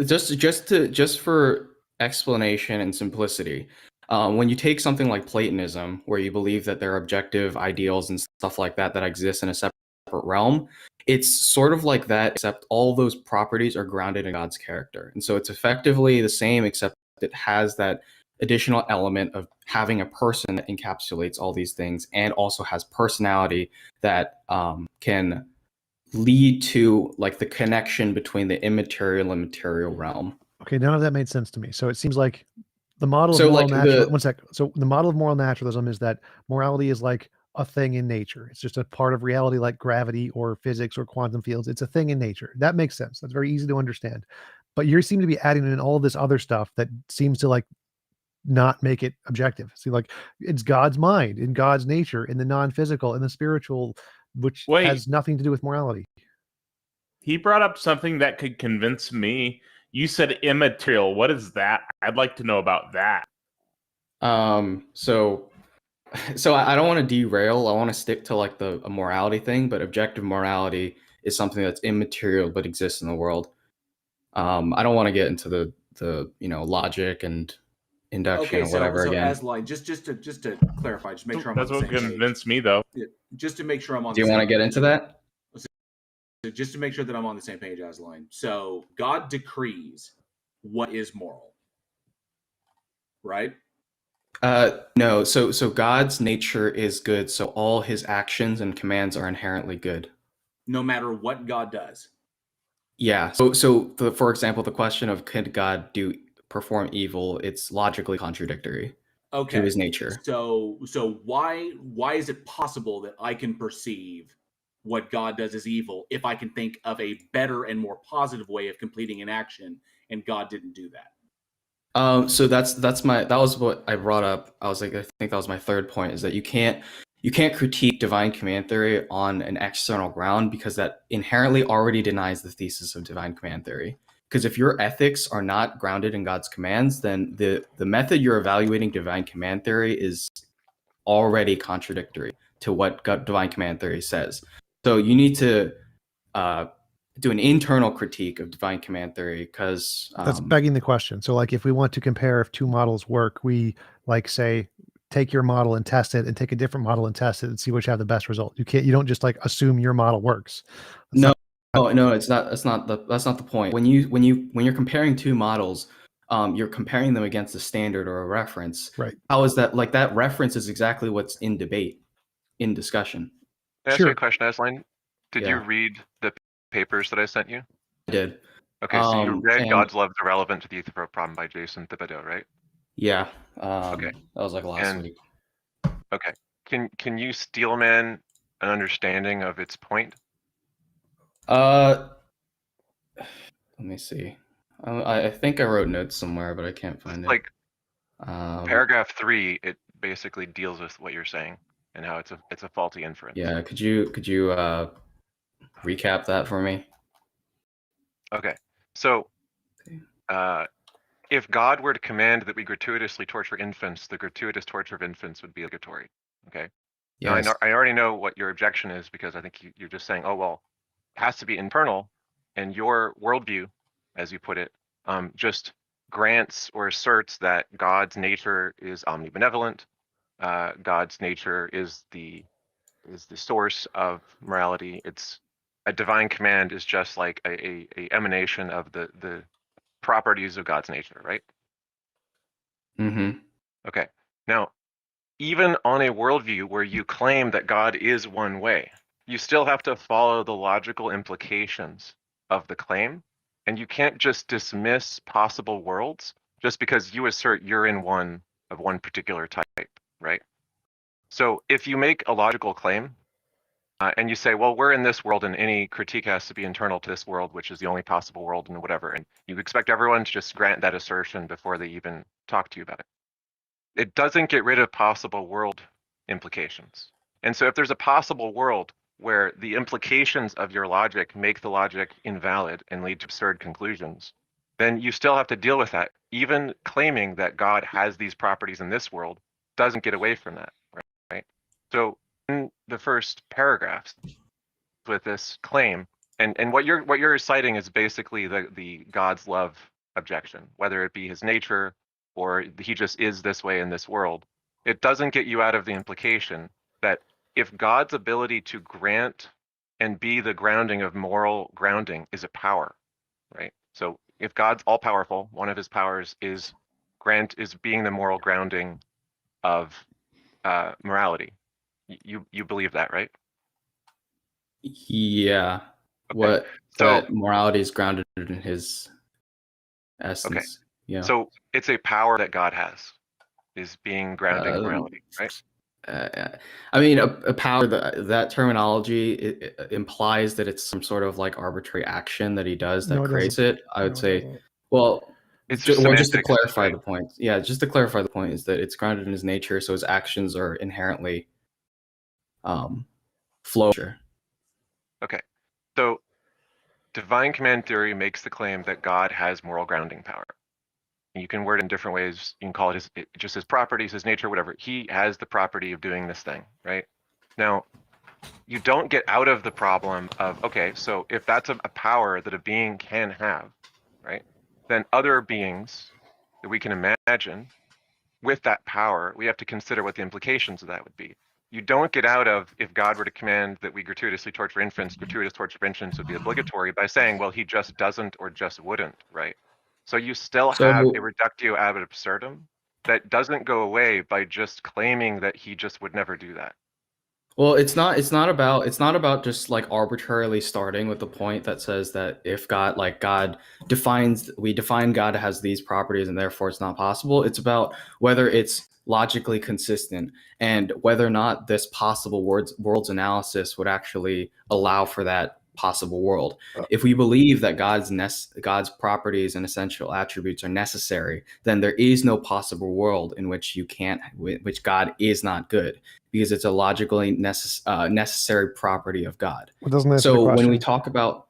Speaker 15: just for explanation and simplicity, when you take something like Platonism, where you believe that there are objective ideals and stuff like that exist in a separate realm, it's sort of like that, except all those properties are grounded in God's character. And so it's effectively the same, except it has that additional element of having a person that encapsulates all these things and also has personality that can lead to like the connection between the immaterial and material realm.
Speaker 1: Okay, none of that made sense to me. So it seems like the model of moral naturalism. One sec. So the model of moral naturalism is that morality is like a thing in nature. It's just a part of reality, like gravity or physics or quantum fields. It's a thing in nature. That makes sense. That's very easy to understand. But you seem to be adding in all this other stuff that seems to like not make it objective. See, like it's God's mind, in God's nature, in the non-physical, in the spiritual, which has nothing to do with morality.
Speaker 2: He brought up something that could convince me. You said immaterial. What is that? I'd like to know about that.
Speaker 15: So I don't want to derail. I want to stick to like a morality thing, but objective morality is something that's immaterial but exists in the world. I don't want to get into the logic and induction or whatever again.
Speaker 5: Asline, just to clarify, just make sure I'm
Speaker 2: That's
Speaker 5: on the same
Speaker 2: what convinced me though.
Speaker 5: Just to make sure I'm on.
Speaker 15: Do you want to get into that?
Speaker 5: Just to make sure that I'm on the same page, Asline. So God decrees what is moral, right?
Speaker 15: No. So God's nature is good. So all his actions and commands are inherently good,
Speaker 5: no matter what God does.
Speaker 15: Yeah. So for example, the question of could God perform evil? It's logically contradictory to his nature.
Speaker 5: So why is it possible that I can perceive what God does as evil if I can think of a better and more positive way of completing an action, and God didn't do that?
Speaker 15: So that was what I brought up. I was like, I think that was my third point, is that you can't critique divine command theory on an external ground, because that inherently already denies the thesis of divine command theory. Because if your ethics are not grounded in God's commands, then the method you're evaluating divine command theory is already contradictory to what divine command theory says. So you need to do an internal critique of divine command theory, because
Speaker 1: that's begging the question. So like if we want to compare if two models work, we like say take your model and test it, and take a different model and test it, and see which have the best result. You don't just like assume your model works.
Speaker 15: No, it's not. That's not the point. When you're comparing two models, you're comparing them against a standard or a reference.
Speaker 1: Right.
Speaker 15: How is that? Like, that reference is exactly what's in debate, in discussion.
Speaker 9: Can I ask you a question, Asline? Did you
Speaker 15: Yeah.
Speaker 9: read the papers that I sent you?
Speaker 15: I did.
Speaker 9: Okay, so you read
Speaker 15: and-
Speaker 9: God's Love is Irrelevant to the Ether Problem by Jason Thibodeau, right?
Speaker 15: Yeah.
Speaker 9: Okay.
Speaker 15: That was like last
Speaker 9: And-
Speaker 15: week.
Speaker 9: Okay. Can you steelman an understanding of its point?
Speaker 15: Let me see. I think I wrote notes somewhere, but I can't find it.
Speaker 9: Like
Speaker 15: Um,
Speaker 9: paragraph 3, it basically deals with what you're saying and how it's a faulty inference.
Speaker 15: Yeah, could you recap that for me?
Speaker 9: Okay. So if God were to command that we gratuitously torture infants, the gratuitous torture of infants would be obligatory. Okay.
Speaker 15: Yes.
Speaker 9: Now, I already know what your objection is, because I think you're just saying, oh, well, it has to be internal, and your worldview, as you put it, just grants or asserts that God's nature is omnibenevolent. God's nature is the source of morality. It's a divine command is just like a emanation of the properties of God's nature, right?
Speaker 15: Mm-hmm.
Speaker 9: Okay. Now, even on a worldview where you claim that God is one way, you still have to follow the logical implications of the claim, and you can't just dismiss possible worlds just because you assert you're in one of one particular type, right? So if you make a logical claim and you say, well, we're in this world and any critique has to be internal to this world, which is the only possible world and whatever, and you expect everyone to just grant that assertion before they even talk to you about it, it doesn't get rid of possible world implications. And so if there's a possible world where the implications of your logic make the logic invalid and lead to absurd conclusions, then you still have to deal with that. Even claiming that God has these properties in this world doesn't get away from that, right? So in the first paragraphs with this claim, and what you're citing is basically the God's love objection, whether it be his nature or he just is this way in this world. It doesn't get you out of the implication that if God's ability to grant and be the grounding of moral grounding is a power, right? So if God's all powerful, one of his powers is being the moral grounding of morality. You believe that, right?
Speaker 15: Yeah.
Speaker 9: Okay.
Speaker 15: That morality is grounded in his essence.
Speaker 9: Okay.
Speaker 15: Yeah.
Speaker 9: So it's a power that God has, is being grounding morality, right?
Speaker 15: I mean, a power, that terminology it implies that it's some sort of like arbitrary action that he does that creates it. I would say, well,
Speaker 9: it's
Speaker 15: just to
Speaker 9: semantics,
Speaker 15: clarify
Speaker 9: right?
Speaker 15: the point. Yeah, just to clarify the point is that it's grounded in his nature, so his actions are inherently flow.
Speaker 9: Okay. So divine command theory makes the claim that God has moral grounding power. You can word it in different ways. You can call it just his properties, his nature, whatever. He has the property of doing this thing, right? Now, you don't get out of the problem of, okay, so if that's a power that a being can have, right, then other beings that we can imagine with that power, we have to consider what the implications of that would be. You don't get out of, if God were to command that we gratuitously torture infants, gratuitous torture of infants would be obligatory by saying, well, he just doesn't or just wouldn't, right? So you still have a reductio ad absurdum that doesn't go away by just claiming that he just would never do that.
Speaker 15: Well, it's not about just like arbitrarily starting with the point that says that if we define God has these properties and therefore it's not possible. It's about whether it's logically consistent and whether or not this possible world's analysis would actually allow for that possible world. If we believe that God's properties and essential attributes are necessary, then there is no possible world in which which God is not good, because it's a logically necessary property of God.
Speaker 1: Well, doesn't answer
Speaker 15: so
Speaker 1: the question.
Speaker 15: When we talk about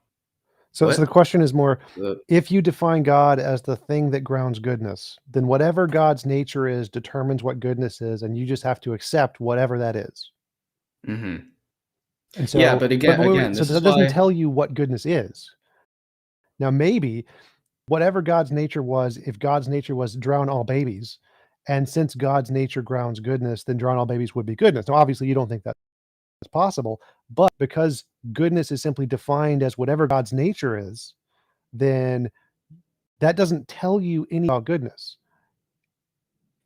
Speaker 1: so the question is more, if you define God as the thing that grounds goodness, then whatever God's nature is determines what goodness is, and you just have to accept whatever that is.
Speaker 15: Mm-hmm.
Speaker 1: And so,
Speaker 15: yeah, but again,
Speaker 1: so that doesn't tell you what goodness is. Now, maybe whatever God's nature was, if God's nature was to drown all babies, And since God's nature grounds goodness, then drawing all babies would be goodness. Now, obviously, you don't think that's possible, but because goodness is simply defined as whatever God's nature is, then that doesn't tell you any about goodness.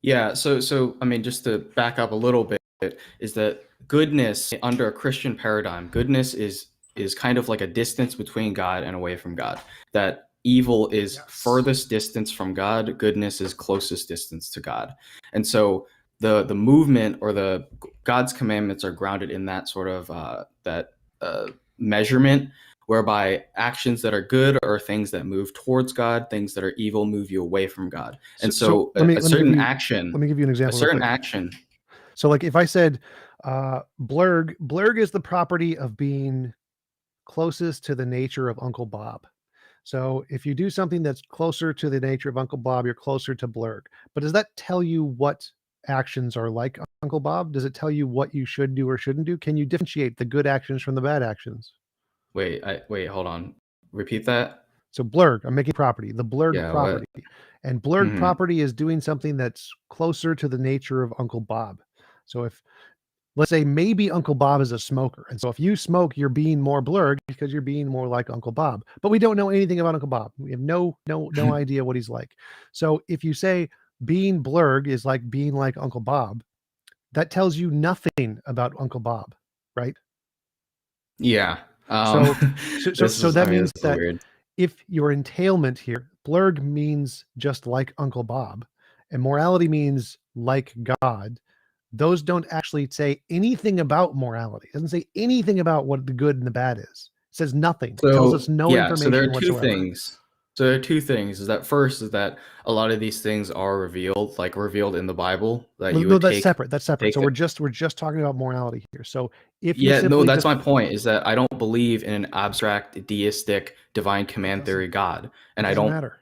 Speaker 15: Yeah, so I mean, just to back up a little bit, is that goodness under a Christian paradigm, goodness is kind of like a distance between God and away from God. That evil is furthest distance from God, goodness is closest distance to God. And so the movement or the God's commandments are grounded in that sort of measurement, whereby actions that are good are things that move towards God, things that are evil move you away from God. And so
Speaker 1: let me
Speaker 15: a certain
Speaker 1: give you,
Speaker 15: action,
Speaker 1: let me give you an example.
Speaker 15: a certain action.
Speaker 1: So like if I said blurg is the property of being closest to the nature of Uncle Bob. So if you do something that's closer to the nature of Uncle Bob, you're closer to blurg. But does that tell you what actions are like Uncle Bob? Does it tell you what you should do or shouldn't do? Can you differentiate the good actions from the bad actions?
Speaker 15: Wait, hold on. Repeat that.
Speaker 1: So blurg, I'm making property, the blurg property.
Speaker 15: What?
Speaker 1: And blurg property is doing something that's closer to the nature of Uncle Bob. So if, let's say maybe Uncle Bob is a smoker. And so if you smoke, you're being more blurg because you're being more like Uncle Bob. But we don't know anything about Uncle Bob. We have no idea what he's like. So if you say being blurg is like being like Uncle Bob, that tells you nothing about Uncle Bob, right?
Speaker 15: Yeah.
Speaker 1: So that means that
Speaker 15: weird.
Speaker 1: if your entailment here, blurg means just like Uncle Bob, and morality means like God, those don't actually say anything about morality. It doesn't say anything about what the good and the bad is. It says nothing.
Speaker 15: So,
Speaker 1: it tells us no information
Speaker 15: so there are
Speaker 1: whatsoever.
Speaker 15: two things. So there are two things. Is that first is that a lot of these things are revealed in the Bible. That you would
Speaker 1: that's separate. That's separate. So we're just talking about morality here. So if you
Speaker 15: that's my point. Is that I don't believe in an abstract, deistic, divine command theory God, and I don't
Speaker 1: matter.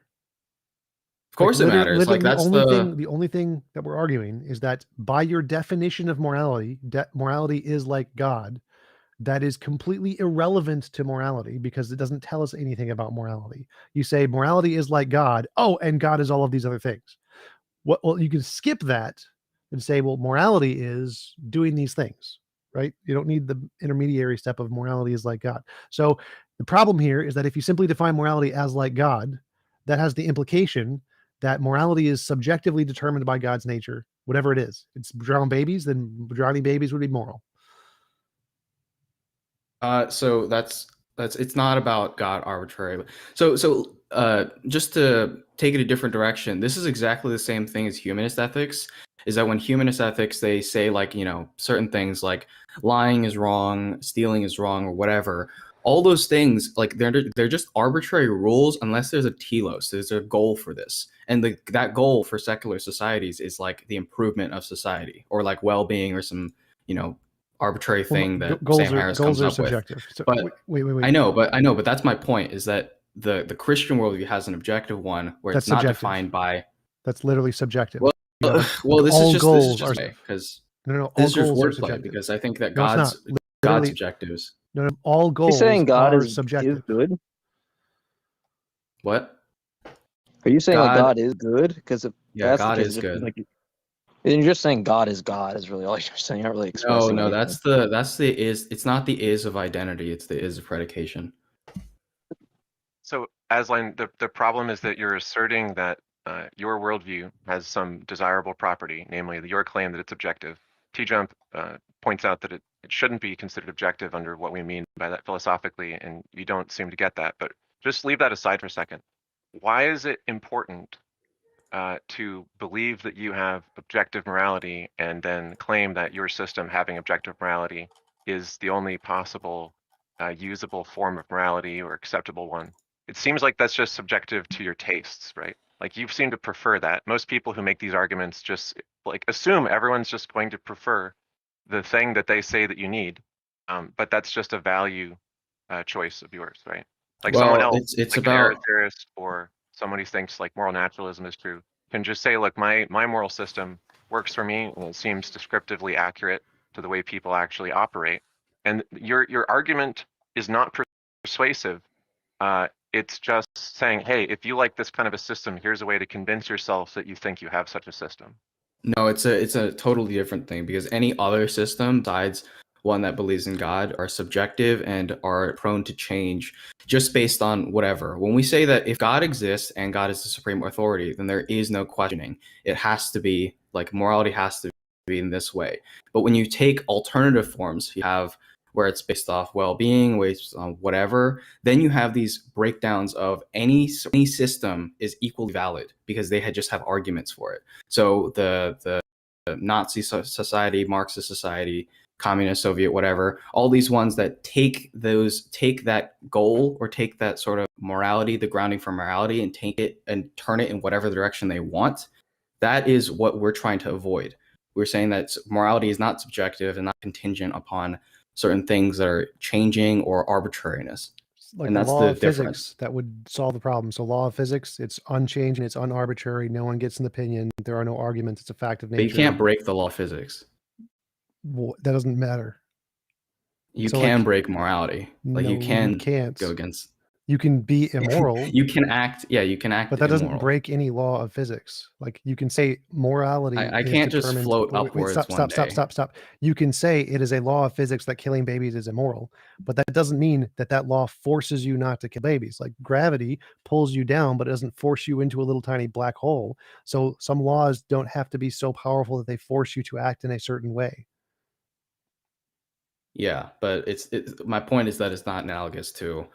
Speaker 15: Of course, it matters. Like that's
Speaker 1: the only thing that we're arguing is that by your definition of morality, morality is like God. That is completely irrelevant to morality because it doesn't tell us anything about morality. You say morality is like God. Oh, and God is all of these other things. Well, you can skip that and say, well, morality is doing these things, right? You don't need the intermediary step of morality is like God. So the problem here is that if you simply define morality as like God, that has the implication that morality is subjectively determined by God's nature, whatever it is. It's drowning babies, then drowning babies would be moral.
Speaker 15: So that's it's not about God arbitrarily. So just to take it a different direction, this is exactly the same thing as humanist ethics. Is that when humanist ethics they say like certain things like lying is wrong, stealing is wrong, or whatever. All those things like they're just arbitrary rules unless there's a telos, there's a goal for this, and that goal for secular societies is like the improvement of society or like well-being or some arbitrary thing that Sam Harris comes up
Speaker 1: subjective.
Speaker 15: with.
Speaker 1: So,
Speaker 15: but
Speaker 1: wait.
Speaker 15: I know, but that's my point. Is that the Christian worldview has an objective one where it's not defined by.
Speaker 1: That's literally subjective.
Speaker 15: Well, this is just because
Speaker 1: no,
Speaker 15: this is just
Speaker 1: wordplay
Speaker 15: subjective because I think that
Speaker 1: no,
Speaker 15: God's objectives.
Speaker 1: No, all goals.
Speaker 16: You're saying God is
Speaker 1: subjective.
Speaker 16: Is good.
Speaker 15: What?
Speaker 16: Are you saying like God is good? Because
Speaker 15: God is good.
Speaker 16: And you're just saying God is really all you're saying. You're not really expressing.
Speaker 15: No, that's the is. It's not the is of identity. It's the is of predication.
Speaker 9: So, Aslan, the problem is that you're asserting that your worldview has some desirable property, namely your claim that it's objective. TJump points out that it shouldn't be considered objective under what we mean by that philosophically, and you don't seem to get that. But just leave that aside for a second. Why is it important to believe that you have objective morality and then claim that your system having objective morality is the only possible usable form of morality or acceptable one? It seems like that's just subjective to your tastes, right? Like you seem to prefer that. Most people who make these arguments just like assume everyone's just going to prefer the thing that they say that you need, but that's just a value choice of yours, right? Like someone else,
Speaker 15: it's
Speaker 9: like
Speaker 15: about
Speaker 9: an theorist or someone who thinks like moral naturalism is true, can just say, look, my moral system works for me and it seems descriptively accurate to the way people actually operate. And your argument is not persuasive. It's just saying, hey, if you like this kind of a system, here's a way to convince yourself that you think you have such a system.
Speaker 15: No, it's a totally different thing, because any other system besides one that believes in God are subjective and are prone to change just based on whatever. When we say that if God exists and God is the supreme authority, then there is no questioning. It has to be like morality has to be in this way. But when you take alternative forms, you have where it's based off well-being, based on whatever, then you have these breakdowns of any system is equally valid because they just have arguments for it. So the Nazi society, Marxist society, communist, Soviet, whatever, all these ones that take that goal or take that sort of morality, the grounding for morality, and take it and turn it in whatever direction they want. That is what we're trying to avoid. We're saying that morality is not subjective and not contingent upon certain things that are changing or arbitrariness.
Speaker 1: Like
Speaker 15: and
Speaker 1: the
Speaker 15: that's
Speaker 1: law
Speaker 15: the
Speaker 1: of
Speaker 15: difference.
Speaker 1: physics that would solve the problem. So law of physics, it's unchanging, it's unarbitrary, no one gets an opinion, there are no arguments, it's a fact of nature.
Speaker 15: But you can't break the law of physics.
Speaker 1: Well, that doesn't matter.
Speaker 15: You
Speaker 1: So,
Speaker 15: can
Speaker 1: like,
Speaker 15: break morality. Like
Speaker 1: no,
Speaker 15: you can
Speaker 1: can't
Speaker 15: go against.
Speaker 1: You can be immoral.
Speaker 15: You can act. Yeah, you can act.
Speaker 1: But that doesn't
Speaker 15: immoral.
Speaker 1: break any law of physics. Like you can say morality.
Speaker 15: I
Speaker 1: is
Speaker 15: can't just
Speaker 1: determined.
Speaker 15: float
Speaker 1: Wait,
Speaker 15: upwards
Speaker 1: stop,
Speaker 15: one
Speaker 1: stop, stop,
Speaker 15: day.
Speaker 1: stop, stop. You can say it is a law of physics that killing babies is immoral, but that doesn't mean that that law forces you not to kill babies. Like gravity pulls you down, but it doesn't force you into a little tiny black hole. So some laws don't have to be so powerful that they force you to act in a certain way.
Speaker 15: Yeah, but my point is that it's not analogous to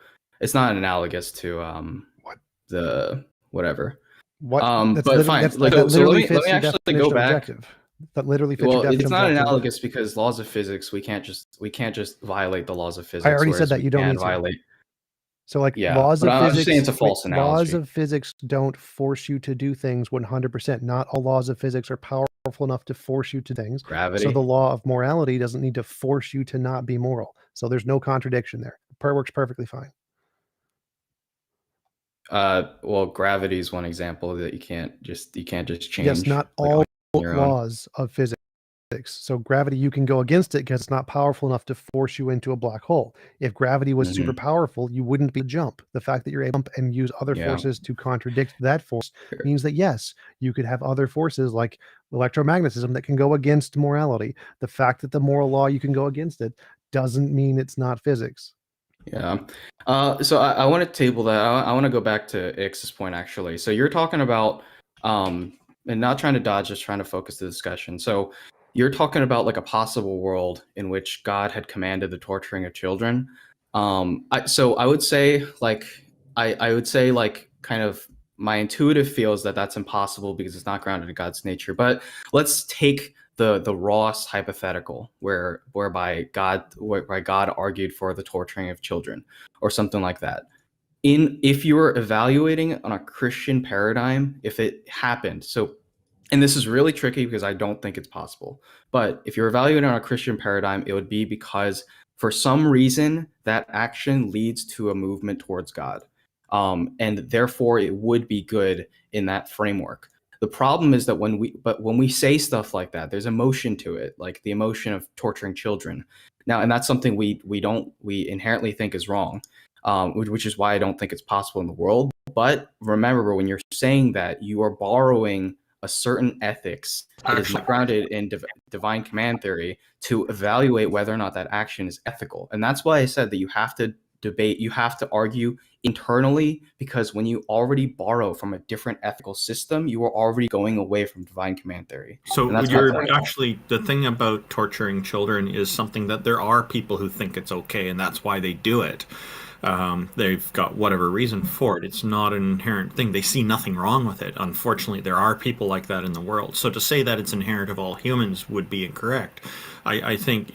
Speaker 1: what
Speaker 15: the whatever.
Speaker 1: What
Speaker 15: But fine.
Speaker 1: That literally fits
Speaker 15: let me
Speaker 1: your
Speaker 15: actually
Speaker 1: definition
Speaker 15: go
Speaker 1: of
Speaker 15: back.
Speaker 1: objective. That literally fits
Speaker 15: Well,
Speaker 1: your definition
Speaker 15: it's
Speaker 1: of
Speaker 15: not
Speaker 1: objective.
Speaker 15: analogous because laws of physics we can't just violate the laws of physics.
Speaker 1: I already said that
Speaker 15: we
Speaker 1: you don't
Speaker 15: can
Speaker 1: need to.
Speaker 15: violate.
Speaker 1: So like
Speaker 15: Yeah,
Speaker 1: laws
Speaker 15: but
Speaker 1: of
Speaker 15: I'm
Speaker 1: physics,
Speaker 15: just saying it's a false analogy.
Speaker 1: laws of physics don't force you to do things 100%. Not all laws of physics are powerful enough to force you to things.
Speaker 15: Gravity.
Speaker 1: So the law of morality doesn't need to force you to not be moral. So there's no contradiction there. It works perfectly fine.
Speaker 15: Well, gravity is one example that you can't just change.
Speaker 1: Yes, not all laws of physics. So gravity, you can go against it because it's not powerful enough to force you into a black hole. If gravity was super powerful, you wouldn't be able to jump. The fact that you're able to jump and use other forces to contradict that force means that yes, you could have other forces like electromagnetism that can go against morality. The fact that the moral law you can go against it doesn't mean it's not physics.
Speaker 15: Yeah. So I want to table that. I want to go back to X's point actually. So you're talking about and not trying to dodge, just trying to focus the discussion. So you're talking about like a possible world in which God had commanded the torturing of children. So I would say I would say like kind of my intuitive feels that that's impossible because it's not grounded in God's nature. But let's take the Ross hypothetical whereby God argued for the torturing of children or something like that. If you were evaluating on a Christian paradigm, if it happened, and this is really tricky because I don't think it's possible, but if you're evaluating on a Christian paradigm, it would be because for some reason that action leads to a movement towards God. And therefore it would be good in that framework. The problem is that when we say stuff like that, there's emotion to it, like the emotion of torturing children. Now, and that's something we inherently think is wrong, which is why I don't think it's possible in the world. But remember, when you're saying that, you are borrowing a certain ethics that is not grounded in divine command theory to evaluate whether or not that action is ethical. And that's why I said that you have to debate, you have to argue internally, because when you already borrow from a different ethical system, you are already going away from divine command theory.
Speaker 3: So you're actually, the thing about torturing children is something that there are people who think it's okay, and that's why they do it. They've got whatever reason for it. It's not an inherent thing. They see nothing wrong with it. Unfortunately, there are people like that in the world. So to say that it's inherent of all humans would be incorrect. I think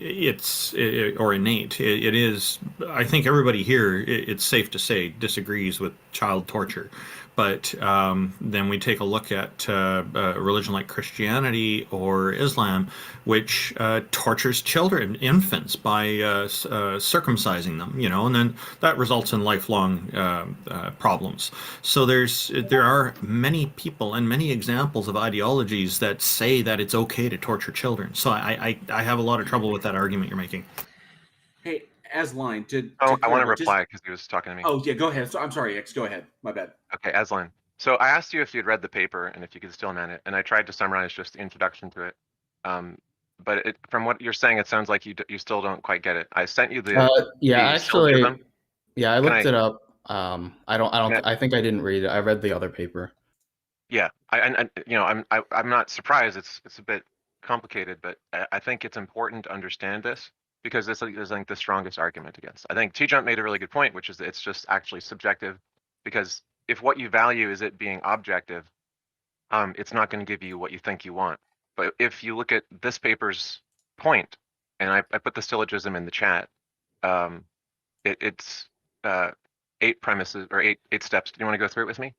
Speaker 3: or innate. It is. I think everybody here, it's safe to say, disagrees with child torture. But then we take a look at a religion like Christianity or Islam, which tortures children, infants, by circumcising them, and then that results in lifelong problems. So there are many people and many examples of ideologies that say that it's okay to torture children. So I have a lot of trouble with that argument you're making.
Speaker 5: Hey, Asline,
Speaker 9: I want to reply because he was talking to me.
Speaker 5: Oh, yeah, go ahead. So, I'm sorry, X, go ahead. My bad.
Speaker 9: Okay, Asline. So I asked you if you'd read the paper and if you could still man it, and I tried to summarize just the introduction to it. But from what you're saying, it sounds like you still don't quite get it. I sent you the
Speaker 15: actually, I looked it up.
Speaker 9: I
Speaker 15: think I didn't read it. I read the other paper.
Speaker 9: Yeah, I'm not surprised. It's a bit complicated, but I think it's important to understand this because this is like the strongest argument against. I think TJump made a really good point, which is that it's just actually subjective, because if what you value is it being objective, it's not going to give you what you think you want. But if you look at this paper's point, and I put the syllogism in the chat, it's 8 premises or eight steps. Do you want to go through it with me?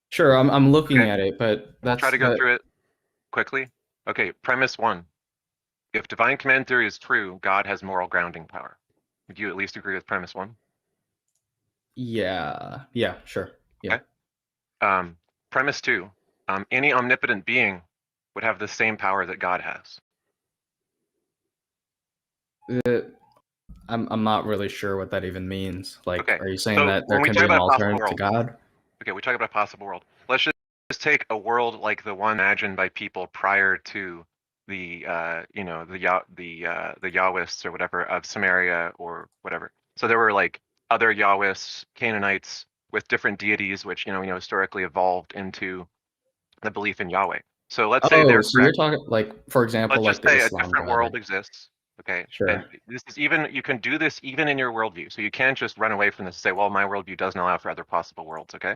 Speaker 15: Sure, I'm looking at it, but
Speaker 9: We'll try to go through it quickly. Okay, premise 1. If divine command theory is true, God has moral grounding power. Would you at least agree with premise 1?
Speaker 15: Yeah, sure. Yeah.
Speaker 9: Okay. Premise 2. Any omnipotent being would have the same power that God has.
Speaker 15: I'm not really sure what that even means. Like,
Speaker 9: okay.
Speaker 15: Are you saying
Speaker 9: So
Speaker 15: that there can be an alternative to God?
Speaker 9: Okay, we talk about a possible world. Let's just take a world like the one imagined by people prior to the Yahwists or whatever of Samaria or whatever. So there were like other Yahwists, Canaanites with different deities, which historically evolved into the belief in Yahweh. So let's say they're
Speaker 15: so you're talking like, for example,
Speaker 9: let's
Speaker 15: like
Speaker 9: just say
Speaker 15: the
Speaker 9: a
Speaker 15: Islam
Speaker 9: different
Speaker 15: God,
Speaker 9: world
Speaker 15: right?
Speaker 9: exists. Okay.
Speaker 15: Sure.
Speaker 9: And this is you can do this even in your worldview. So you can't just run away from this and say, well, my worldview doesn't allow for other possible worlds. Okay.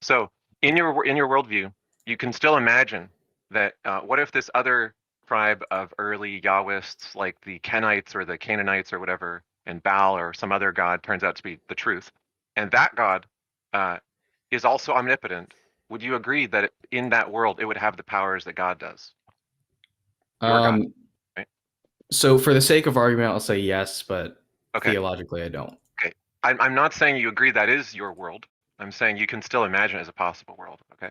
Speaker 9: So in your worldview, you can still imagine that what if this other tribe of early Yahwists, like the Kenites or the Canaanites or whatever, and Baal or some other god turns out to be the truth, and that god is also omnipotent. Would you agree that in that world it would have the powers that God does? Your God, right?
Speaker 15: So for the sake of argument, I'll say yes, but theologically I don't.
Speaker 9: Okay. I'm not saying you agree that is your world. I'm saying you can still imagine it as a possible world. Okay.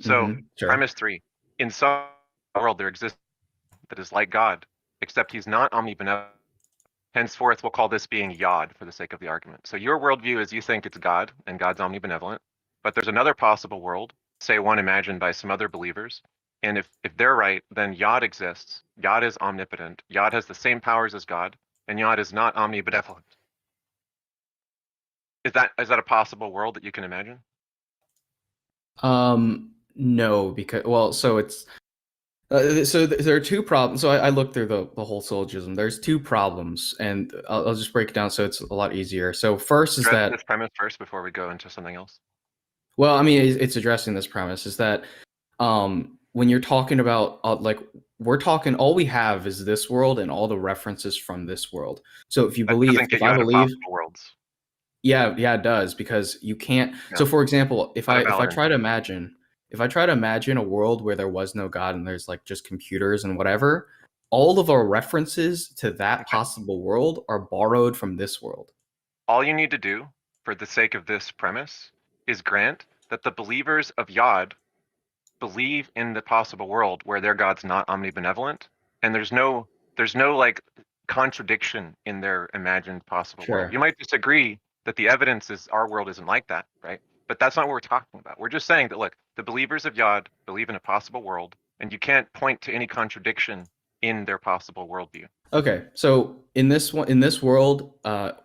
Speaker 9: So
Speaker 15: Sure.
Speaker 9: premise 3. In some world there exists that is like God, except he's not omnibenevolent. Henceforth, we'll call this being Yod for the sake of the argument. So your worldview is you think it's God and God's omnibenevolent, but there's another possible world, say one imagined by some other believers. And if they're right, then Yod exists. Yod is omnipotent. Yod has the same powers as God, and Yod is not omnibenevolent. Is that a possible world that you can imagine?
Speaker 15: No, because so it's so there are 2 problems. So I looked through the whole syllogism. There's 2 problems, and I'll just break it down so it's a lot easier. So first is that
Speaker 9: this premise first before we go into something else.
Speaker 15: Well, I mean, it's addressing this premise is that when you're talking about we're talking, all we have is this world and all the references from this world. So if I believe
Speaker 9: worlds.
Speaker 15: Yeah, it does, because you can't. Yeah. So for example, if I try to imagine a world where there was no God and there's like just computers and whatever, all of our references to that possible world are borrowed from this world.
Speaker 9: All you need to do for the sake of this premise is grant that the believers of Yod believe in the possible world where their God's not omnibenevolent, and there's no like contradiction in their imagined possible world. You might disagree that the evidence is our world isn't like that, right? But that's not what we're talking about. We're just saying that, look, the believers of Yod believe in a possible world, and you can't point to any contradiction in their possible worldview.
Speaker 15: Okay, so in this world,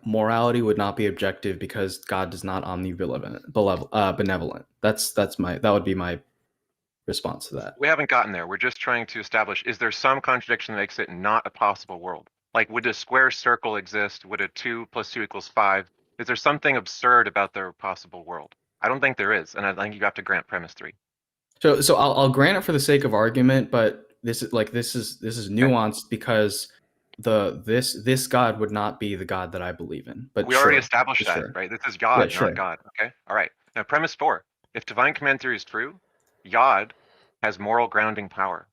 Speaker 15: morality would not be objective because God is not benevolent. That would be my response to that.
Speaker 9: We haven't gotten there. We're just trying to establish, is there some contradiction that makes it not a possible world? Like, would a square circle exist? Would a 2 + 2 = 5? Is there something absurd about their possible world? I don't think there is, and I think you have to grant premise 3.
Speaker 15: So I'll grant it for the sake of argument, but this is nuanced because this God would not be the God that I believe in. But
Speaker 9: we already established that, right? This is Yod, not God. Okay, all right. Now premise 4: if divine command theory is true, Yod has moral grounding power.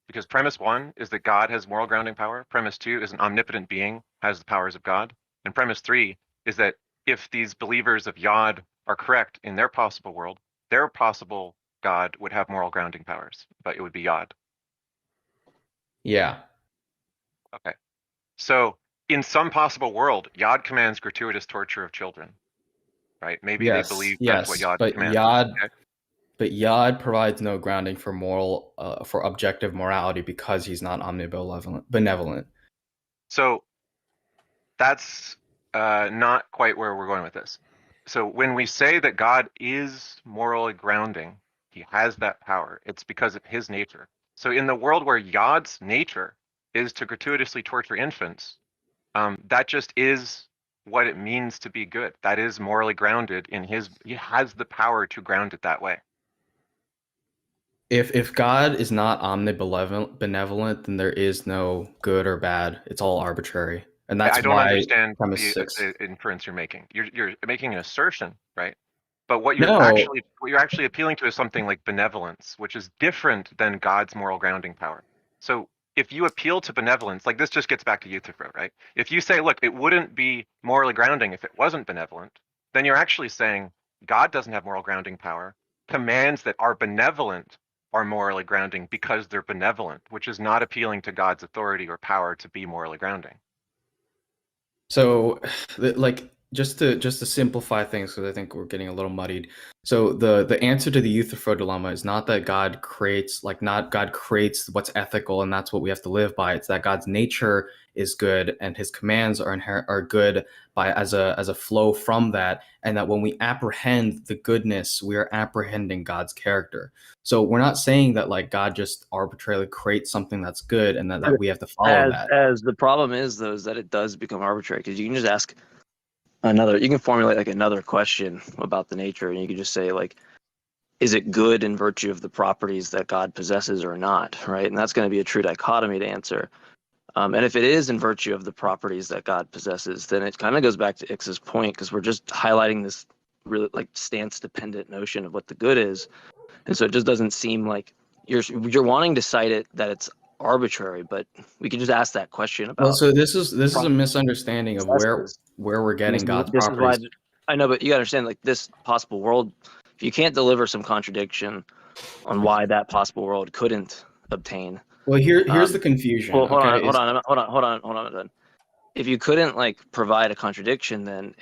Speaker 9: Because premise 1 is that God has moral grounding power. Premise 2 is an omnipotent being has the powers of God. And premise 3 is that if these believers of Yod are correct in their possible world, their possible God would have moral grounding powers, but it would be Yod.
Speaker 15: Yeah.
Speaker 9: Okay. So in some possible world, Yod commands gratuitous torture of children, right? Maybe they believe that's what Yod commands.
Speaker 15: Yod,
Speaker 9: okay?
Speaker 15: But Yod provides no grounding for for objective morality because he's not benevolent.
Speaker 9: So that's not quite where we're going with this. So when we say that God is morally grounding, he has that power, it's because of his nature. So in the world where Yod's nature is to gratuitously torture infants, that just is what it means to be good. That is morally grounded in he has the power to ground it that way.
Speaker 15: If God is not benevolent, then there is no good or bad. It's all arbitrary. And that's
Speaker 9: I don't
Speaker 15: why
Speaker 9: understand
Speaker 15: premise
Speaker 9: the inference you're making. You're making an assertion, right? But what
Speaker 15: No.
Speaker 9: you're actually appealing to is something like benevolence, which is different than God's moral grounding power. So if you appeal to benevolence, like this just gets back to Euthyphro, right? If you say, look, it wouldn't be morally grounding if it wasn't benevolent, then you're actually saying God doesn't have moral grounding power. Commands that are benevolent are morally grounding because they're benevolent, which is not appealing to God's authority or power to be morally grounding.
Speaker 15: So, like, just to simplify things, because I think we're getting a little muddied. So the answer to the Euthyphro dilemma is not that God creates what's ethical and that's what we have to live by. It's that God's nature is good and his commands are good as a flow from that, and that when we apprehend the goodness, we are apprehending God's character. So we're not saying that like God just arbitrarily creates something that's good and that we have to follow that.
Speaker 16: As the problem is though, is that it does become arbitrary, because you can just ask you can formulate like another question about the nature, and you can just say like, is it good in virtue of the properties that God possesses or not, right? And that's going to be a true dichotomy to answer. And if it is in virtue of the properties that God possesses, then it kind of goes back to Ix's point, because we're just highlighting this really like stance-dependent notion of what the good is, and so it just doesn't seem like you're wanting to cite it that it's arbitrary, but we can just ask that question about.
Speaker 15: Well, so this is a misunderstanding of where we're getting God's properties.
Speaker 16: Is why I know, but you gotta understand, like, this possible world, if you can't deliver some contradiction on why that possible world couldn't obtain.
Speaker 15: Well, here's the confusion.
Speaker 16: Well, hold on. If you couldn't like provide a contradiction, then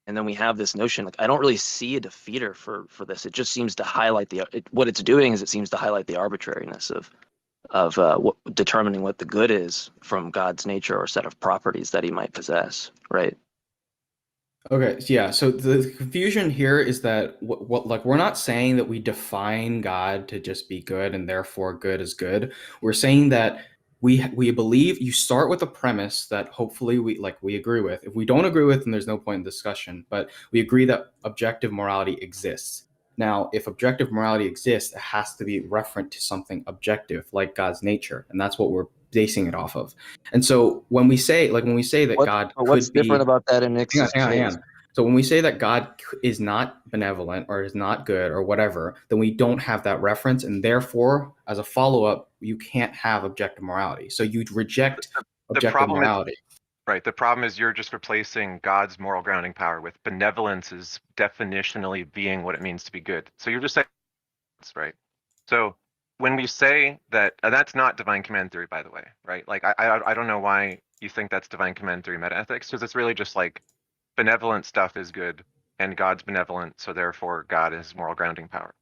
Speaker 16: and then we have this notion, like, I don't really see a defeater for this. It just seems to highlight what it's doing is it seems to highlight the arbitrariness of determining what the good is from God's nature or set of properties that he might possess, right?
Speaker 15: Okay, yeah. So the confusion here is that like we're not saying that we define God to just be good and therefore good is good. We're saying that we believe you start with a premise that hopefully we agree with. If we don't agree with, then there's no point in discussion. But we agree that objective morality exists. Now, if objective morality exists, it has to be referent to something objective, like God's nature, and that's what we're basing it off of. And so when we say that God
Speaker 16: what's
Speaker 15: could be
Speaker 16: different about that in Nix's case?
Speaker 15: So when we say that God is not benevolent or is not good or whatever, then we don't have that reference, and therefore, as a follow-up, you can't have objective morality. So you'd reject objective morality.
Speaker 9: Right. The problem is you're just replacing God's moral grounding power with benevolence as definitionally being what it means to be good. So you're just saying, right? So when we say that, and that's not divine command theory, by the way, right? Like I don't know why you think that's divine command theory metaethics, because it's really just like benevolent stuff is good and God's benevolent, so therefore God is moral grounding power.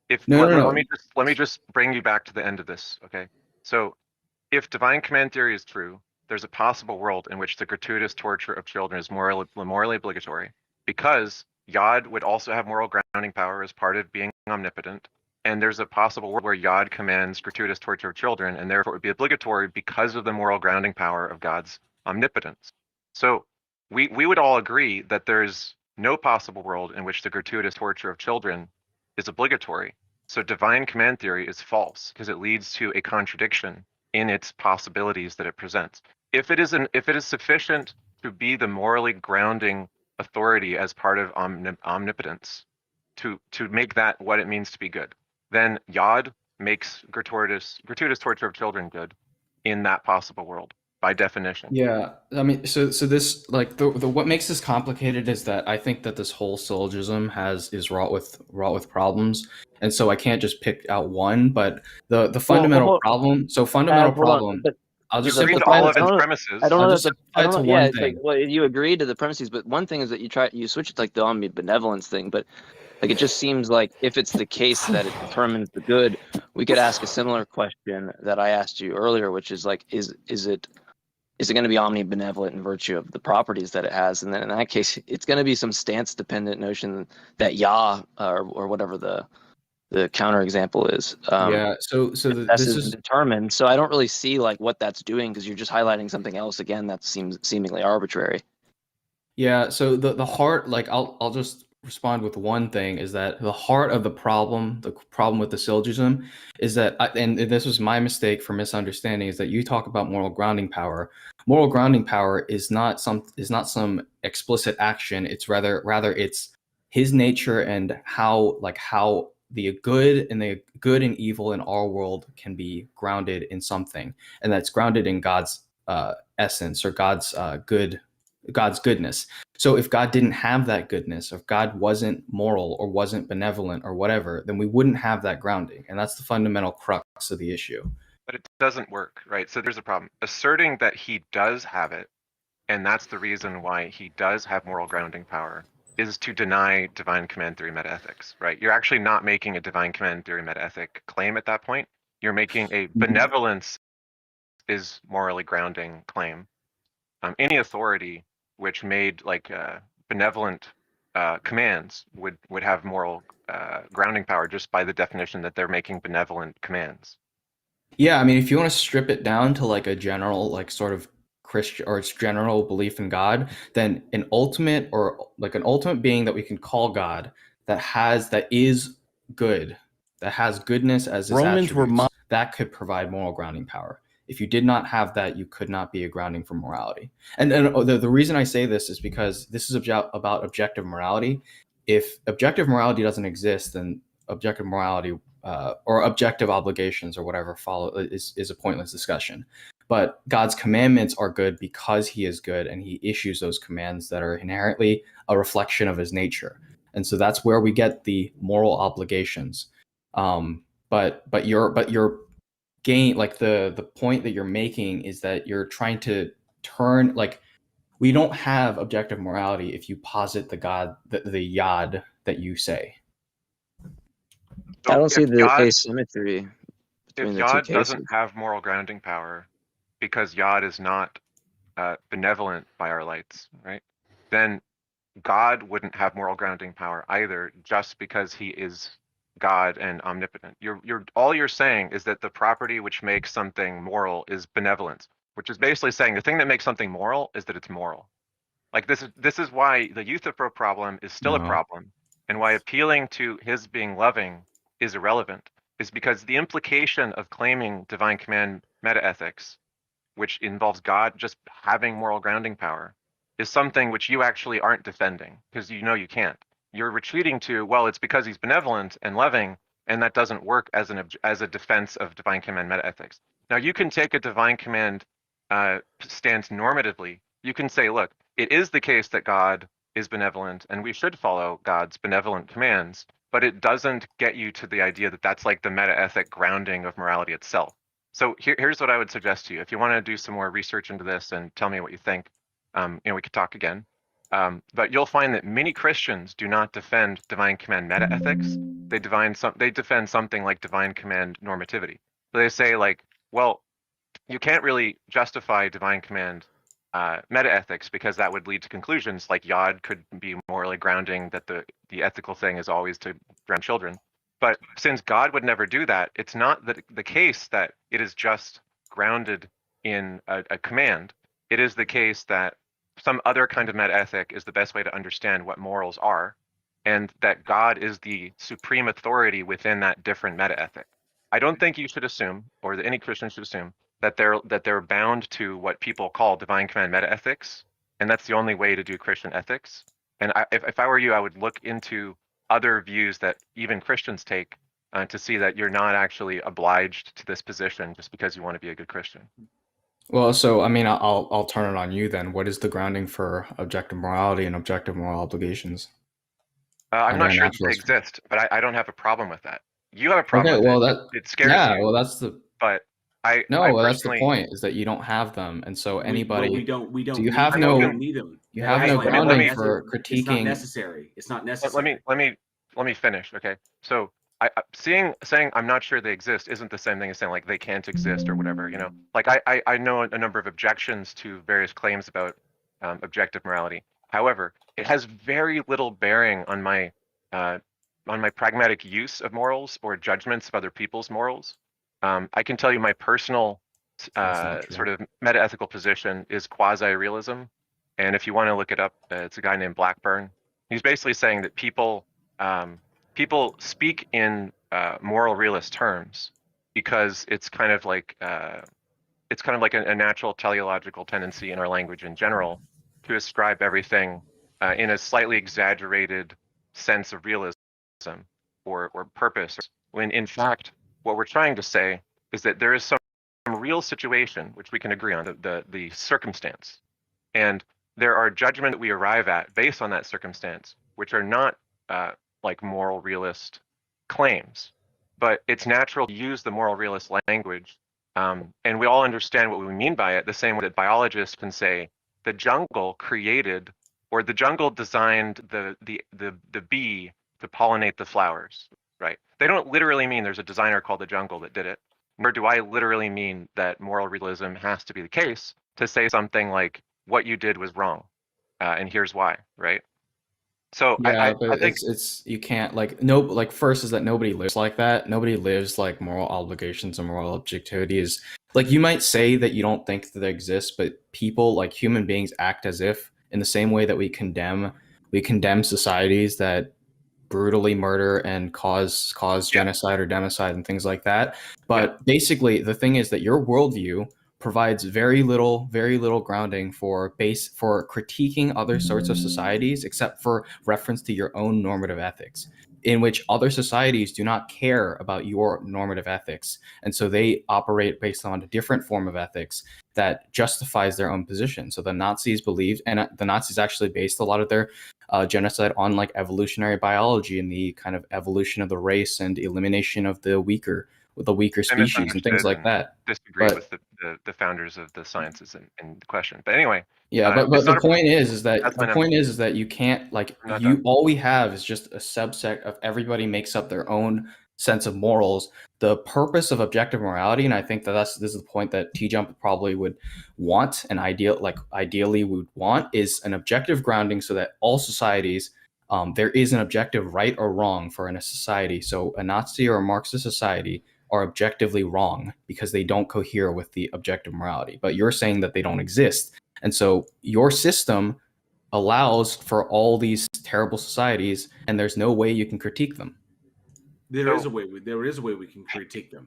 Speaker 9: Let me just bring you back to the end of this, okay? So if divine command theory is true, there's a possible world in which the gratuitous torture of children is morally obligatory, because Yod would also have moral grounding power as part of being omnipotent, and there's a possible world where Yod commands gratuitous torture of children, and therefore it would be obligatory because of the moral grounding power of God's omnipotence. So we would all agree that there's no possible world in which the gratuitous torture of children is obligatory. So divine command theory is false because it leads to a contradiction in its possibilities that it presents. If it is sufficient to be the morally grounding authority as part of omnipotence, to make that what it means to be good, then Yod makes gratuitous torture of children good in that possible world by definition.
Speaker 15: Yeah, I mean, so this like the what makes this complicated is that I think that this whole syllogism is wrought with problems, and so I can't just pick out one. But the fundamental problem. So fundamental problem. I'll just
Speaker 9: simplify all of its premises.
Speaker 16: I don't know.
Speaker 15: One thing.
Speaker 16: Well, you agreed to the premises, but one thing is that you switch it to like the omnibenevolence thing, but Like, it just seems like if it's the case that it determines the good, we could ask a similar question that I asked you earlier, which is like, is it going to be omnibenevolent in virtue of the properties that it has? And then in that case, it's going to be some stance dependent notion that Yah or whatever the counterexample is.
Speaker 15: Yeah. So
Speaker 16: this is determined. So I don't really see like what that's doing, because you're just highlighting something else again that seems seemingly arbitrary.
Speaker 15: Yeah. So the heart, like I'll just respond with one thing, is that the heart of the problem with the syllogism is that, and this was my mistake for misunderstanding, is that you talk about moral grounding power. Moral grounding power is not some explicit action. It's rather it's his nature and how the good and evil in our world can be grounded in something, and that's grounded in God's essence, or God's goodness. So if God didn't have that goodness, if God wasn't moral or wasn't benevolent or whatever, then we wouldn't have that grounding. And that's the fundamental crux of the issue.
Speaker 9: But it doesn't work, right? So there's a problem. Asserting that he does have it, and that's the reason why he does have moral grounding power, is to deny divine command theory metaethics, right? You're actually not making a divine command theory metaethic claim at that point. You're making a benevolence is morally grounding claim. Any authority which made like benevolent commands would have moral grounding power just by the definition that they're making benevolent commands.
Speaker 15: Yeah, I mean, if you want to strip it down to like a general, like sort of Christian or its general belief in God, then an ultimate being that we can call God that is good, that has goodness as its attributes, that could provide moral grounding power. If you did not have that, you could not be a grounding for morality. And the reason I say this is because this is about objective morality. If objective morality doesn't exist, then objective morality or objective obligations or whatever follow is a pointless discussion. But God's commandments are good because he is good, and he issues those commands that are inherently a reflection of his nature. And so that's where we get the moral obligations. But your gain, like the point that you're making is that you're trying to turn, like, we don't have objective morality if you posit the God, the Yad that you say.
Speaker 16: I don't see the asymmetry between the two
Speaker 9: Yod
Speaker 16: cases.
Speaker 9: doesn't have moral grounding power because Yod is not benevolent by our lights, right? Then God wouldn't have moral grounding power either, just because he is God and omnipotent. All you're saying is that the property which makes something moral is benevolence, which is basically saying the thing that makes something moral is that it's moral. Like this is why the Euthyphro problem is still a problem, and why appealing to his being loving is irrelevant, is because the implication of claiming divine command metaethics, which involves God just having moral grounding power, is something which you actually aren't defending, because you know you can't. You're retreating to, well, it's because he's benevolent and loving, and that doesn't work as a defense of divine command metaethics. Now, you can take a divine command stance normatively. You can say, look, it is the case that God is benevolent, and we should follow God's benevolent commands, but it doesn't get you to the idea that that's like the metaethic grounding of morality itself. So here's what I would suggest to you. If you want to do some more research into this and tell me what you think, we could talk again. But you'll find that many Christians do not defend divine command metaethics. They defend something like divine command normativity. So they say, like, well, you can't really justify divine command metaethics because that would lead to conclusions like Yod could be morally grounding, that the ethical thing is always to ground children. But since God would never do that, it's not the case that it is just grounded in a command. It is the case that some other kind of metaethic is the best way to understand what morals are, and that God is the supreme authority within that different metaethic. I don't think you should assume, or that any Christian should assume, that they're bound to what people call divine command metaethics, and that's the only way to do Christian ethics. And if I were you, I would look into other views that even Christians take to see that you're not actually obliged to this position just because you want to be a good Christian.
Speaker 15: Well, so I mean, I'll turn it on you then. What is the grounding for objective morality and objective moral obligations?
Speaker 9: I'm not sure they exist, but I don't have a problem with that. You have a problem with it. It scares you.
Speaker 15: Yeah, well, that's the.
Speaker 9: But
Speaker 15: that's the point, is that you don't have them, and so anybody.
Speaker 5: We don't.
Speaker 15: Do you have no?
Speaker 5: We don't need them.
Speaker 15: You have no grounding for critiquing.
Speaker 5: It's not necessary. It's not necessary.
Speaker 9: Let me let me finish. Okay, so saying I'm not sure they exist isn't the same thing as saying like they can't exist or whatever. You know, like I know a number of objections to various claims about objective morality. However, it has very little bearing on my pragmatic use of morals or judgments of other people's morals. I can tell you my personal sort of meta-ethical position is quasi-realism, and if you want to look it up, it's a guy named Blackburn. He's basically saying that people speak in moral realist terms because it's kind of like a natural teleological tendency in our language in general to ascribe everything in a slightly exaggerated sense of realism or purpose, when in fact what we're trying to say is that there is some real situation which we can agree on, the circumstance, and there are judgments that we arrive at based on that circumstance which are not like moral realist claims, but it's natural to use the moral realist language, and we all understand what we mean by it, the same way that biologists can say the jungle created or the jungle designed the bee to pollinate the flowers, right? They don't literally mean there's a designer called the jungle that did it, nor do I literally mean that moral realism has to be the case to say something like what you did was wrong, and here's why, right? So
Speaker 15: Yeah,
Speaker 9: I
Speaker 15: but
Speaker 9: think
Speaker 15: it's you can't like first is that nobody lives like that. Nobody lives like moral obligations and moral objectivity is like you might say that you don't think that they exist, but people like human beings act as if in the same way that we condemn societies that brutally murder and cause genocide or democide and things like that. But basically the thing is that your worldview provides very little grounding for critiquing other sorts of societies except for reference to your own normative ethics, in which other societies do not care about your normative ethics, and so they operate based on a different form of ethics that justifies their own position. So the Nazis believed, and the Nazis actually based a lot of their genocide on like evolutionary biology and the kind of evolution of the race and elimination of the weaker species and things like that.
Speaker 9: Disagree
Speaker 15: But
Speaker 9: with the founders of the sciences in question. But anyway,
Speaker 15: yeah, but
Speaker 9: it's
Speaker 15: the
Speaker 9: not a
Speaker 15: point is that
Speaker 9: that's
Speaker 15: the
Speaker 9: fine.
Speaker 15: point is that you can't like
Speaker 9: I'm not
Speaker 15: you
Speaker 9: done.
Speaker 15: all we have is just a subset of everybody makes up their own sense of morals. The purpose of objective morality, and I think that this is the point that TJump probably would want, and ideally would want, is an objective grounding so that all societies there is an objective right or wrong for in a society. So a Nazi or a Marxist society are objectively wrong because they don't cohere with the objective morality. But you're saying that they don't exist. And so your system allows for all these terrible societies, and there's no way you can critique them.
Speaker 5: There is a way we can critique them.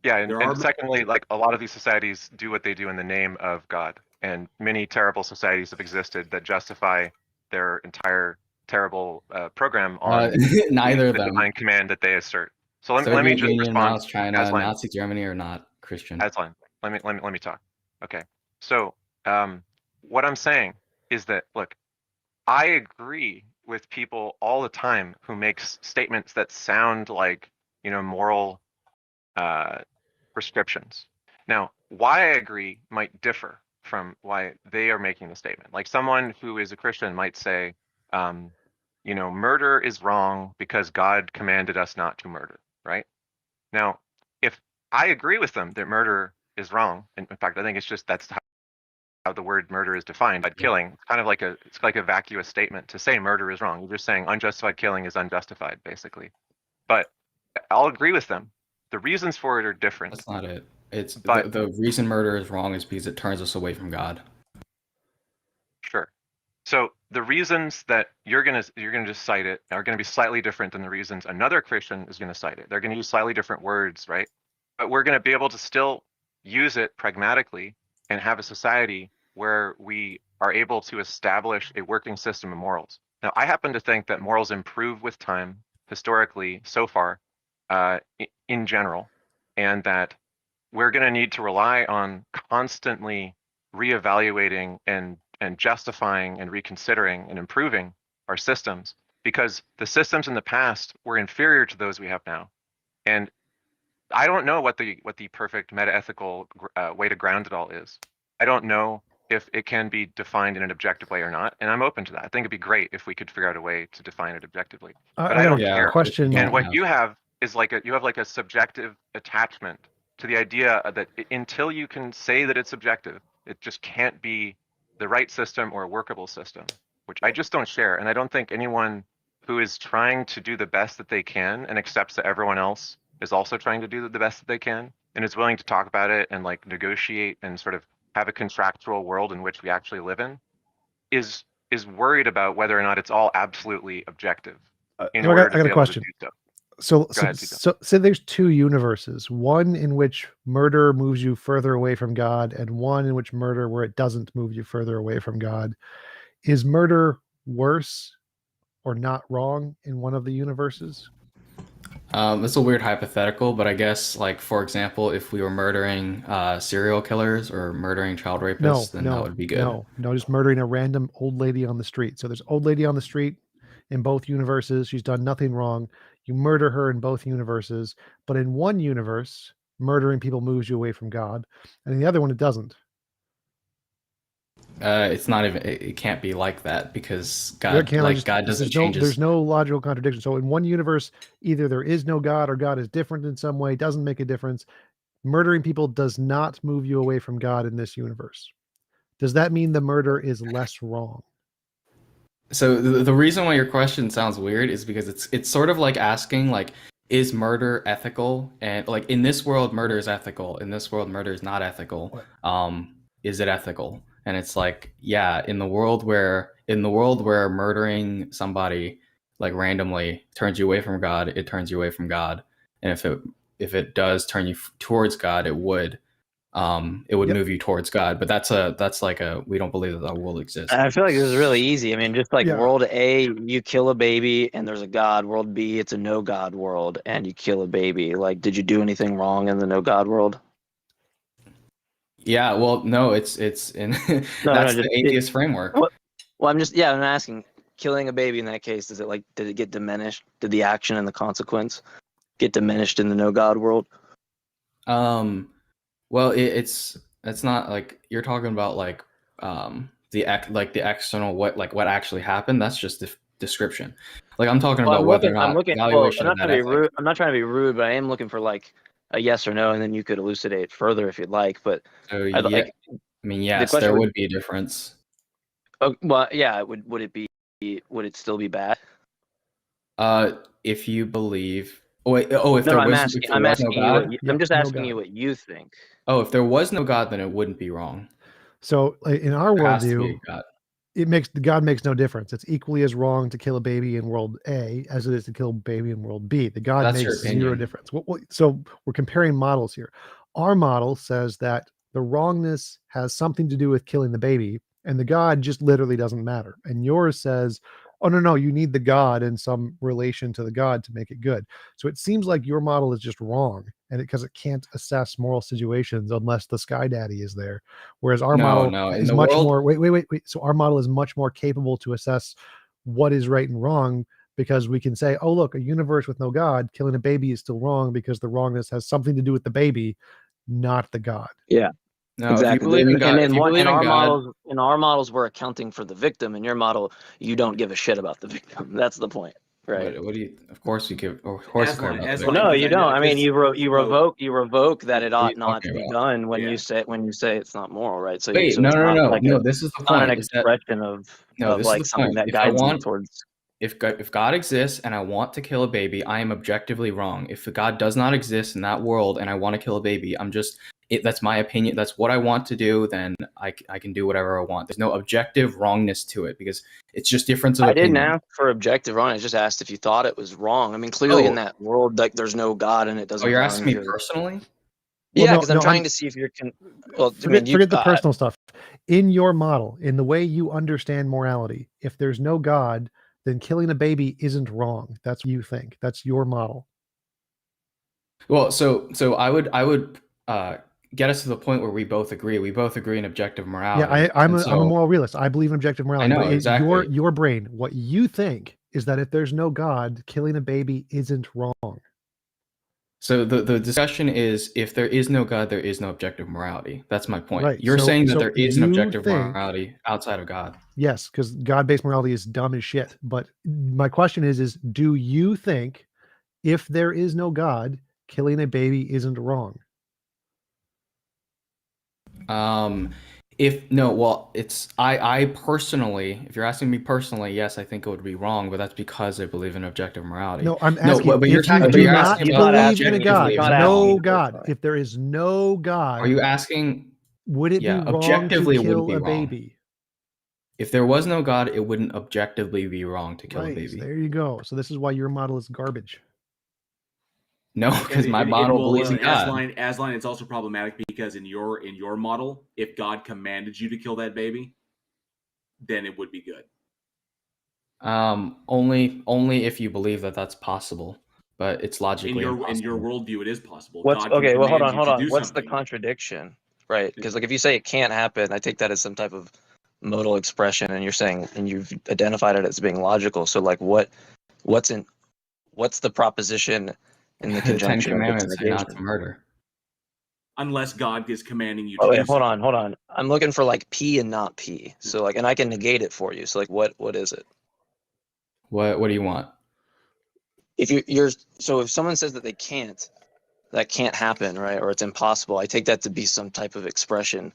Speaker 9: Yeah, and secondly, like a lot of these societies do what they do in the name of God, and many terrible societies have existed that justify their entire terrible program on
Speaker 15: neither of
Speaker 9: the
Speaker 15: them.
Speaker 9: divine command that they assert. So let
Speaker 15: Soviet
Speaker 9: me just
Speaker 15: Union,
Speaker 9: respond.
Speaker 15: Mao's China, Nazi Germany are not Christian.
Speaker 9: Aslan, let me talk. Okay, so what I'm saying is that look, I agree with people all the time who makes statements that sound like moral prescriptions. Now, why I agree might differ from why they are making the statement. Like someone who is a Christian might say, murder is wrong because God commanded us not to murder, right? Now, if I agree with them that murder is wrong, in fact, I think it's just that's how the word murder is defined by killing. It's kind of like a vacuous statement to say murder is wrong. You're just saying unjustified killing is unjustified, basically. But I'll agree with them. The reasons for it are different.
Speaker 15: That's not it. It's the reason murder is wrong is because it turns us away from God.
Speaker 9: Sure. So the reasons that you're gonna just cite it are gonna be slightly different than the reasons another Christian is gonna cite it. They're gonna use slightly different words, right? But we're gonna be able to still use it pragmatically and have a society where we are able to establish a working system of morals. Now, I happen to think that morals improve with time historically so far, in general, and that we're going to need to rely on constantly reevaluating and justifying and reconsidering and improving our systems, because the systems in the past were inferior to those we have now. And I don't know what the perfect meta-ethical way to ground it all is. I don't know if it can be defined in an objective way or not, and I'm open to that. I think it'd be great if we could figure out a way to define it objectively. But I don't care.
Speaker 1: Question.
Speaker 9: And what you have is you have like a subjective attachment to the idea that until you can say that it's objective, it just can't be the right system or a workable system, which I just don't share. And I don't think anyone who is trying to do the best that they can and accepts that everyone else is also trying to do the best that they can and is willing to talk about it and like negotiate and sort of have a contractual world in which we actually live in is worried about whether or not it's all absolutely objective. In order to
Speaker 1: I got
Speaker 9: be
Speaker 1: a
Speaker 9: able
Speaker 1: question.
Speaker 9: To do
Speaker 1: so.
Speaker 9: So,
Speaker 1: So there's two universes, one in which murder moves you further away from God, and one in which murder where it doesn't move you further away from God. Is murder worse or not wrong in one of the universes?
Speaker 15: It's a weird hypothetical, but I guess, like, for example, if we were murdering serial killers or murdering child rapists, then that would be good.
Speaker 1: No, just murdering a random old lady on the street. So there's old lady on the street in both universes. She's done nothing wrong. You murder her in both universes, but in one universe, murdering people moves you away from God, and in the other one, it doesn't.
Speaker 15: It's not even. It can't be like that because God doesn't change.
Speaker 1: There's no logical contradiction. So in one universe, either there is no God or God is different in some way. Doesn't make a difference. Murdering people does not move you away from God in this universe. Does that mean the murder is less wrong?
Speaker 15: So the reason why your question sounds weird is because it's sort of like asking, like, is murder ethical? And like in this world, murder is ethical. In this world, murder is not ethical. Is it ethical? And it's like, yeah, in the world where murdering somebody like randomly turns you away from God, it turns you away from God. And if it does turn you towards God, it would move you towards God. But that's like we don't believe that world exists.
Speaker 16: I feel like this is really easy. I mean, just like world A, you kill a baby and there's a God. World B, it's a no God world and you kill a baby. Like, did you do anything wrong in the no God world?
Speaker 15: Yeah, well, no, it's in that's the atheist framework.
Speaker 16: Well, I'm asking, killing a baby in that case, did it get diminished? Did the action and the consequence get diminished in the no God world?
Speaker 15: Well, it's not like you're talking about like the external what actually happened. That's just the description. Like I'm talking about whether or not evaluation of that ethic.
Speaker 16: I'm not trying to be rude, but I am looking for like a yes or no, and then you could elucidate further if you'd like. But
Speaker 15: yes, there would be a difference.
Speaker 16: Well, yeah, would it still be bad?
Speaker 15: If you believe.
Speaker 16: I'm just asking you what you think.
Speaker 15: Oh, if there was no God, then it wouldn't be wrong.
Speaker 1: So in our worldview, God makes no difference. It's equally as wrong to kill a baby in world A as it is to kill a baby in world B. The God makes zero difference. So we're comparing models here. Our model says that the wrongness has something to do with killing the baby, and the God just literally doesn't matter. And yours says, oh, no, you need the God in some relation to the God to make it good. So it seems like your model is just wrong, and because it can't assess moral situations unless the Sky Daddy is there. Whereas our model is much more. Wait. So our model is much more capable to assess what is right and wrong, because we can say, oh, look, a universe with no God, killing a baby is still wrong because the wrongness has something to do with the baby, not the God.
Speaker 16: Yeah.
Speaker 15: No,
Speaker 16: exactly. In our models, we're accounting for the victim. In your model, you don't give a shit about the victim. That's the point, right?
Speaker 15: What do you? Of course you give. Of course,
Speaker 16: no, you don't. I mean, you revoke that it ought not to be done when you say it's not moral, right? So
Speaker 15: wait, no. This is the point.
Speaker 16: Not an expression of like something that guides you towards.
Speaker 15: If God exists and I want to kill a baby, I am objectively wrong. If God does not exist in that world and I want to kill a baby, that's my opinion. That's what I want to do. Then I can do whatever I want. There's no objective wrongness to it because it's just difference of opinion.
Speaker 16: I didn't ask for objective wrong. I just asked if you thought it was wrong. I mean, clearly in that world, like there's no God and it doesn't.
Speaker 15: Oh, you're asking me personally?
Speaker 16: Yeah, because I'm trying to see if you can. Well,
Speaker 1: forget the personal stuff. In your model, in the way you understand morality, if there's no God, then killing a baby isn't wrong. That's what you think. That's your model.
Speaker 15: Well, so I would get us to the point where we both agree. We both agree in objective morality.
Speaker 1: Yeah, I'm a moral realist. I believe in objective morality.
Speaker 15: I know,
Speaker 1: but
Speaker 15: exactly.
Speaker 1: Your brain, what you think is that if there's no God, killing a baby isn't wrong.
Speaker 15: So the discussion is, if there is no God, there is no objective morality. That's my point.
Speaker 1: Right.
Speaker 15: You're saying that there is an
Speaker 1: you
Speaker 15: objective
Speaker 1: think,
Speaker 15: morality outside of God.
Speaker 1: Yes, because God-based morality is dumb as shit. But my question is do you think if there is no God, killing a baby isn't wrong?
Speaker 15: I personally, if you're asking me personally, yes, I think it would be wrong, but that's because I believe in objective morality.
Speaker 1: No, I'm asking
Speaker 15: but
Speaker 1: if you do not believe in a God, no God,
Speaker 15: personally.
Speaker 1: if there is no God,
Speaker 15: Are you asking?
Speaker 1: Would it be wrong
Speaker 15: objectively
Speaker 1: to
Speaker 15: it wouldn't
Speaker 1: kill
Speaker 15: be
Speaker 1: a
Speaker 15: wrong.
Speaker 1: baby?
Speaker 15: If there was no God, it wouldn't objectively be wrong to kill a
Speaker 1: Right.
Speaker 15: baby.
Speaker 1: There you go. So this is why your model is garbage.
Speaker 15: No, because my model believes in God.
Speaker 5: Asline, it's also problematic because in your model, if God commanded you to kill that baby, then it would be good.
Speaker 15: Only if you believe that that's possible, but it's logically impossible.
Speaker 5: In your worldview, it is possible.
Speaker 16: What's
Speaker 5: God can
Speaker 16: okay? Well, hold
Speaker 5: command
Speaker 16: on.
Speaker 5: you to do
Speaker 16: What's
Speaker 5: something.
Speaker 16: the contradiction, right? Because like if you say it can't happen, I take that as some type of modal expression, and you're saying, and you've identified it as being logical. So like, what's the proposition in the
Speaker 15: The Ten
Speaker 16: conjunction of its
Speaker 15: Commandments say not to
Speaker 16: negation?
Speaker 15: murder.
Speaker 5: Unless God is commanding you to
Speaker 16: Oh
Speaker 5: do
Speaker 16: wait,
Speaker 5: something.
Speaker 16: hold on. I'm looking for like P and not P. So like, and I can negate it for you. So like, what is it?
Speaker 15: What do you want?
Speaker 16: If if someone says that that can't happen, right? Or it's impossible, I take that to be some type of expression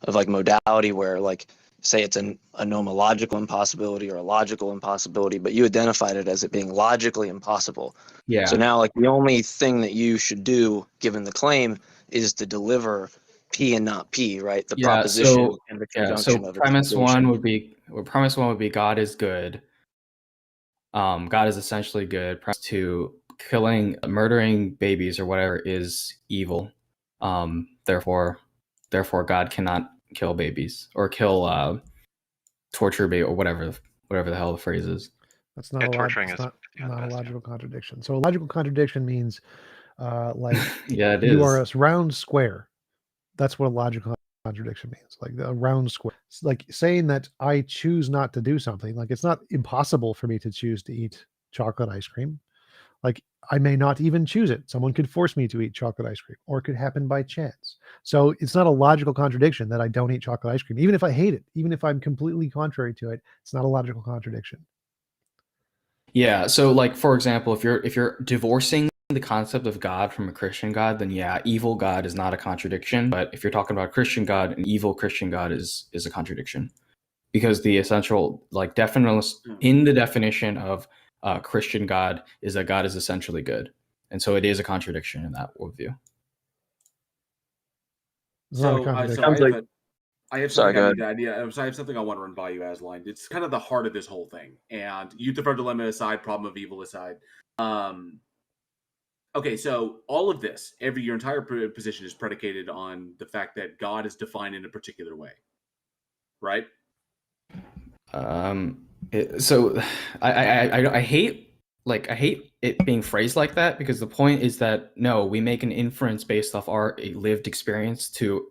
Speaker 16: of like modality where like, say it's a nomological impossibility or a logical impossibility, but you identified it as it being logically impossible.
Speaker 15: Yeah.
Speaker 16: So now like the only thing that you should do, given the claim, is to deliver P and not P, right? The proposition and the conjunction of its
Speaker 15: premise
Speaker 16: negation.
Speaker 15: premise one would be God is good. God is essentially good. Premise two, murdering babies or whatever is evil. Therefore God cannot kill babies or kill torture baby or whatever the hell the phrase is.
Speaker 1: That's not not a logical contradiction. So a logical contradiction means like
Speaker 15: yeah, it
Speaker 1: you
Speaker 15: is.
Speaker 1: are a round square. That's what a logical contradiction means. Like a round square. It's like saying that I choose not to do something. Like it's not impossible for me to choose to eat chocolate ice cream. Like I may not even choose it. Someone could force me to eat chocolate ice cream, or it could happen by chance. So it's not a logical contradiction that I don't eat chocolate ice cream, even if I hate it, even if I'm completely contrary to it. It's not a logical contradiction.
Speaker 15: Yeah. So like, for example, if you're divorcing the concept of God from a Christian God, then yeah, evil God is not a contradiction. But if you're talking about Christian God, an evil Christian God is a contradiction, because the essential in the definition of Christian God is that God is essentially good, and so it is a contradiction in that worldview.
Speaker 1: It's not a contradiction.
Speaker 5: I have something I have something I want to run by you, Asline. It's kind of the heart of this whole thing. And Euthyphro dilemma aside, problem of evil aside. Okay, so all of this, your entire position is predicated on the fact that God is defined in a particular way, right?
Speaker 15: So I hate it being phrased like that, because the point is that no, we make an inference based off our lived experience to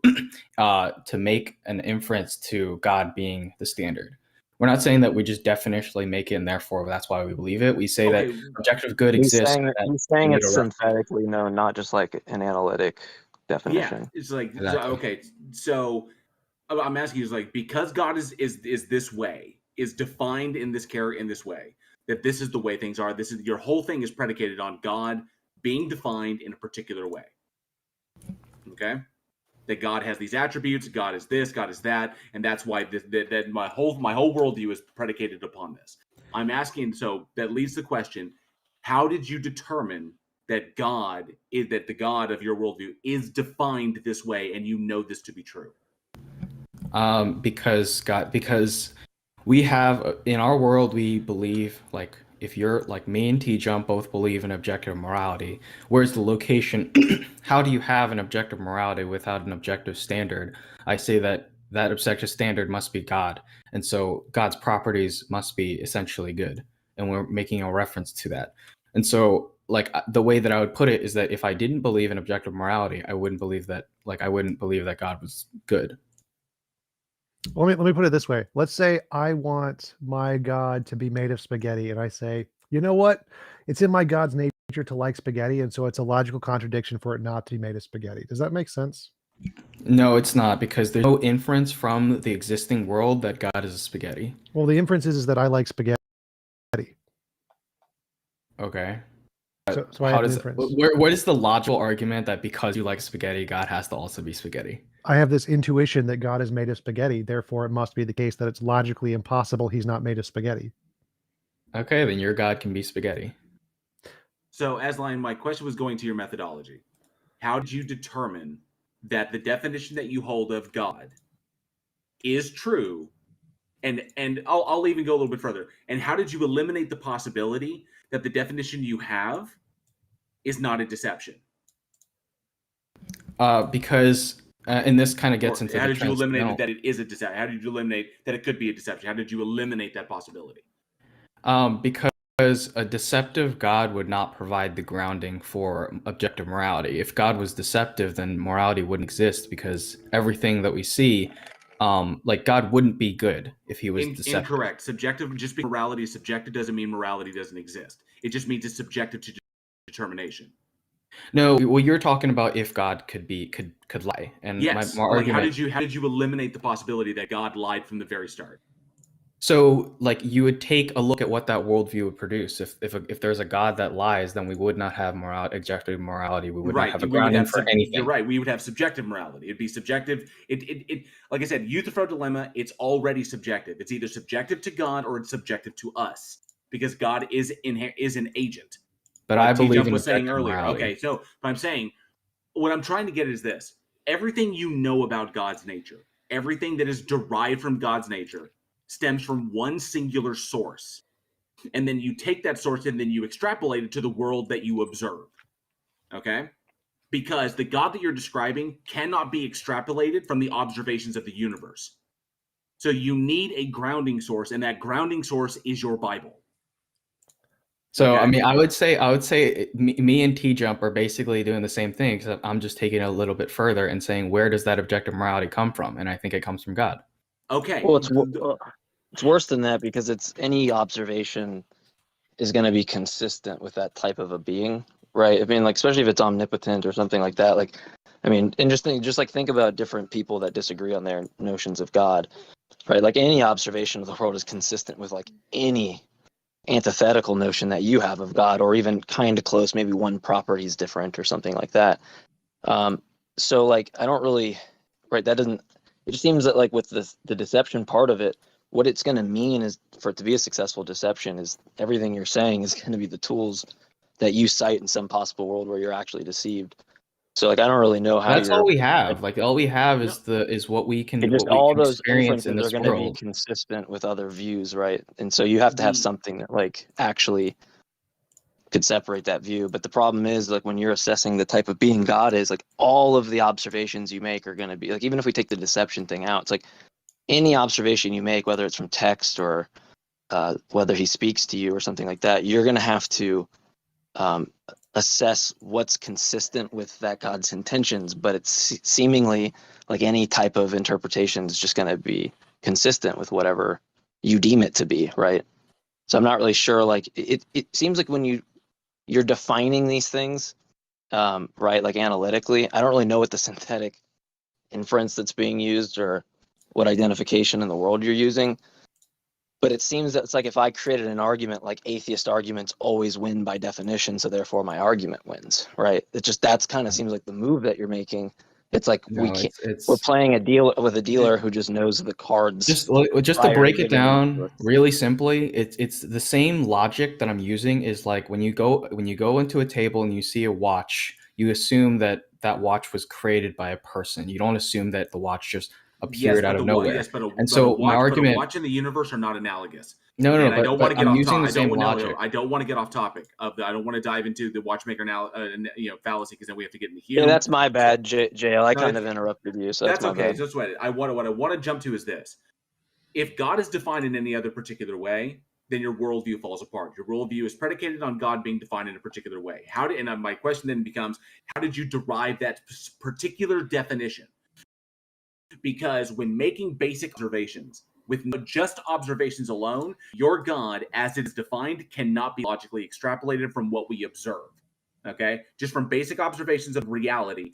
Speaker 15: make an inference to God being the standard. We're not saying that we just definitionally make it and therefore that's why we believe it. We say that objective good exists.
Speaker 16: He's saying it's synthetically known, not just like an analytic definition.
Speaker 5: Yeah, it's like okay. So I'm asking you, is like, because God is this way, is defined in this way, that this is the way things are. This is your whole thing is predicated on God being defined in a particular way. Okay, that God has these attributes, God is this, God is that, and that's why that my whole worldview is predicated upon this. I'm asking, so that leads to the question: how did you determine that the God of your worldview is defined this way, and you know this to be true?
Speaker 15: Because we have in our world, we believe, like, if you're like me and TJump both believe in objective morality, where's the location? How do you have an objective morality without an objective standard? I say that objective standard must be God, and so God's properties must be essentially good, and we're making a reference to that. And so, like, the way that I would put it is that if I didn't believe in objective morality, I wouldn't believe that God was good.
Speaker 1: Let me put it this way. Let's say I want my God to be made of spaghetti, and I say, you know what? It's in my God's nature nature to like spaghetti, and so it's a logical contradiction for it not to be made of spaghetti. Does that make sense?
Speaker 15: No, it's not, because there's no inference from the existing world that God is a spaghetti.
Speaker 1: Well, the inference is that I like spaghetti.
Speaker 15: Okay.
Speaker 1: So I have an inference.
Speaker 15: What is the logical argument that because you like spaghetti, God has to also be spaghetti?
Speaker 1: I have this intuition that God is made of spaghetti, therefore it must be the case that it's logically impossible he's not made of spaghetti.
Speaker 15: Okay, then your God can be spaghetti.
Speaker 5: So, Asline, my question was going to your methodology. How did you determine that the definition that you hold of God is true? And I'll even go a little bit further. And how did you eliminate the possibility that the definition you have is not a deception?
Speaker 15: Because and this kind of gets into
Speaker 5: how
Speaker 15: the
Speaker 5: did you eliminate
Speaker 15: transcendental.
Speaker 5: that it is a deception? How did you eliminate that it could be a deception? How did you eliminate that possibility?
Speaker 15: Because a deceptive God would not provide the grounding for objective morality. If God was deceptive, then morality wouldn't exist, because everything that we see, like God wouldn't be good if he was deceptive.
Speaker 5: Incorrect. Subjective, just because morality is subjective doesn't mean morality doesn't exist. It just means it's subjective to determination.
Speaker 15: No, well, you're talking about if God could lie, and
Speaker 5: yes.
Speaker 15: my argument.
Speaker 5: How did you eliminate the possibility that God lied from the very start?
Speaker 15: So, like, you would take a look at what that worldview would produce. If there's a God that lies, then we would not have objective morality. We would not have a grounding for anything.
Speaker 5: You're right. We would have subjective morality. It'd be subjective. It like I said, Euthyphro dilemma. It's already subjective. It's either subjective to God or it's subjective to us, because God is an agent.
Speaker 15: But I believe in
Speaker 5: was saying
Speaker 15: objective
Speaker 5: earlier.
Speaker 15: morality.
Speaker 5: Okay, so I'm saying what I'm trying to get is this: everything you know about God's nature, everything that is derived from God's nature, stems from one singular source. And then you take that source and then you extrapolate it to the world that you observe. Okay? Because the God that you're describing cannot be extrapolated from the observations of the universe. So you need a grounding source, and that grounding source is your Bible.
Speaker 15: So, okay. I mean, I would say me and TJump are basically doing the same thing, except I'm just taking it a little bit further and saying, where does that objective morality come from? And I think it comes from God.
Speaker 5: Okay.
Speaker 16: Well, it's worse than that, because it's any observation is going to be consistent with that type of a being, right? I mean, like, especially if it's omnipotent or something like that. Like, I mean, interesting. Just like think about different people that disagree on their notions of God, right? Like any observation of the world is consistent with like any antithetical notion that you have of God, or even kind of close. Maybe one property is different or something like that. So like, I don't really, right? That doesn't. It just seems that like with the deception part of it, what it's going to mean is for it to be a successful deception is everything you're saying is going to be the tools that you cite in some possible world where you're actually deceived. So like, I don't really know how.
Speaker 15: That's all we have. Like all we have is what we can.
Speaker 16: Just
Speaker 15: what we
Speaker 16: all
Speaker 15: can
Speaker 16: those
Speaker 15: experience in
Speaker 16: inferences
Speaker 15: this
Speaker 16: are going to
Speaker 15: world.
Speaker 16: be consistent with other views, right? And so you have to have something that like actually could separate that view. But the problem is, like, when you're assessing the type of being God is, like, all of the observations you make are going to be like, even if we take the deception thing out, it's like any observation you make, whether it's from text or whether he speaks to you or something like that, you're going to have to assess what's consistent with that God's intentions. But it's seemingly like any type of interpretation is just going to be consistent with whatever you deem it to be, right? So I'm not really sure. Like, it seems like when you're defining these things, right, like analytically, I don't really know what the synthetic inference that's being used or what identification in the world you're using. But it seems that it's like if I created an argument, like atheist arguments always win by definition, so therefore my argument wins, right? It just, that's kind of seems like the move that you're making. It's like we're playing a deal with a dealer who just knows the cards.
Speaker 15: Just to break it down really simply, it's the same logic that I'm using is like when you go into a table and you see a watch, you assume that watch was created by a person. You don't assume that the watch just appeared out of nowhere. My argument,
Speaker 5: but a watch in the universe are not analogous.
Speaker 15: No,
Speaker 5: and I don't want to get off topic.
Speaker 15: I
Speaker 5: don't want to get off topic. I don't want to dive into the watchmaker fallacy, because then we have to get into Hume.
Speaker 16: Yeah, that's my bad, JL. I kind of interrupted you, so that's
Speaker 5: okay.
Speaker 16: Bad.
Speaker 5: Just what I want to jump to is this: if God is defined in any other particular way, then your worldview falls apart. Your worldview is predicated on God being defined in a particular way. My question then becomes: how did you derive that particular definition? Because when making basic observations, with just observations alone, your God, as it is defined, cannot be logically extrapolated from what we observe. Okay, just from basic observations of reality,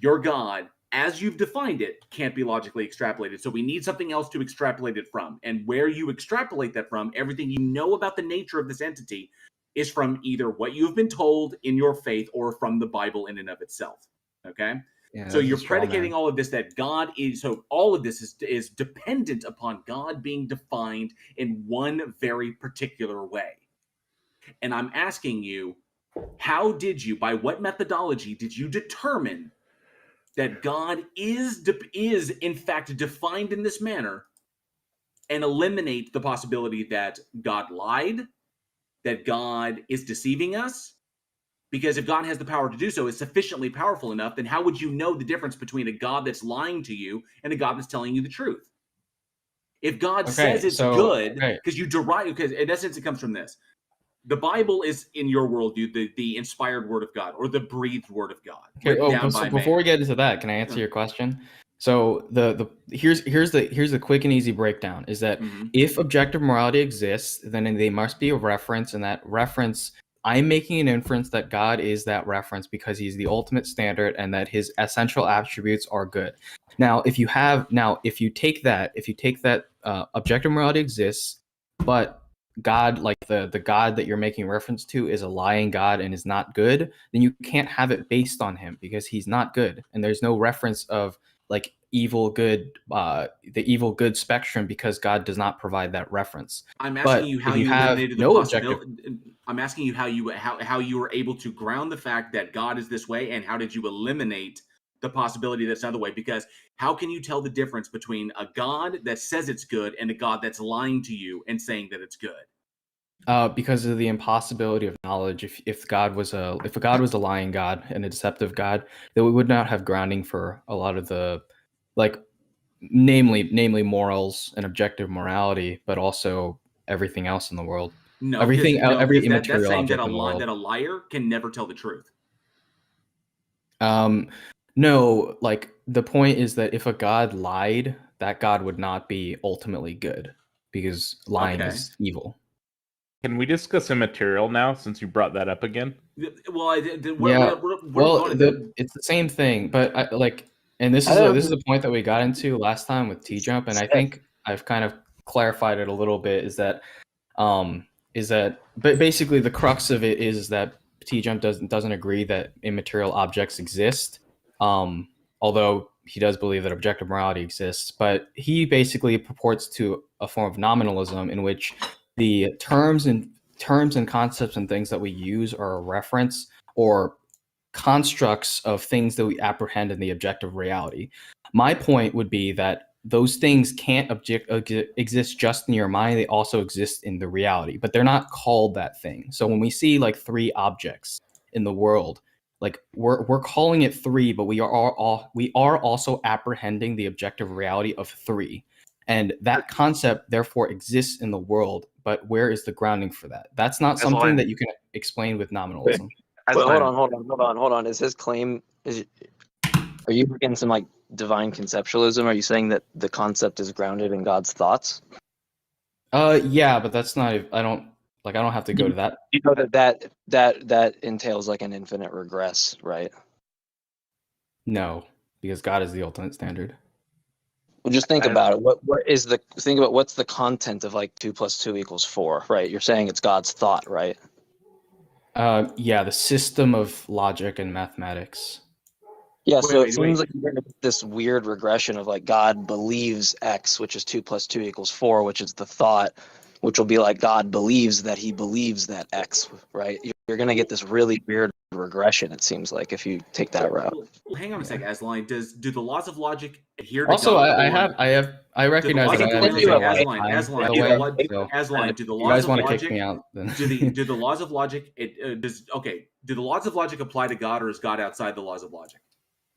Speaker 5: your God, as you've defined it, can't be logically extrapolated. So we need something else to extrapolate it from. And where you extrapolate that from, everything you know about the nature of this entity is from either what you've been told in your faith or from the Bible in and of itself. Okay?
Speaker 11: Yeah,
Speaker 5: So you're predicating all of this that God is, so all of this is dependent upon God being defined in one very particular way. And I'm asking you, how did you, by what methodology did you determine that God is in fact defined in this manner, and eliminate the possibility that God lied, that God is deceiving us? Because if God has the power to do so, is sufficiently powerful enough, then how would you know the difference between a God that's lying to you and a God that's telling you the truth? If God says it's good, because you derive, because in essence it comes from this. The Bible is, in your worldview, the inspired word of God, or the breathed word of God.
Speaker 15: Okay. So before we get into that, can I answer your question? So here's the quick and easy breakdown is that if objective morality exists, then they must be a reference, and that reference, I'm making an inference that God is that reference because he's the ultimate standard and that his essential attributes are good. Now, if you take that objective morality exists, but God, like the God that you're making reference to, is a lying God and is not good, then you can't have it based on him because he's not good, and there's no reference of like evil good, the evil good spectrum, because God does not provide that reference.
Speaker 5: I'm asking you how you eliminated the possibility. I'm asking you how you were able to ground the fact that God is this way, and how did you eliminate the possibility that's another way? Because how can you tell the difference between a God that says it's good and a God that's lying to you and saying that it's good?
Speaker 15: Because of the impossibility of knowledge. If a God was a lying God and a deceptive God, then we would not have grounding for a lot of the, like, namely morals and objective morality, but also everything else in the world.
Speaker 5: No,
Speaker 15: every immaterial
Speaker 5: that's saying
Speaker 15: object
Speaker 5: that
Speaker 15: in the world.
Speaker 5: that a liar can never tell the truth.
Speaker 15: No, like the point is that if a God lied, that God would not be ultimately good because lying is evil.
Speaker 2: Can we discuss immaterial now, since you brought that up again?
Speaker 5: Well,
Speaker 15: It's the same thing, but this is the point that we got into last time with TJump, and I think I've kind of clarified it a little bit. But basically the crux of it is that TJump doesn't agree that immaterial objects exist, although he does believe that objective morality exists. But he basically purports to a form of nominalism in which the terms and concepts and things that we use are a reference or constructs of things that we apprehend in the objective reality. My point would be that those things can't exist just in your mind. They also exist in the reality, but they're not called that thing. So when we see like three objects in the world, like we're calling it three, but we are also apprehending the objective reality of three. And that concept therefore exists in the world, but where is the grounding for that? That's not something that you can explain with nominalism.
Speaker 16: Well, hold on. Is his claim, are you getting some like divine conceptualism? Are you saying that the concept is grounded in God's thoughts?
Speaker 15: Yeah, but that's not, I don't have to go to that.
Speaker 16: You know that entails like an infinite regress, right?
Speaker 15: No, because God is the ultimate standard.
Speaker 16: Well, just think about it. Think about what's the content of like 2 + 2 = 4, right? You're saying it's God's thought, right?
Speaker 15: Yeah, the system of logic and mathematics.
Speaker 16: Yeah, so it seems like you're going to get this weird regression of like God believes X, which is 2 + 2 = 4, which is the thought, which will be like God believes that he believes that X, right? You're going to get this really weird regression, it seems like, if you take that route.
Speaker 5: Hang on a sec, Aslan. Do the laws of logic adhere to
Speaker 15: also,
Speaker 5: God?
Speaker 15: I recognize that I have to take a lot of time,
Speaker 5: Aslan, do the
Speaker 15: you
Speaker 5: laws
Speaker 15: guys
Speaker 5: of
Speaker 15: want to
Speaker 5: logic
Speaker 15: kick me out? Then.
Speaker 5: do the laws of logic do the laws of logic apply to God, or is God outside the laws of logic?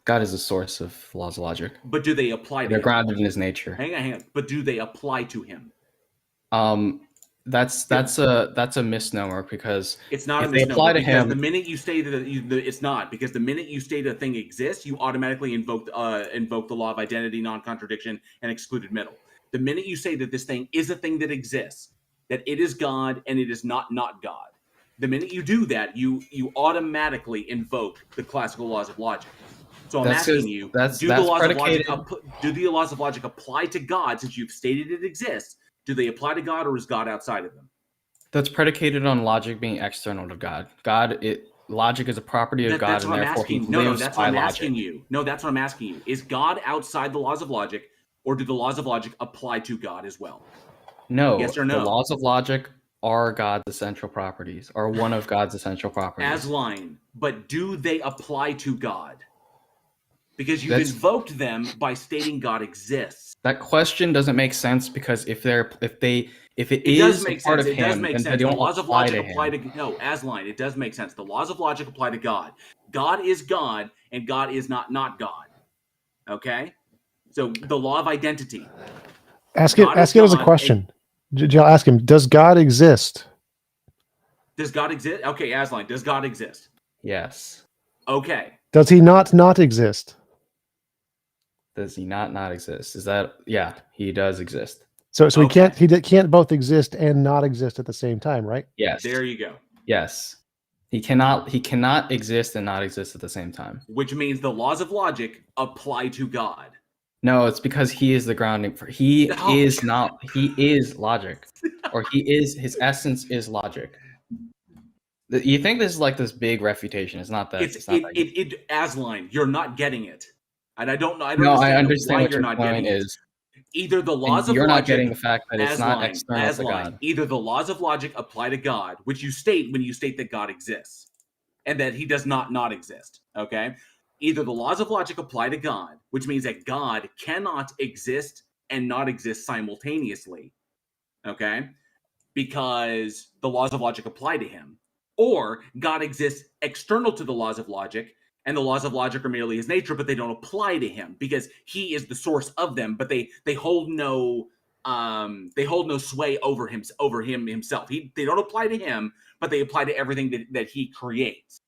Speaker 15: God is the source of laws of logic.
Speaker 5: But do they apply to
Speaker 15: They're
Speaker 5: him?
Speaker 15: grounded in his nature.
Speaker 5: Hang on. But do they apply to him?
Speaker 15: That's a misnomer, because
Speaker 5: it's not
Speaker 15: if
Speaker 5: a
Speaker 15: they
Speaker 5: misnomer,
Speaker 15: apply to
Speaker 5: because
Speaker 15: him,
Speaker 5: the minute you state that it's not, because the minute you state a thing exists, you automatically invoke the law of identity, non-contradiction, and excluded middle. The minute you say that this thing is a thing that exists, that it is God and it is not God, The minute you do that, you automatically invoke the classical laws of logic. So I'm asking you, do the laws of logic apply to God, since you've stated it exists? Do they apply to God, or is God outside of them?
Speaker 15: That's predicated on logic being external to God. Logic is a property of God,
Speaker 5: that's what
Speaker 15: and
Speaker 5: I'm
Speaker 15: therefore
Speaker 5: asking.
Speaker 15: he lives
Speaker 5: that's
Speaker 15: by
Speaker 5: what I'm
Speaker 15: logic.
Speaker 5: asking you. No, that's what I'm asking you. Is God outside the laws of logic, or do the laws of logic apply to God as well?
Speaker 15: No.
Speaker 5: Yes or no?
Speaker 15: The laws of logic are God's essential properties, are one of God's essential properties.
Speaker 5: Asline, but do they apply to God? Because you've invoked them by stating God exists.
Speaker 15: That question doesn't make sense, because if it is
Speaker 5: does make
Speaker 15: a part
Speaker 5: sense.
Speaker 15: of
Speaker 5: It does
Speaker 15: him,
Speaker 5: make
Speaker 15: then
Speaker 5: sense.
Speaker 15: they
Speaker 5: The
Speaker 15: don't
Speaker 5: laws of
Speaker 15: apply
Speaker 5: logic
Speaker 15: to
Speaker 5: apply
Speaker 15: him.
Speaker 5: to Asline. It does make sense. The laws of logic apply to God. God is God, and God is not God. Okay, so the law of identity.
Speaker 1: Ask it as a question. Jill, ask him: does God exist?
Speaker 5: Does God exist? Okay, Asline, does God exist?
Speaker 15: Yes.
Speaker 5: Okay.
Speaker 1: Does he not exist?
Speaker 15: Does he not exist? Is that he does exist.
Speaker 1: So he can't both exist and not exist at the same time, right?
Speaker 15: Yes.
Speaker 5: There you go.
Speaker 15: Yes. He cannot exist and not exist at the same time.
Speaker 5: Which means the laws of logic apply to God.
Speaker 15: No, it's because he is the grounding for he is logic. Or his essence is logic. You think this is like this big refutation. It's not that.
Speaker 5: Asline, you're not getting it. And I don't know. I
Speaker 15: understand
Speaker 5: why
Speaker 15: what
Speaker 5: you're
Speaker 15: your
Speaker 5: not
Speaker 15: point
Speaker 5: getting
Speaker 15: is.
Speaker 5: Either the laws of
Speaker 15: you're
Speaker 5: logic,
Speaker 15: not getting the fact that it's not external to God.
Speaker 5: Either the laws of logic apply to God, which you state when you state that God exists, and that he does not exist. Okay? Either the laws of logic apply to God, which means that God cannot exist and not exist simultaneously. Okay? Because the laws of logic apply to him. Or God exists external to the laws of logic, and the laws of logic are merely his nature, but they don't apply to him because he is the source of them, but they hold no sway over him himself. They don't apply to him, but they apply to everything that he creates.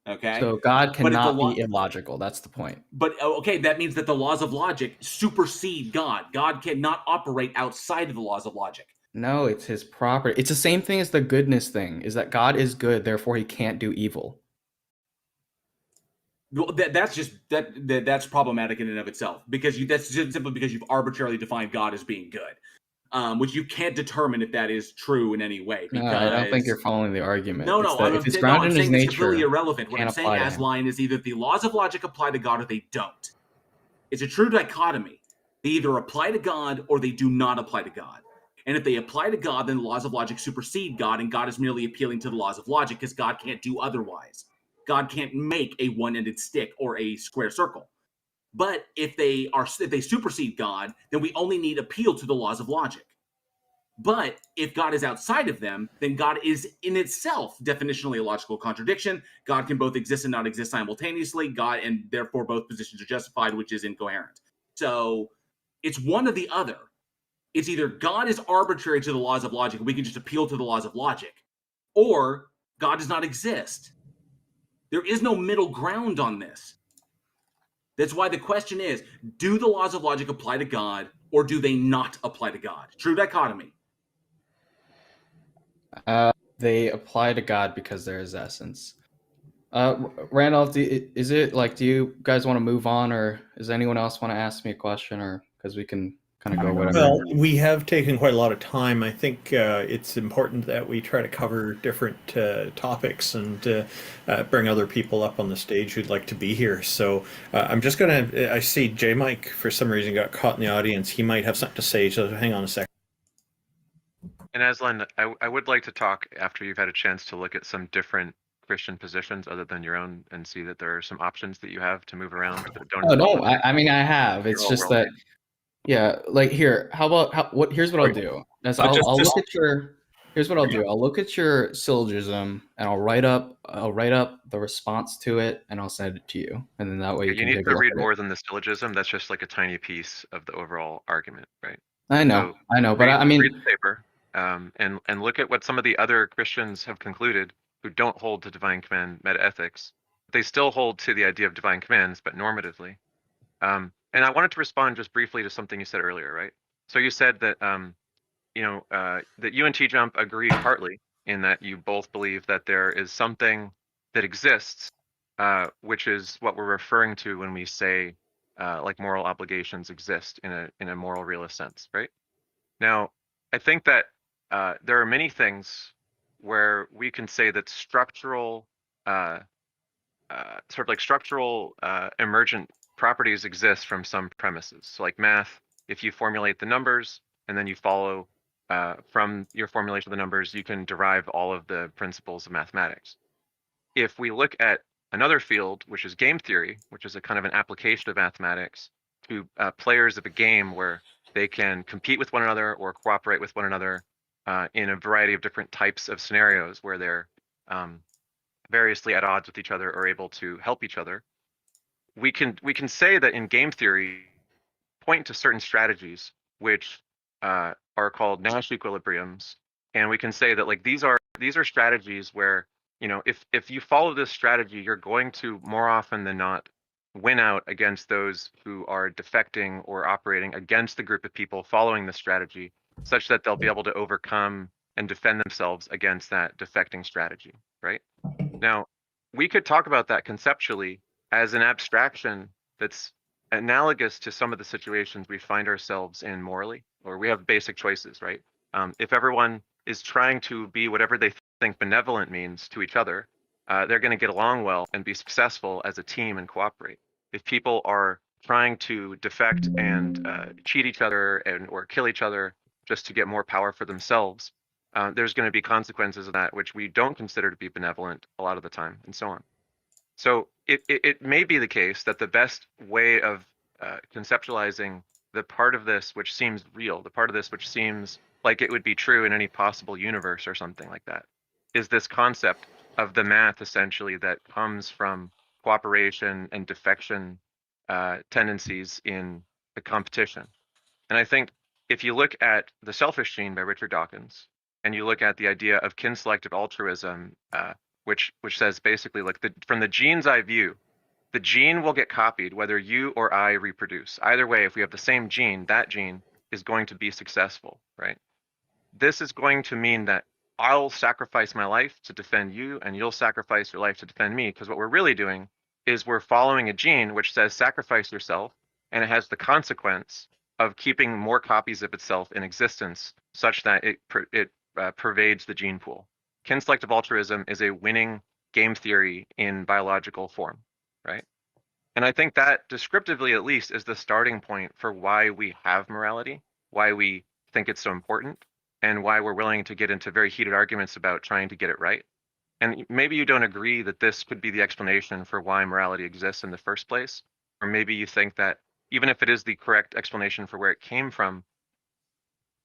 Speaker 5: Okay?
Speaker 15: So God cannot be illogical. That's the point.
Speaker 5: But okay, that means that the laws of logic supersede God. God cannot operate outside of the laws of logic.
Speaker 15: No, it's his property. It's the same thing as the goodness thing, is that God is good, therefore he can't do evil.
Speaker 5: Well, that's problematic in and of itself, because that's just simply because you've arbitrarily defined God as being good, which you can't determine if that is true in any way. Because
Speaker 15: I don't think you're following the argument.
Speaker 5: I'm saying it's completely irrelevant. What I'm saying, Asline, is either the laws of logic apply to God or they don't. It's a true dichotomy. They either apply to God or they do not apply to God. And if they apply to God, then the laws of logic supersede God, and God is merely appealing to the laws of logic because God can't do otherwise. God can't make a one-ended stick or a square circle. But if they supersede God, then we only need appeal to the laws of logic. But if God is outside of them, then God is in itself definitionally a logical contradiction. God can both exist and not exist simultaneously. God, and therefore both positions are justified, which is incoherent. So it's one or the other. It's either God is arbitrary to the laws of logic, we can just appeal to the laws of logic, or God does not exist. There is no middle ground on this. That's why the question is, do the laws of logic apply to God, or do they not apply to God? True dichotomy.
Speaker 15: They apply to God because they're his essence. Randolph, do you guys want to move on, or does anyone else want to ask me a question, or because we can kind of go whatever?
Speaker 3: Well, we have taken quite a lot of time. I think it's important that we try to cover different topics and bring other people up on the stage who'd like to be here. So I'm just going to, I see J Mike for some reason got caught in the audience. He might have something to say, so hang on a second.
Speaker 9: And Aslan, I would like to talk after you've had a chance to look at some different Christian positions other than your own, and see that there are some options that you have to move around that don't.
Speaker 15: Oh no, I mean I have. It's just that, yeah. Like here, here's what I'll do. I'll look at your. Here's what I'll do. I'll look at your syllogism and I'll write up the response to it and I'll send it to you, and then that way
Speaker 9: you need to read more than the syllogism. That's just like a tiny piece of the overall argument, right?
Speaker 15: I know, but I mean,
Speaker 9: read the paper, and look at what some of the other Christians have concluded who don't hold to divine command metaethics. They still hold to the idea of divine commands, but normatively. And I wanted to respond just briefly to something you said earlier, right? So you said that that you and TJump agree partly in that you both believe that there is something that exists, which is what we're referring to when we say like moral obligations exist in a moral realist sense, right? Now, I think that there are many things where we can say that structural sort of like structural emergent properties exist from some premises. So like math, if you formulate the numbers and then you follow from your formulation of the numbers, you can derive all of the principles of mathematics. If we look at another field, which is game theory, which is a kind of an application of mathematics to players of a game where they can compete with one another or cooperate with one another in a variety of different types of scenarios where they're variously at odds with each other or able to help each other. We can say that in game theory, point to certain strategies which are called Nash equilibriums, and we can say that like these are strategies where, you know, if you follow this strategy, you're going to more often than not win out against those who are defecting or operating against the group of people following the strategy, such that they'll be able to overcome and defend themselves against that defecting strategy, right? Now, we could talk about that conceptually as an abstraction that's analogous to some of the situations we find ourselves in morally, or we have basic choices, right? If everyone is trying to be whatever they think benevolent means to each other, they're going to get along well and be successful as a team and cooperate. If people are trying to defect and cheat each other or kill each other just to get more power for themselves, there's going to be consequences of that which we don't consider to be benevolent a lot of the time, and so on. So it may be the case that the best way of conceptualizing the part of this which seems real, the part of this which seems like it would be true in any possible universe or something like that, is this concept of the math essentially that comes from cooperation and defection tendencies in the competition. And I think if you look at The Selfish Gene by Richard Dawkins, and you look at the idea of kin-selective altruism, which says basically like from the gene's eye view, the gene will get copied whether you or I reproduce. Either way, if we have the same gene, that gene is going to be successful, right? This is going to mean that I'll sacrifice my life to defend you, and you'll sacrifice your life to defend me, because what we're really doing is we're following a gene which says sacrifice yourself, and it has the consequence of keeping more copies of itself in existence such that it pervades the gene pool. Kin-selective altruism is a winning game theory in biological form, right? And I think that descriptively at least is the starting point for why we have morality, why we think it's so important, and why we're willing to get into very heated arguments about trying to get it right. And maybe you don't agree that this could be the explanation for why morality exists in the first place, or maybe you think that even if it is the correct explanation for where it came from,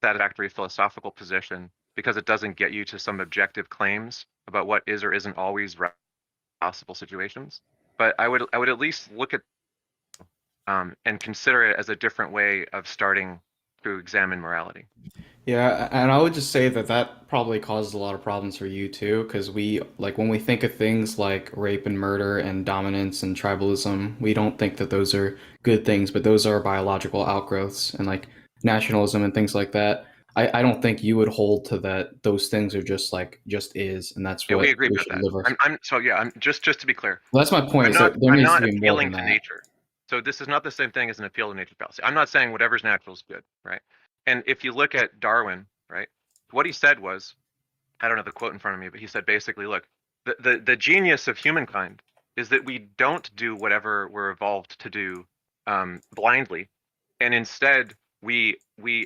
Speaker 9: satisfactory philosophical position, because it doesn't get you to some objective claims about what is or isn't always right in possible situations. But I would at least look at and consider it as a different way of starting to examine morality.
Speaker 15: Yeah, and I would just say that that probably causes a lot of problems for you too, because when we think of things like rape and murder and dominance and tribalism, we don't think that those are good things, but those are biological outgrowths, and like nationalism and things like that. I don't think you would hold to that. Those things are just is, and that's
Speaker 9: Yeah,
Speaker 15: what
Speaker 9: we agree
Speaker 15: we
Speaker 9: about
Speaker 15: should
Speaker 9: that.
Speaker 15: live our.
Speaker 9: I'm just to be clear.
Speaker 15: Well, that's my point. Is that there
Speaker 9: I'm
Speaker 15: needs
Speaker 9: not
Speaker 15: to be more
Speaker 9: appealing
Speaker 15: than
Speaker 9: to
Speaker 15: that.
Speaker 9: nature. So this is not the same thing as an appeal to nature fallacy. I'm not saying whatever's natural is good, right? And if you look at Darwin, right, what he said was, I don't have the quote in front of me, but he said basically, look, the genius of humankind is that we don't do whatever we're evolved to do blindly, and instead we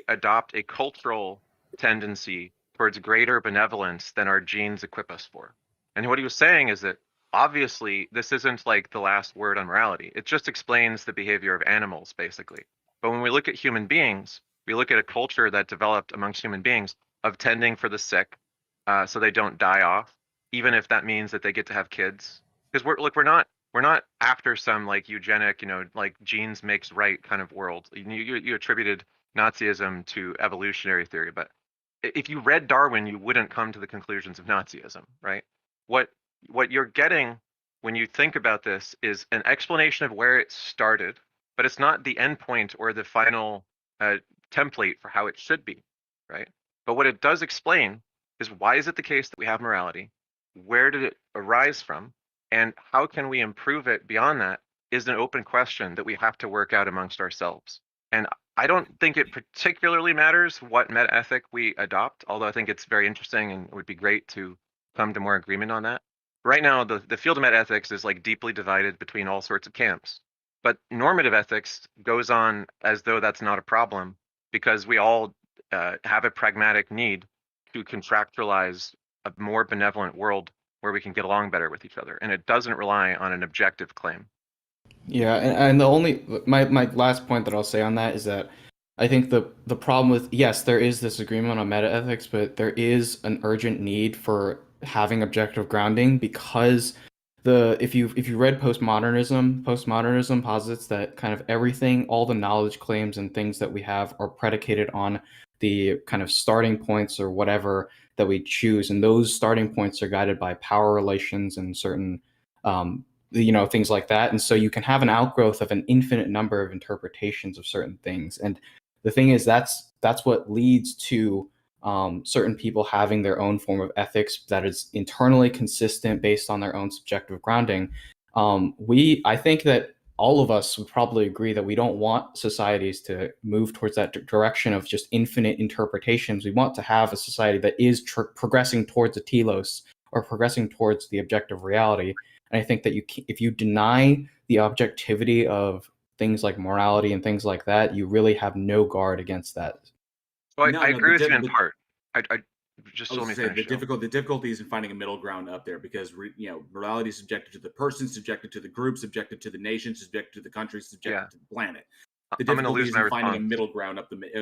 Speaker 9: adopt a cultural tendency towards greater benevolence than our genes equip us for. And what he was saying is that obviously this isn't like the last word on morality. It just explains the behavior of animals, basically. But when we look at human beings, we look at a culture that developed amongst human beings of tending for the sick, so they don't die off, even if that means that they get to have kids. Because we're not after some like eugenic, like genes makes right kind of world. You attributed Nazism to evolutionary theory, but if you read Darwin, you wouldn't come to the conclusions of Nazism, right? What you're getting when you think about this is an explanation of where it started, but it's not the endpoint or the final template for how it should be, right? But what it does explain is why is it the case that we have morality? Where did it arise from? And how can we improve it beyond that is an open question that we have to work out amongst ourselves. And I don't think it particularly matters what meta ethic we adopt, although I think it's very interesting and it would be great to come to more agreement on that. Right now, the field of meta ethics is like deeply divided between all sorts of camps. But normative ethics goes on as though that's not a problem because we all have a pragmatic need to contractualize a more benevolent world where we can get along better with each other. And it doesn't rely on an objective claim.
Speaker 15: Yeah, and the only my last point that I'll say on that is that I think the problem with, yes, there is this agreement on meta ethics, but there is an urgent need for having objective grounding because if you read postmodernism posits that kind of everything, all the knowledge claims and things that we have are predicated on the kind of starting points or whatever that we choose, and those starting points are guided by power relations and certain things like that. And so you can have an outgrowth of an infinite number of interpretations of certain things. And the thing is, that's what leads to certain people having their own form of ethics that is internally consistent based on their own subjective grounding. I think that all of us would probably agree that we don't want societies to move towards that direction of just infinite interpretations. We want to have a society that is progressing towards a telos or progressing towards the objective reality. And I think that if you deny the objectivity of things like morality and things like that, you really have no guard against that.
Speaker 9: Well, I agree with you in part. I just let me finish.
Speaker 5: The difficulty is in finding a middle ground up there because morality is subjected to the person, subjected to the group, subjected to the nation, subjected to the country, subjected to the planet. The difficulty is in finding a middle ground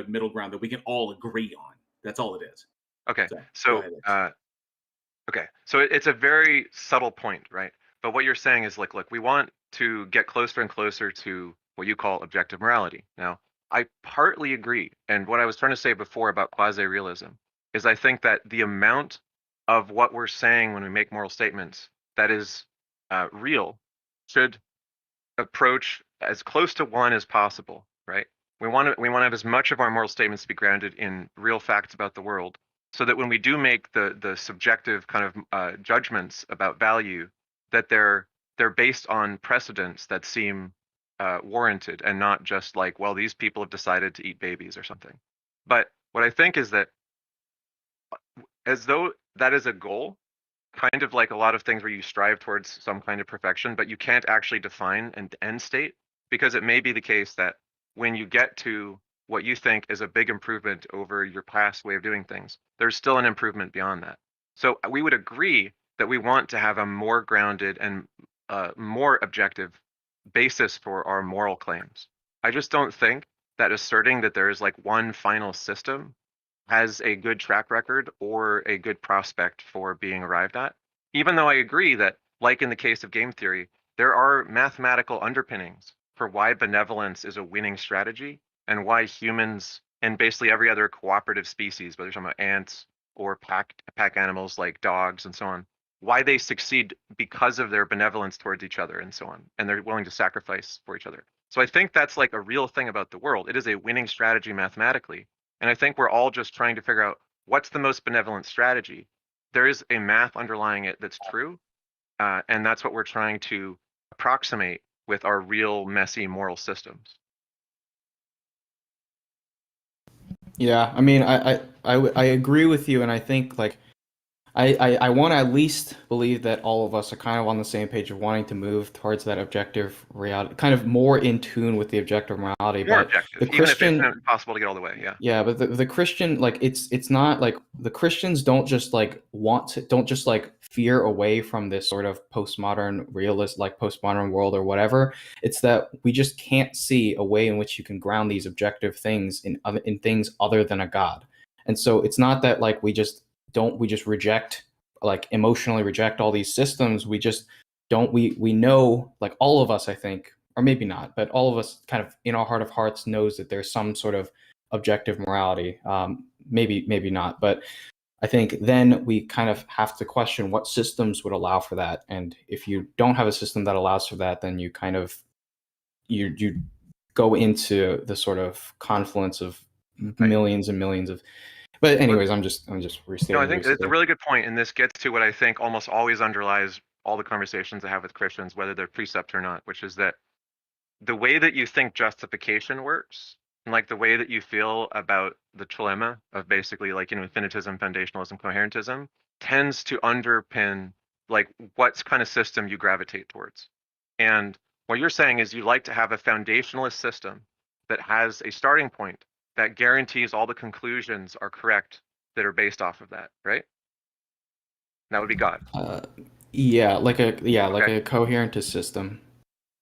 Speaker 5: middle ground that we can all agree on. That's all it is.
Speaker 9: Okay, so it's a very subtle point, right? But what you're saying is, look, we want to get closer and closer to what you call objective morality. Now, I partly agree. And what I was trying to say before about quasi-realism is I think that the amount of what we're saying when we make moral statements that is real should approach as close to one as possible, right? We want to have as much of our moral statements to be grounded in real facts about the world, so that when we do make the subjective kind of judgments about value, that they're based on precedents that seem warranted and not just like, well, these people have decided to eat babies or something. But what I think is that as though that is a goal, kind of like a lot of things where you strive towards some kind of perfection, but you can't actually define an end state, because it may be the case that when you get to what you think is a big improvement over your past way of doing things, there's still an improvement beyond that. So we would agree that we want to have a more grounded and more objective basis for our moral claims. I just don't think that asserting that there is like one final system has a good track record or a good prospect for being arrived at, even though I agree that, like in the case of game theory, there are mathematical underpinnings for why benevolence is a winning strategy and why humans and basically every other cooperative species, whether you're talking about ants or pack animals like dogs and so on, why they succeed because of their benevolence towards each other and so on, and they're willing to sacrifice for each other. So I think that's like a real thing about the world. It is a winning strategy mathematically. And I think we're all just trying to figure out what's the most benevolent strategy. There is a math underlying it that's true, and that's what we're trying to approximate with our real messy moral systems.
Speaker 15: Yeah, I mean, I agree with you, and I think like I want to at least believe that all of us are kind of on the same page of wanting to move towards that objective reality, kind of more in tune with the objective morality.
Speaker 9: More
Speaker 15: but
Speaker 9: objective,
Speaker 15: the Christian,
Speaker 9: even if it's impossible to get all the way. Yeah.
Speaker 15: Yeah, but the Christian, like it's not like the Christians don't just like fear away from this sort of postmodern realist, like postmodern world or whatever. It's that we just can't see a way in which you can ground these objective things in things other than a God. And so it's not that like we just reject, like emotionally reject all these systems. We just don't, we know, like all of us, I think, or maybe not, but all of us kind of in our heart of hearts knows that there's some sort of objective morality. Maybe not, but I think then we kind of have to question what systems would allow for that. And if you don't have a system that allows for that, then you kind of, you go into the sort of confluence of millions and millions of But anyways, I'm just restating.
Speaker 9: No, I think it's a
Speaker 15: basically.
Speaker 9: really good point, and this gets to what I think almost always underlies all the conversations I have with Christians, whether they're precept or not, which is that the way that you think justification works, and like the way that you feel about the trilemma of basically like, you know, infinitism, foundationalism, coherentism, tends to underpin like what kind of system you gravitate towards. And what you're saying is you like to have a foundationalist system that has a starting point that guarantees all the conclusions are correct that are based off of that, right? That would be God.
Speaker 15: Yeah, like a
Speaker 9: Okay.
Speaker 15: coherentist system.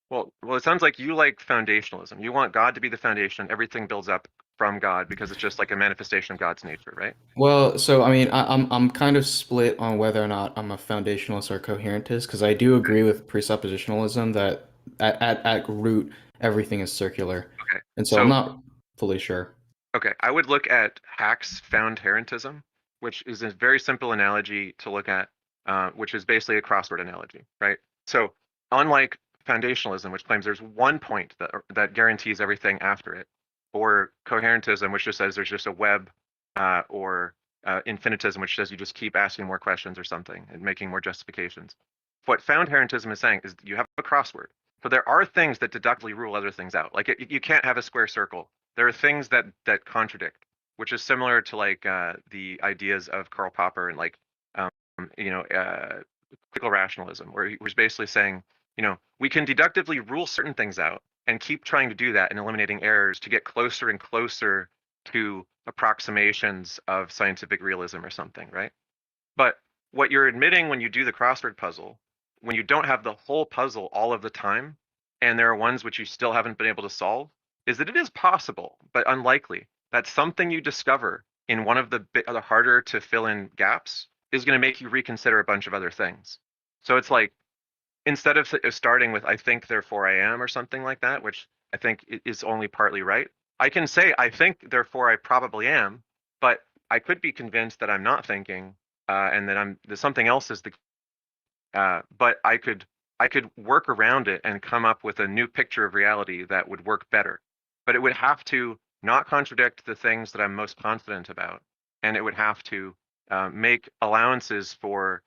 Speaker 9: Well, it sounds like you like foundationalism. You want God to be the foundation. Everything builds up from God because it's just like a manifestation of God's nature, right?
Speaker 15: Well, so I mean, I'm kind of split on whether or not I'm a foundationalist or a coherentist, because I do agree with presuppositionalism that at root everything is circular,
Speaker 9: Okay.
Speaker 15: and so I'm
Speaker 9: So,
Speaker 15: not fully sure.
Speaker 9: okay, I would look at Hack's found-herentism, which is a very simple analogy to look at, which is basically a crossword analogy, right? So, unlike foundationalism, which claims there's one point that guarantees everything after it, or coherentism, which just says there's just a web, or infinitism, which says you just keep asking more questions or something and making more justifications. What found-herentism is saying is you have a crossword. So there are things that deductively rule other things out. Like you can't have a square circle. There are things that contradict, which is similar to like the ideas of Karl Popper and like critical rationalism, where he was basically saying, you know, we can deductively rule certain things out and keep trying to do that and eliminating errors to get closer and closer to approximations of scientific realism or something, right? But what you're admitting when you do the crossword puzzle, when you don't have the whole puzzle all of the time, and there are ones which you still haven't been able to solve, is that it is possible, but unlikely, that something you discover in one of the harder to fill in gaps is going to make you reconsider a bunch of other things. So it's like, instead of starting with I think, therefore I am, or something like that, which I think is only partly right, I can say I think, therefore I probably am, but I could be convinced that I'm not thinking, and that there's something else is but I could work around it and come up with a new picture of reality that would work better. But it would have to not contradict the things that I'm most confident about, and it would have to make allowances for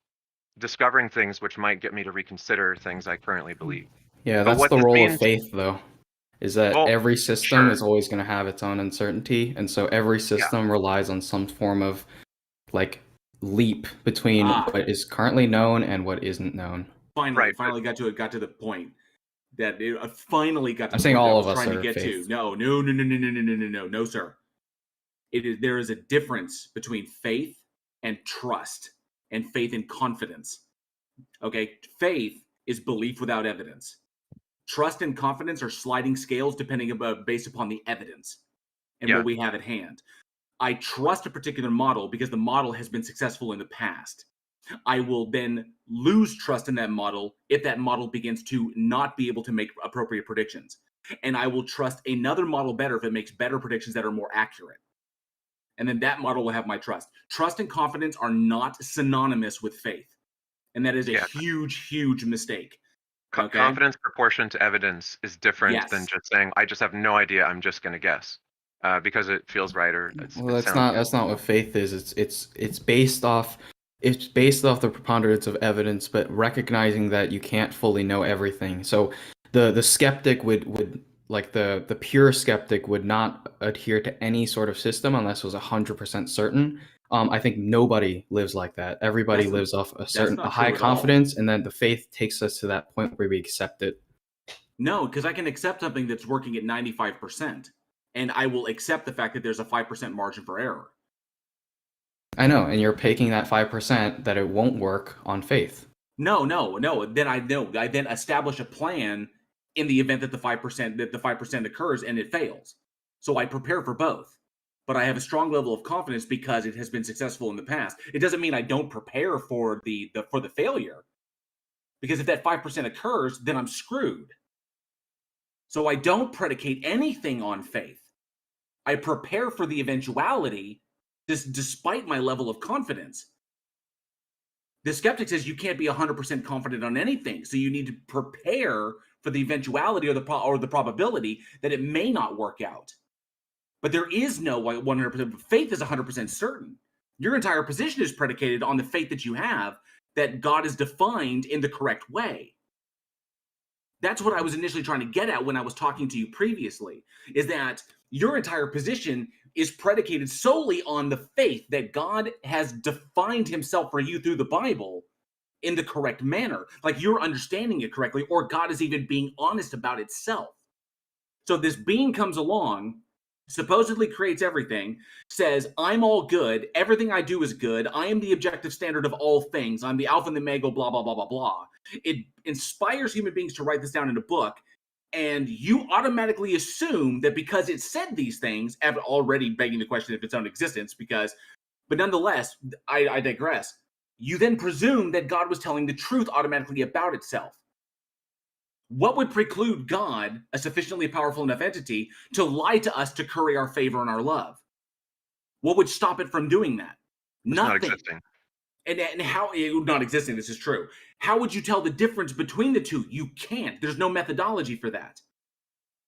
Speaker 9: discovering things which might get me to reconsider things I currently believe.
Speaker 15: Yeah,
Speaker 9: But
Speaker 15: that's
Speaker 9: what
Speaker 15: the
Speaker 9: this
Speaker 15: role of
Speaker 9: means,
Speaker 15: faith, though, is that
Speaker 9: well,
Speaker 15: every system
Speaker 9: sure,
Speaker 15: is always going to have its own uncertainty, and so every
Speaker 9: yeah,
Speaker 15: system relies on some form of like leap between
Speaker 5: Ah,
Speaker 15: what is currently known and what isn't known.
Speaker 5: finally,
Speaker 9: right.
Speaker 5: finally got to the point that I finally got to
Speaker 15: I'm
Speaker 5: the
Speaker 15: saying
Speaker 5: point that I
Speaker 15: all
Speaker 5: was
Speaker 15: of us
Speaker 5: trying to
Speaker 15: are
Speaker 5: get to.
Speaker 15: faith.
Speaker 5: No, sir. There is a difference between faith and trust, and faith and confidence. Okay, faith is belief without evidence. Trust and confidence are sliding scales based upon the evidence and
Speaker 9: Yeah,
Speaker 5: what we have at hand. I trust a particular model because the model has been successful in the past. I will then lose trust in that model if that model begins to not be able to make appropriate predictions. And I will trust another model better if it makes better predictions that are more accurate. And then that model will have my trust. Trust and confidence are not synonymous with faith. And that is a
Speaker 9: yeah.
Speaker 5: huge, huge mistake. Okay?
Speaker 9: Confidence proportion to evidence is different than
Speaker 5: Yes.
Speaker 9: just saying I just have no idea, I'm just going to guess, because it feels right or
Speaker 15: Well,
Speaker 9: it sounds good.
Speaker 15: that's not what faith is. It's based off the preponderance of evidence, but recognizing that you can't fully know everything. So the skeptic would like the pure skeptic would not adhere to any sort of system unless it was 100% certain. I think nobody lives like that. Everybody lives off a high confidence, and then the faith takes us to that point where we accept it.
Speaker 5: No, because I can accept something that's working at 95%, and I will accept the fact that there's a 5% margin for error.
Speaker 15: I know, and you're taking that 5% that it won't work on faith.
Speaker 5: No. Then I then establish a plan in the event that the 5% occurs and it fails. So I prepare for both. But I have a strong level of confidence because it has been successful in the past. It doesn't mean I don't prepare for the failure. Because if that 5% occurs, then I'm screwed. So I don't predicate anything on faith. I prepare for the eventuality despite my level of confidence. The skeptic says you can't be 100% confident on anything, so you need to prepare for the eventuality or the probability that it may not work out. But there is no 100%. Faith is 100% certain. Your entire position is predicated on the faith that you have that God is defined in the correct way. That's what I was initially trying to get at when I was talking to you previously, is that your entire position is predicated solely on the faith that God has defined himself for you through the Bible in the correct manner. Like you're understanding it correctly, or God is even being honest about itself. So this being comes along, supposedly creates everything, says, I'm all good, everything I do is good, I am the objective standard of all things, I'm the alpha and the omega, blah, blah, blah, blah, blah. It inspires human beings to write this down in a book, and you automatically assume that because it said these things, already begging the question of its own existence, but nonetheless, I digress, you then presume that God was telling the truth automatically about itself. What would preclude God, a sufficiently powerful enough entity, to lie to us to curry our favor and our love? What would stop it from doing that? Nothing.
Speaker 9: Not existing.
Speaker 5: And how not existing? This is true. How would you tell the difference between the two? You can't. There's no methodology for that.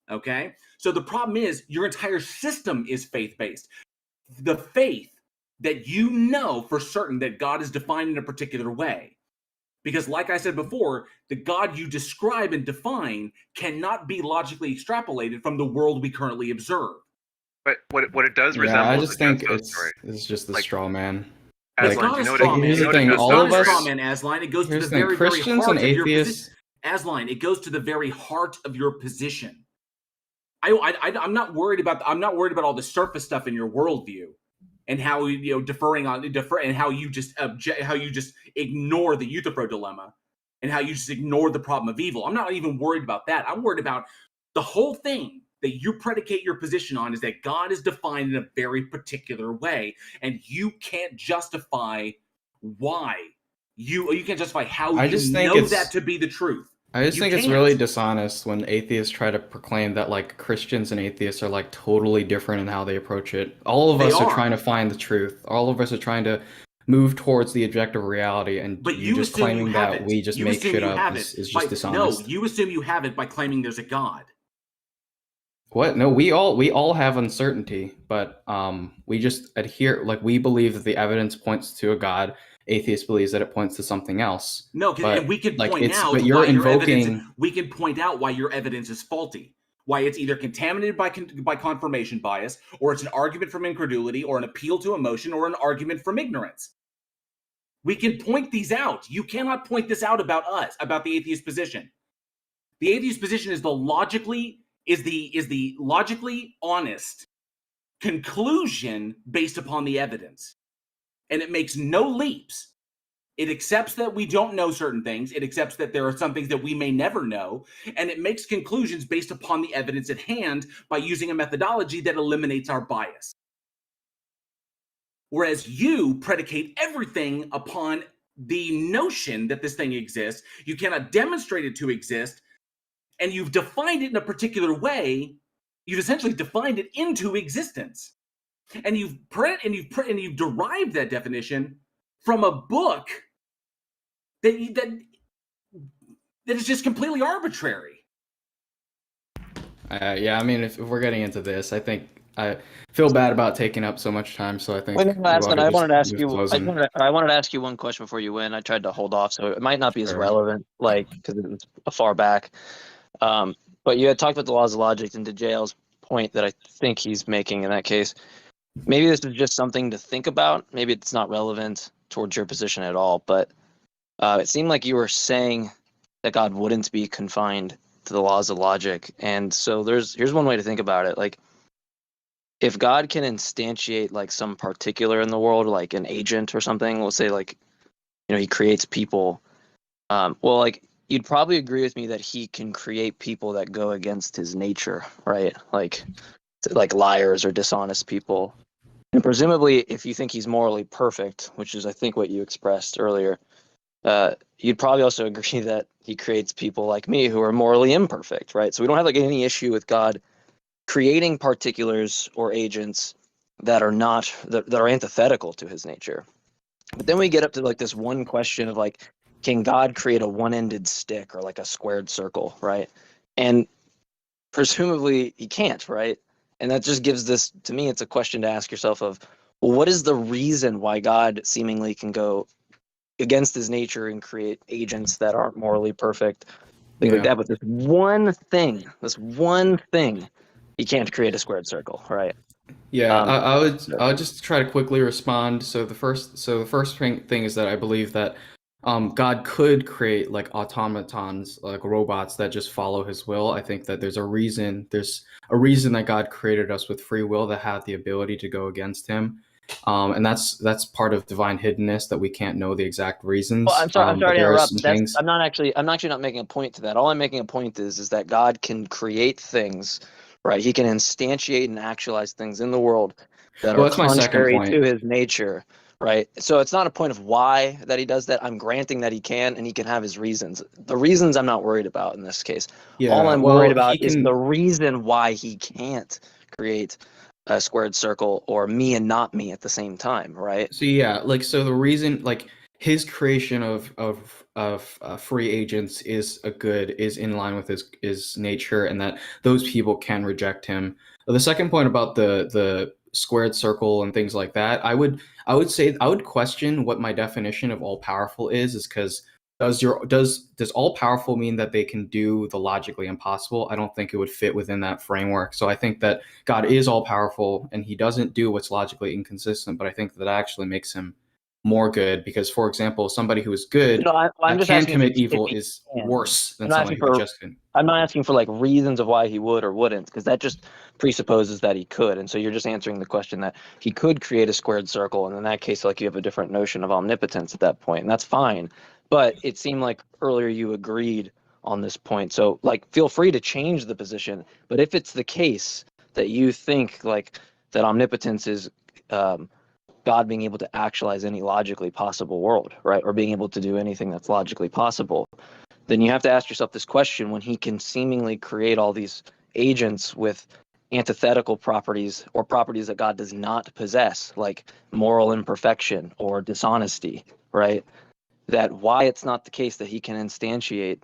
Speaker 5: Okay. So the problem is your entire system is faith-based. The faith that you know for certain that God is defined in a particular way. Because like I said before, the God you describe and define cannot be logically extrapolated from the world we currently observe.
Speaker 9: But what it does
Speaker 15: Yeah,
Speaker 9: resemble
Speaker 15: I
Speaker 9: is
Speaker 15: just
Speaker 9: a
Speaker 15: think
Speaker 9: Just Story.
Speaker 15: it's just the
Speaker 9: Like,
Speaker 15: straw man.
Speaker 5: It's
Speaker 9: Aslan,
Speaker 5: not
Speaker 9: do
Speaker 5: a
Speaker 9: you know
Speaker 5: straw
Speaker 9: what
Speaker 5: man.
Speaker 15: Here's the thing,
Speaker 5: It's
Speaker 15: all
Speaker 5: not
Speaker 15: of
Speaker 5: a
Speaker 15: us.
Speaker 5: straw man, Aslan. It goes to the
Speaker 15: Here's the thing,
Speaker 5: very, very
Speaker 15: Christians
Speaker 5: heart
Speaker 15: and
Speaker 5: of your
Speaker 15: atheists.
Speaker 5: position. Aslan, it goes to the very heart of your position. I'm not worried about all the surface stuff in your worldview and how and how you just ignore the Euthyphro dilemma and how you just ignore the problem of evil. I'm not even worried about that. I'm worried about the whole thing that you predicate your position on is that God is defined in a very particular way, and you can't justify why you can't justify how
Speaker 15: I
Speaker 5: you
Speaker 15: just think
Speaker 5: know
Speaker 15: it's
Speaker 5: that to be the truth.
Speaker 15: I just
Speaker 5: You
Speaker 15: think it's
Speaker 5: can't.
Speaker 15: really dishonest when atheists try to proclaim that like Christians and atheists are like totally different in how they approach it. All of
Speaker 5: They
Speaker 15: us are
Speaker 5: are.
Speaker 15: trying to find the truth. All of us are trying to move towards the objective reality, and
Speaker 5: But
Speaker 15: you
Speaker 5: you
Speaker 15: just
Speaker 5: assume you
Speaker 15: claiming
Speaker 5: have
Speaker 15: that
Speaker 5: it.
Speaker 15: we just
Speaker 5: You
Speaker 15: make
Speaker 5: assume
Speaker 15: shit
Speaker 5: you
Speaker 15: up
Speaker 5: have
Speaker 15: is
Speaker 5: it.
Speaker 15: just dishonest.
Speaker 5: No, you assume you have it by claiming there's a God.
Speaker 15: What? No, we all have uncertainty, but we just adhere, like we believe that the evidence points to a God. Atheist believes that it points to something else.
Speaker 5: No,
Speaker 15: But
Speaker 5: and we can
Speaker 15: like
Speaker 5: point out
Speaker 15: but
Speaker 5: why
Speaker 15: you're
Speaker 5: your evidence.
Speaker 15: invoking.
Speaker 5: We can point out why your evidence is faulty. Why it's either contaminated by confirmation bias, or it's an argument from incredulity, or an appeal to emotion, or an argument from ignorance. We can point these out. You cannot point this out about us, about the atheist position. The atheist position is the logically honest conclusion based upon the evidence. And it makes no leaps. It accepts that we don't know certain things. It accepts that there are some things that we may never know. And it makes conclusions based upon the evidence at hand by using a methodology that eliminates our bias. Whereas you predicate everything upon the notion that this thing exists. You cannot demonstrate it to exist. And you've defined it in a particular way. You've essentially defined it into existence. And you've derived that definition from a book that is just completely arbitrary.
Speaker 15: Yeah, I mean, if we're getting into this, I think I feel bad about taking up so much time. So I think.
Speaker 16: Wait, no, Aslan, I wanted to ask you.
Speaker 15: Closing.
Speaker 16: I wanted to ask you one question before you win. I tried to hold off, so it might not be as relevant, like because it's far back. But you had talked about the laws of logic, and to JL's point that I think he's making in that case, maybe this is just something to think about. Maybe it's not relevant towards your position at all. But it seemed like you were saying that God wouldn't be confined to the laws of logic, and so here's one way to think about it. Like, if God can instantiate like some particular in the world, like an agent or something, we'll say like, he creates people. Well, like you'd probably agree with me that he can create people that go against his nature, right? Like liars or dishonest people. And presumably, if you think he's morally perfect, which is I think what you expressed earlier, you'd probably also agree that he creates people like me who are morally imperfect, right? So we don't have like any issue with God creating particulars or agents that are not that are antithetical to his nature. But then we get up to like this one question of like, can God create a one-ended stick or like a squared circle, right? And presumably he can't, right? And that just gives this, to me, it's a question to ask yourself of, well, what is the reason why God seemingly can go against his nature and create agents that aren't morally perfect, things like that. But this one thing, he can't create a squared circle, right?
Speaker 15: Yeah, I would just try to quickly respond. So the first thing is that I believe that God could create like automatons, like robots that just follow his will. I think that there's a reason that God created us with free will that have the ability to go against him. And that's part of divine hiddenness, that we can't know the exact reasons.
Speaker 16: Well, I'm sorry to interrupt. I'm actually not making a point to that. All I'm making a point is that God can create things, right? He can instantiate and actualize things in the world that are contrary to his nature, right? So it's not a point of why that he does that. I'm granting that he can, and he can have his reasons. The reasons I'm not worried about in this case. All I'm worried about is the reason why he can't create a squared circle or me and not me at the same time, right?
Speaker 15: So so the reason, like, his creation of free agents is in line with his nature, and that those people can reject him. The second point about the squared circle and things like that, I would question what my definition of all powerful is because does all powerful mean that they can do the logically impossible? I don't think it would fit within that framework. So I think that God is all powerful and he doesn't do what's logically inconsistent, but I think that actually makes him more good because, for example, somebody who is good
Speaker 16: I'm just
Speaker 15: can
Speaker 16: asking
Speaker 15: commit evil is worse than somebody who just can.
Speaker 16: I'm not asking for like reasons of why he would or wouldn't, because that just presupposes that he could. And so you're just answering the question that he could create a squared circle. And in that case, like, you have a different notion of omnipotence at that point, and that's fine. But it seemed like earlier you agreed on this point. So like, feel free to change the position. But if it's the case that you think like that omnipotence is God being able to actualize any logically possible world, right? Or being able to do anything that's logically possible, then you have to ask yourself this question: when he can seemingly create all these agents with antithetical properties or properties that God does not possess, like moral imperfection or dishonesty, right? That why it's not the case that he can instantiate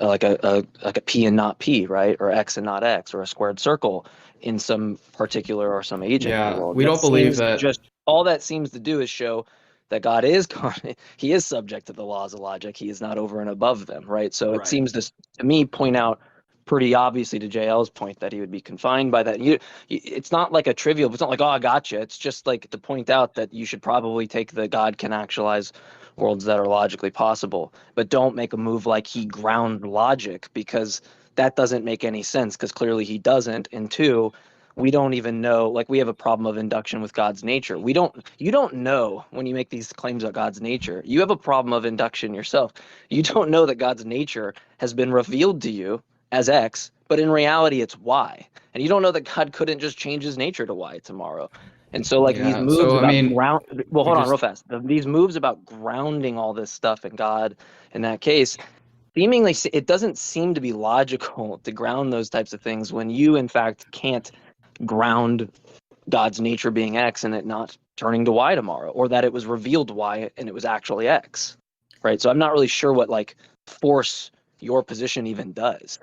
Speaker 16: like a P and not P, right? Or X and not X, or a squared circle in some particular or some agent in the world.
Speaker 15: We don't believe that.
Speaker 16: Just all that seems to do is show that God is he is subject to the laws of logic. He is not over and above them, right? So it seems to me point out pretty obviously to JL's point that he would be confined by that. It's not like a trivial, it's not like, oh, I gotcha. It's just like to point out that you should probably take the God can actualize worlds that are logically possible, but don't make a move like he ground logic, because that doesn't make any sense, because clearly he doesn't. And two, we don't even know, like, we have a problem of induction with God's nature. You don't know when you make these claims about God's nature. You have a problem of induction yourself. You don't know that God's nature has been revealed to you as X, but in reality it's Y. And you don't know that God couldn't just change his nature to Y tomorrow. And so like these moves hold on real fast. These moves about grounding all this stuff in God in that case, seemingly it doesn't seem to be logical to ground those types of things when you in fact can't ground God's nature being X and it not turning to Y tomorrow, or that it was revealed Y and it was actually X, right? So I'm not really sure what like force your position even does.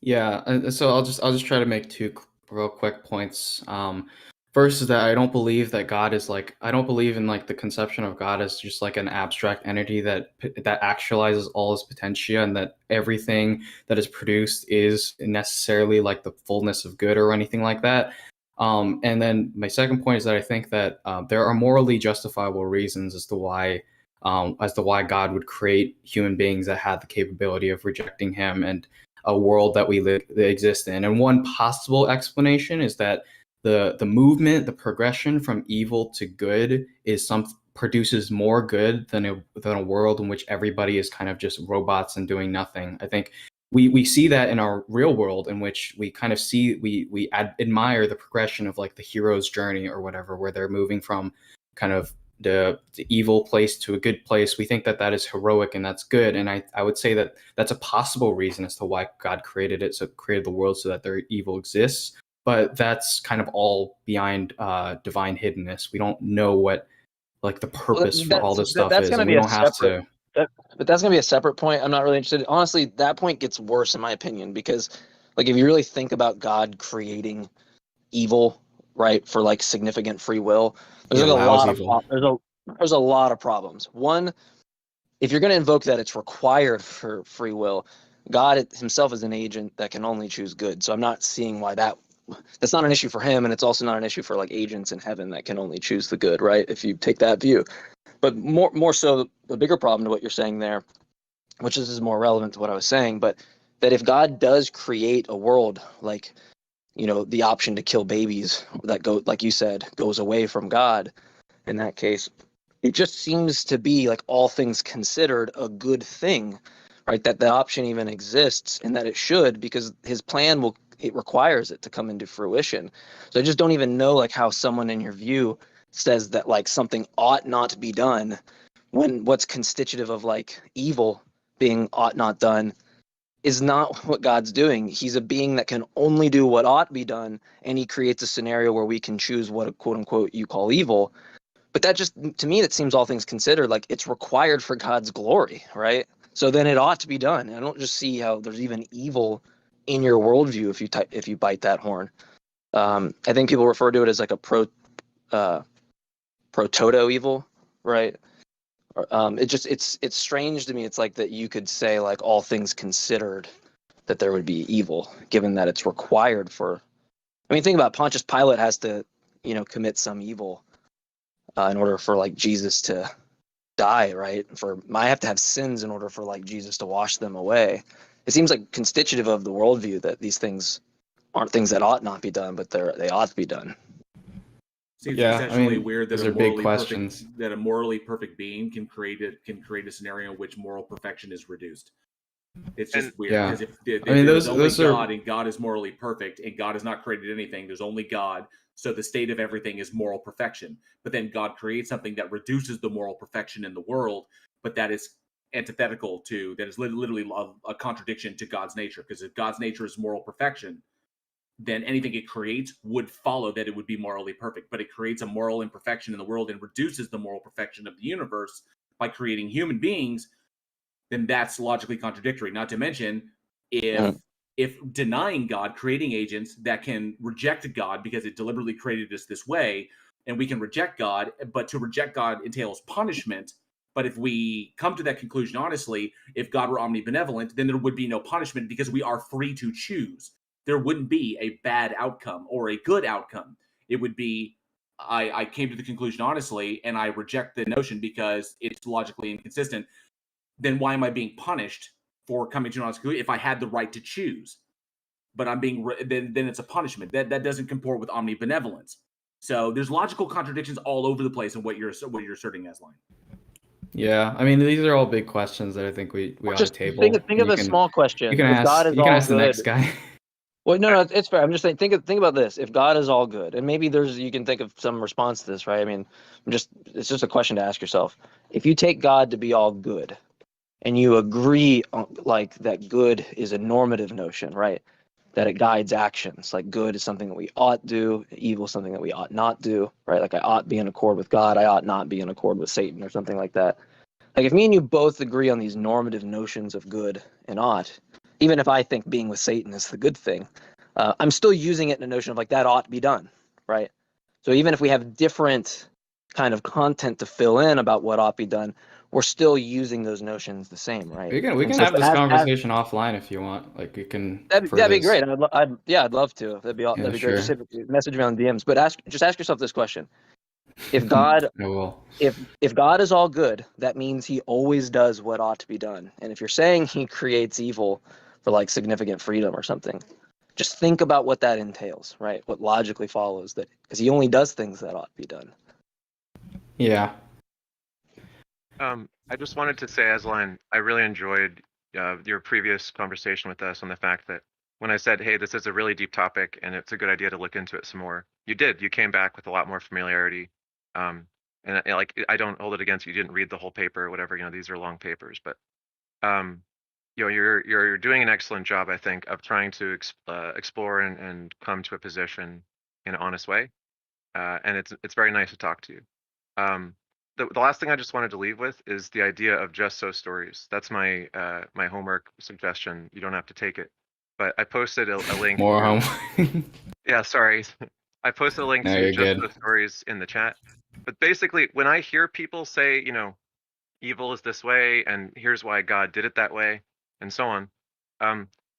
Speaker 15: Yeah, so I'll just try to make two real quick points. First is that I don't believe that God is like, I don't believe in like the conception of God as just like an abstract entity that actualizes all his potentia, and that everything that is produced is necessarily like the fullness of good or anything like that. And then my second point is that I think that there are morally justifiable reasons as to why God would create human beings that had the capability of rejecting him and a world that we exist in. And one possible explanation is that the movement, the progression from evil to good produces more good than a world in which everybody is kind of just robots and doing nothing. I think we see that in our real world, in which we kind of see we admire the progression of like the hero's journey or whatever, where they're moving from kind of the evil place to a good place. We think that that is heroic and that's good. And I would say that that's a possible reason as to why God created it, so created the world so that their evil exists. But that's kind of all behind divine hiddenness. We don't know what like the purpose for all this stuff is, and we don't have to.
Speaker 16: But that's going to be a separate point. I'm not really interested. Honestly, that point gets worse in my opinion, because Like if you really think about God creating evil, right, for like significant free will, there's like a lot of there's a lot of problems. One, if you're going to invoke that it's required for free will, God himself is an agent that can only choose good. So I'm not seeing why that's not an issue for him, and it's also not an issue for like agents in heaven that can only choose the good, right? If you take that view. But more so, the bigger problem to what you're saying there, which is more relevant to what I was saying, but that if God does create a world like, you know, the option to kill babies that go, like you said, goes away from God in that case, it just seems to be, like, all things considered, a good thing, right? That the option even exists, and that it should, because his plan it requires it to come into fruition. So I just don't even know like how someone in your view says that like something ought not to be done when what's constitutive of like evil being ought not done is not what God's doing. He's a being that can only do what ought be done, and he creates a scenario where we can choose what quote unquote you call evil. But that just, to me, it seems all things considered, like it's required for God's glory, right? So then it ought to be done. I don't just see how there's even evil in your worldview if you bite that horn. I think people refer to it as like a proto evil, right? It's strange to me. It's like that you could say like all things considered that there would be evil, given that it's required for. I mean, think about it. Pontius Pilate has to, you know, commit some evil in order for like Jesus to die, right? I have to have sins in order for like Jesus to wash them away. It seems like constitutive of the worldview that these things aren't things that ought not be done, but they ought to be done.
Speaker 5: Seems
Speaker 15: Yeah,
Speaker 5: essentially
Speaker 15: I mean,
Speaker 5: weird that
Speaker 15: those are big questions.
Speaker 5: a morally perfect being can create a scenario in which moral perfection is reduced. It's just weird because if there's only God and God is morally perfect and God has not created anything, there's only God. So the state of everything is moral perfection. But then God creates something that reduces the moral perfection in the world, but that is antithetical to, that is literally a contradiction to God's nature. Because if God's nature is moral perfection, then anything it creates would follow that it would be morally perfect. But it creates a moral imperfection in the world and reduces the moral perfection of the universe by creating human beings, then that's logically contradictory. Not to mention, if denying God, creating agents that can reject God because it deliberately created us this way, and we can reject God, but to reject God entails punishment. But if we come to that conclusion honestly, if God were omnibenevolent, then there would be no punishment because we are free to choose. There wouldn't be a bad outcome or a good outcome. It would be, I came to the conclusion honestly, and I reject the notion because it's logically inconsistent. Then why am I being punished for coming to an honest conclusion if I had the right to choose? But I'm being then it's a punishment. That doesn't comport with omnibenevolence. So there's logical contradictions all over the place in what you're asserting, Asline.
Speaker 15: Yeah, I mean, these are all big questions that I think we ought to table.
Speaker 16: Think of a small question.
Speaker 15: You can
Speaker 16: If God is all
Speaker 15: ask the
Speaker 16: good,
Speaker 15: next guy.
Speaker 16: Well, no, it's fair. I'm just saying, think about this. If God is all good, and maybe you can think of some response to this, right? I mean, it's just a question to ask yourself. If you take God to be all good, and you agree on, like, that good is a normative notion, right? That it guides actions. Like, good is something that we ought do, evil is something that we ought not do, right? Like, I ought be in accord with God, I ought not be in accord with Satan, or something like that. Like, if me and you both agree on these normative notions of good and ought, even if I think being with Satan is the good thing, I'm still using it in a notion of like that ought to be done, right? So even if we have different kind of content to fill in about what ought to be done, we're still using those notions the same, right?
Speaker 15: We can have this conversation offline if you want. Like, we can.
Speaker 16: That'd be great. I'd love to. That'd be great.
Speaker 15: Sure.
Speaker 16: Just message me on DMs. But ask yourself this question: If God, if God is all good, that means He always does what ought to be done. And if you're saying He creates evil for like significant freedom or something, just think about what that entails, right? What logically follows that, because He only does things that ought to be done.
Speaker 15: Yeah.
Speaker 9: I just wanted to say, Aslan, I really enjoyed your previous conversation with us on the fact that when I said, hey, this is a really deep topic and it's a good idea to look into it some more, you did. You came back with a lot more familiarity. And like, I don't hold it against you. You didn't read the whole paper or whatever. You know, these are long papers, but you know, you're doing an excellent job, I think, of trying to explore and come to a position in an honest way. And it's very nice to talk to you. The last thing I just wanted to leave with is the idea of just so stories. That's my my homework suggestion. You don't have to take it. but I posted a link.
Speaker 15: More
Speaker 9: to,
Speaker 15: home.
Speaker 9: Yeah, sorry. I posted a link
Speaker 15: No,
Speaker 9: to
Speaker 15: you're
Speaker 9: just
Speaker 15: good.
Speaker 9: the stories in the chat. But basically, when I hear people say, evil is this way, and here's why God did it that way, and so on,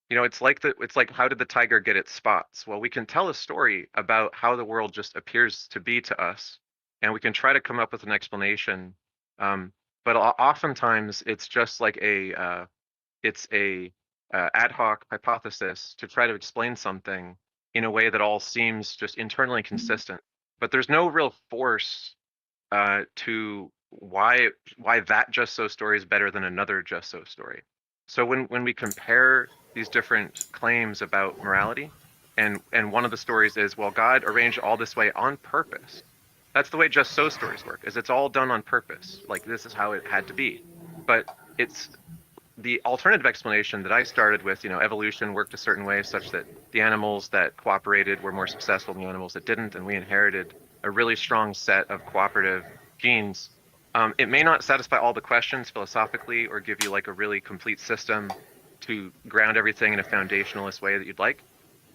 Speaker 9: it's like how did the tiger get its spots? Well, we can tell a story about how the world just appears to be to us, and we can try to come up with an explanation. But oftentimes, it's just like it's a ad hoc hypothesis to try to explain something in a way that all seems just internally consistent. But there's no real force to why that just so story is better than another just so story. So when we compare these different claims about morality, and one of the stories is, well, God arranged all this way on purpose. That's the way just so stories work, is it's all done on purpose. Like, this is how it had to be. But it's the alternative explanation that I started with, evolution worked a certain way such that the animals that cooperated were more successful than the animals that didn't, and we inherited a really strong set of cooperative genes. It may not satisfy all the questions philosophically or give you like a really complete system to ground everything in a foundationalist way that you'd like,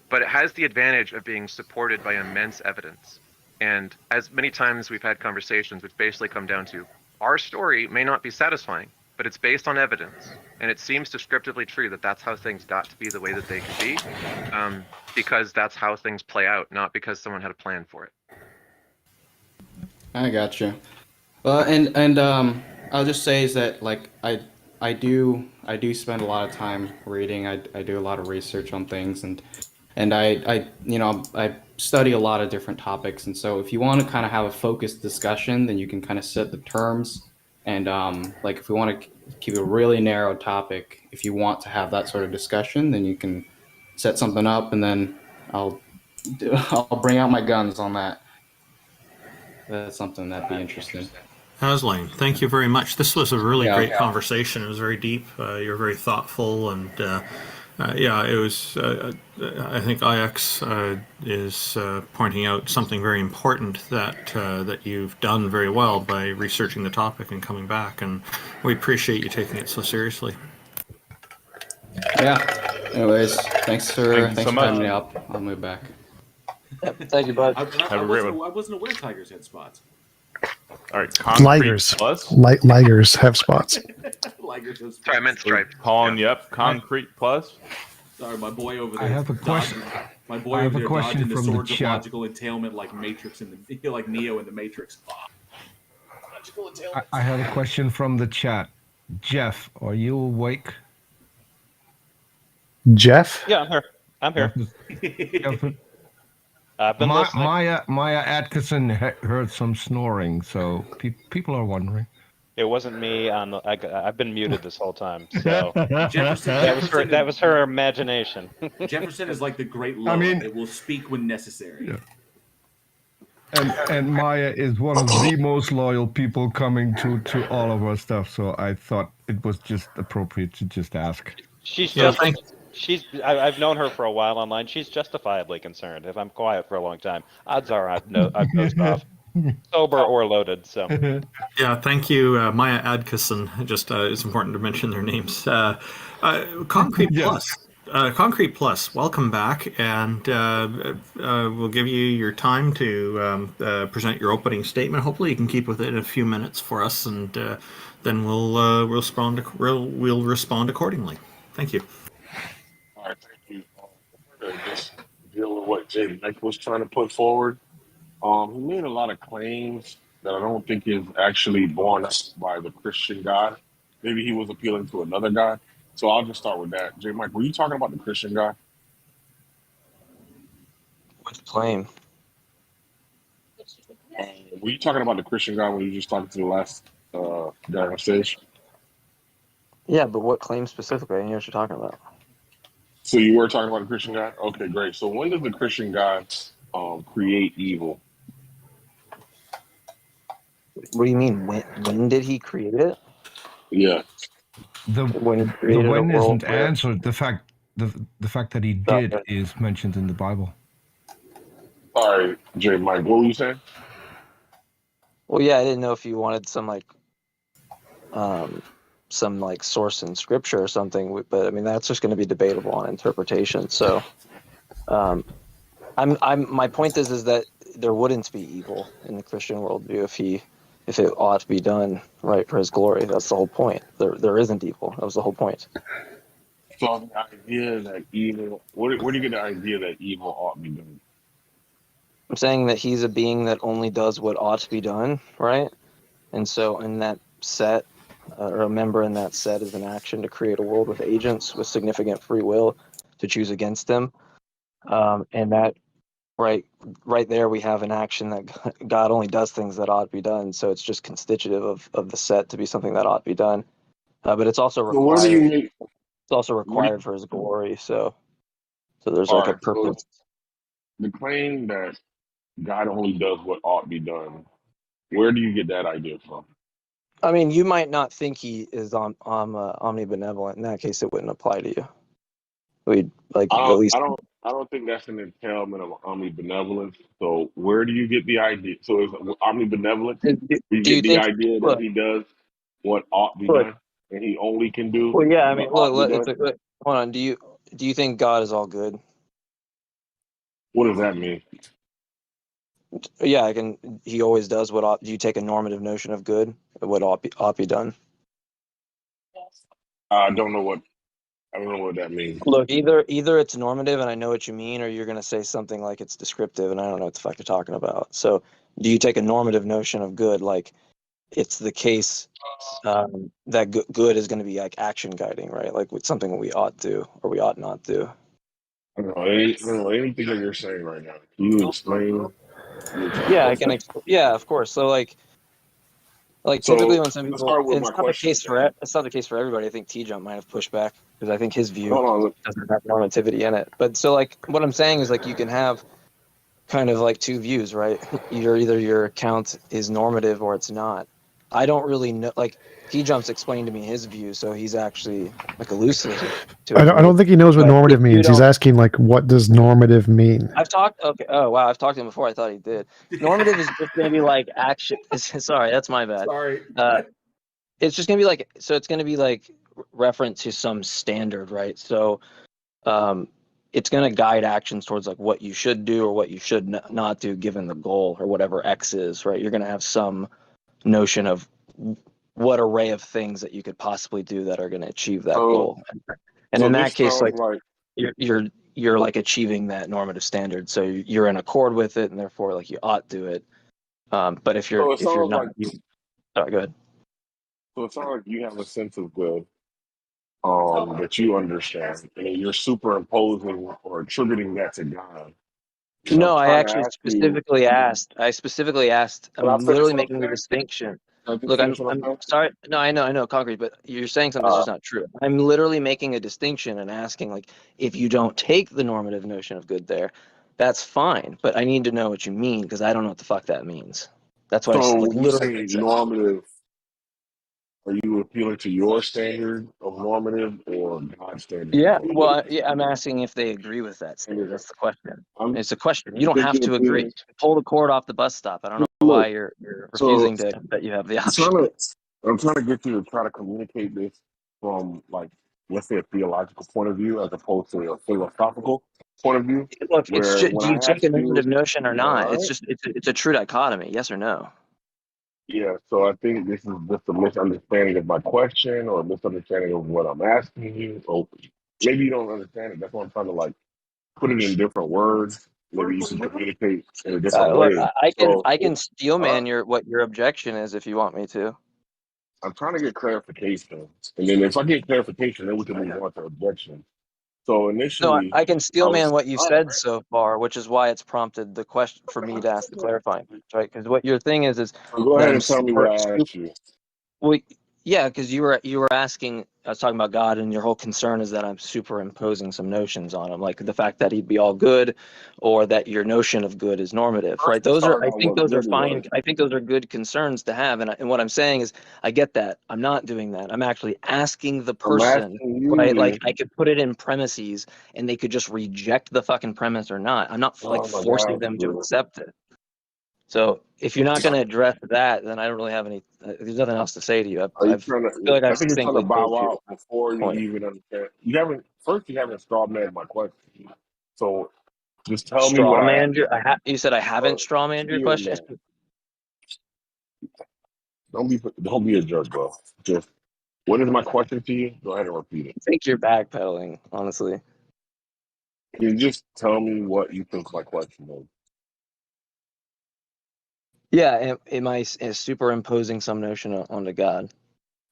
Speaker 9: but it has the advantage of being supported by immense evidence. And as many times we've had conversations which basically come down to, our story may not be satisfying, but it's based on evidence. And it seems descriptively true that that's how things got to be the way that they could be, because that's how things play out, not because someone had a plan for it.
Speaker 15: I gotcha. And I'll just say is that like I do spend a lot of time reading. I do a lot of research on things, and I study a lot of different topics. And so if you want to kind of have a focused discussion, then you can kind of set the terms. And like if we want to keep a really narrow topic, if you want to have that sort of discussion, then you can set something up, and then I'll bring out my guns on that. That's something that'd be interesting.
Speaker 3: Hasling, thank you very much. This was a really great conversation. It was very deep. You're very thoughtful, and it was. I think IX is pointing out something very important that you've done very well by researching the topic and coming back, and we appreciate you taking it so seriously.
Speaker 15: Yeah. Anyways, thanks for
Speaker 2: so
Speaker 15: having me up. I'll move back.
Speaker 16: Thank you, bud.
Speaker 5: I wasn't aware tigers had spots.
Speaker 2: All right,
Speaker 1: Ligers.
Speaker 2: Plus.
Speaker 1: Ligers have spots.
Speaker 5: Ligers have spots.
Speaker 9: Sorry, I meant striped.
Speaker 2: Calling you up, Concrete Plus.
Speaker 5: Sorry, my boy over there.
Speaker 8: I have a question.
Speaker 5: My boy over there dodging the
Speaker 8: from
Speaker 5: swords
Speaker 8: the
Speaker 5: of
Speaker 8: chat.
Speaker 5: logical entailment like Matrix like Neo in the Matrix. Logical entailment.
Speaker 8: I have a question from the chat. Jeff, are you awake?
Speaker 1: Jeff?
Speaker 11: Yeah, I'm here.
Speaker 8: Jeff,
Speaker 11: I've been listening.
Speaker 8: Maya Atkinson heard some snoring, so people are wondering.
Speaker 11: It wasn't me. I've been muted this whole time, so
Speaker 5: Jefferson
Speaker 11: that was her imagination.
Speaker 5: Jefferson is like the great Loa. It will speak when necessary.
Speaker 8: Yeah. And Maya is one of the most loyal people coming to all of our stuff, so I thought it was just appropriate to just ask.
Speaker 11: I've known her for a while online. She's justifiably concerned. If I'm quiet for a long time, odds are I've dozed off, sober or loaded. So
Speaker 3: yeah, thank you, Maya Adkisson. Just it's important to mention their names. Concrete Plus. Concrete Plus, welcome back, and we'll give you your time to present your opening statement. Hopefully, you can keep with it in a few minutes for us, and then we'll respond accordingly. Thank you.
Speaker 14: All right, thank you. Just deal with what Jay Mike was trying to put forward. He made a lot of claims that I don't think is actually borne out by the Christian God. Maybe he was appealing to another God. So I'll just start with that. Jay Mike, were you talking about the Christian God?
Speaker 16: Which claim?
Speaker 14: Were you talking about the Christian God when you were just talking to the last guy on stage?
Speaker 16: Yeah, but what claim specifically? I know what you're talking about.
Speaker 14: So you were talking about the Christian God? Okay, great. So when does the Christian God create evil?
Speaker 16: What do you mean? When did he create it?
Speaker 14: Yeah.
Speaker 8: When isn't answered. The fact that he did is mentioned in the Bible.
Speaker 14: All right, Jay Mike, what were you saying?
Speaker 16: Well, yeah, I didn't know if you wanted some some like source in scripture or something, but I mean that's just going to be debatable on interpretation. So my point is that there wouldn't be evil in the Christian worldview if it ought to be done right for his glory. That's the whole point. There isn't evil. That was the whole point.
Speaker 14: So the idea that evil, where do you get the idea that evil ought to be done?
Speaker 16: I'm saying that he's a being that only does what ought to be done, right? And so in that set, or a member in that set is an action to create a world with agents with significant free will to choose against him. And that right there we have an action that God only does things that ought to be done. So it's just constitutive of the set to be something that ought to be done. But it's also
Speaker 14: So where do you
Speaker 16: required.
Speaker 14: make?
Speaker 16: It's also required for his glory. So there's
Speaker 14: All
Speaker 16: like a
Speaker 14: right. So
Speaker 16: purpose.
Speaker 14: the claim that God only does what ought to be done. Where do you get that idea from?
Speaker 16: I mean, you might not think he is omnibenevolent. In that case, it wouldn't apply to you. We'd like at least.
Speaker 14: I don't think that's an entailment of omnibenevolence. So where do you get the idea? So is omnibenevolent? You
Speaker 16: Do you
Speaker 14: get the
Speaker 16: think?
Speaker 14: idea that he does what ought to be done, and he only can do
Speaker 16: Well, yeah. I mean,
Speaker 14: what ought to be
Speaker 16: look,
Speaker 14: done.
Speaker 16: hold on. Do you think God is all good?
Speaker 14: What does that mean?
Speaker 16: Yeah, he always does what ought. Do you take a normative notion of good? What ought be done?
Speaker 14: I don't know what that means.
Speaker 16: Look, either it's normative, and I know what you mean, or you're going to say something like it's descriptive, and I don't know what the fuck you're talking about. So, do you take a normative notion of good, like it's the case that good is going to be like action guiding, right? Like with something we ought to or we ought not to.
Speaker 14: I don't know anything that you're saying right now. Can you explain?
Speaker 16: Yeah, I can. Yeah, of course. So like typically when some
Speaker 14: let's
Speaker 16: people,
Speaker 14: start with
Speaker 16: it's
Speaker 14: my
Speaker 16: not the
Speaker 14: question.
Speaker 16: case for it's not the case for everybody. I think TJump might have pushed back because I think his view doesn't have normativity in it. But so like what I'm saying is like you can have kind of like two views, right? Either your account is normative or it's not. I don't really know. Like TJump's explained to me his view, so he's actually like elucidated to it.
Speaker 1: I don't think he knows what
Speaker 16: But
Speaker 1: normative
Speaker 16: if you
Speaker 1: means. He's
Speaker 16: don't-
Speaker 1: asking like, what does normative mean?
Speaker 16: I've talked. Okay. Oh wow, I've talked to him before. I thought he did. Normative is just going to be like action. Sorry, that's my bad.
Speaker 5: Sorry.
Speaker 16: It's just going to be like it's going to be like reference to some standard, right? So, it's going to guide actions towards like what you should do or what you should not do given the goal or whatever X is, right? You're going to have some notion of what array of things that you could possibly do that are going to achieve that goal. And in that case, like you're like achieving that normative standard, so you're in accord with it, and therefore like you ought to do it. But if you're not, sorry, go ahead.
Speaker 14: So it sounds like you have a sense of good that you understand, and you're superimposing or attributing that to God.
Speaker 16: No, I actually specifically asked. I'm literally making the distinction. Look, I'm sorry. No, I know, concrete, but you're saying something that's just not true. I'm literally making a distinction and asking, like, if you don't take the normative notion of good there, that's fine. But I need to know what you mean because I don't know what the fuck that means. That's why
Speaker 14: So
Speaker 16: I
Speaker 14: when you say normative, are you appealing to your standard of normative or God's standard?
Speaker 16: Yeah, well, I'm asking if they agree with that standard. That's the question. It's a question. You don't have to agree. Pull the cord off the bus stop. I don't know why you're refusing to that you have the option.
Speaker 14: I'm trying to get you to try to communicate this from, like, let's say a theological point of view as opposed to a philosophical point of view.
Speaker 16: Look, it's just, do you take a normative notion or not? It's just it's a true dichotomy, yes or no.
Speaker 14: Yeah, so I think this is just a misunderstanding of my question or a misunderstanding of what I'm asking you. Or maybe you don't understand it. That's why I'm trying to like put it in different words. Maybe you can communicate in a different
Speaker 16: Look,
Speaker 14: way.
Speaker 16: I can steel man what your objection is if you want me to.
Speaker 14: I'm trying to get clarification, and then if I get clarification, then we can move on to objection. So initially,
Speaker 16: I can steel man what you've said so far, which is why it's prompted the question for me to ask the clarifying, right? Because what your thing is
Speaker 14: go ahead and tell me what I asked you.
Speaker 16: Well, yeah, because you were asking. I was talking about God, and your whole concern is that I'm superimposing some notions on him, like the fact that he'd be all good, or that your notion of good is normative, right? I think those are fine. I think those are good concerns to have, and what I'm saying is, I get that. I'm not doing that. I'm actually asking the person, right? Like I could put it in premises, and they could just reject the fucking premise or not. I'm not like forcing them to accept it. So if you're not going to address that, then I don't really have any. There's nothing else to say to you.
Speaker 14: Are you
Speaker 16: I
Speaker 14: trying
Speaker 16: feel
Speaker 14: to?
Speaker 16: like
Speaker 14: I
Speaker 16: I've
Speaker 14: think you're trying to
Speaker 16: succinctly
Speaker 14: bow
Speaker 16: told you
Speaker 14: out before
Speaker 16: the
Speaker 14: you
Speaker 16: point.
Speaker 14: even understand. You haven't straw man my question. So just tell me what
Speaker 16: Straw
Speaker 14: I
Speaker 16: man your. You said I haven't straw man your
Speaker 14: feel,
Speaker 16: question.
Speaker 14: man. Don't be a jerk, bro. Just what is my question to you? Go ahead and repeat it.
Speaker 16: I think you're backpedaling, honestly.
Speaker 14: Can you just tell me what you think my question is?
Speaker 16: Yeah, am I superimposing some notion onto God?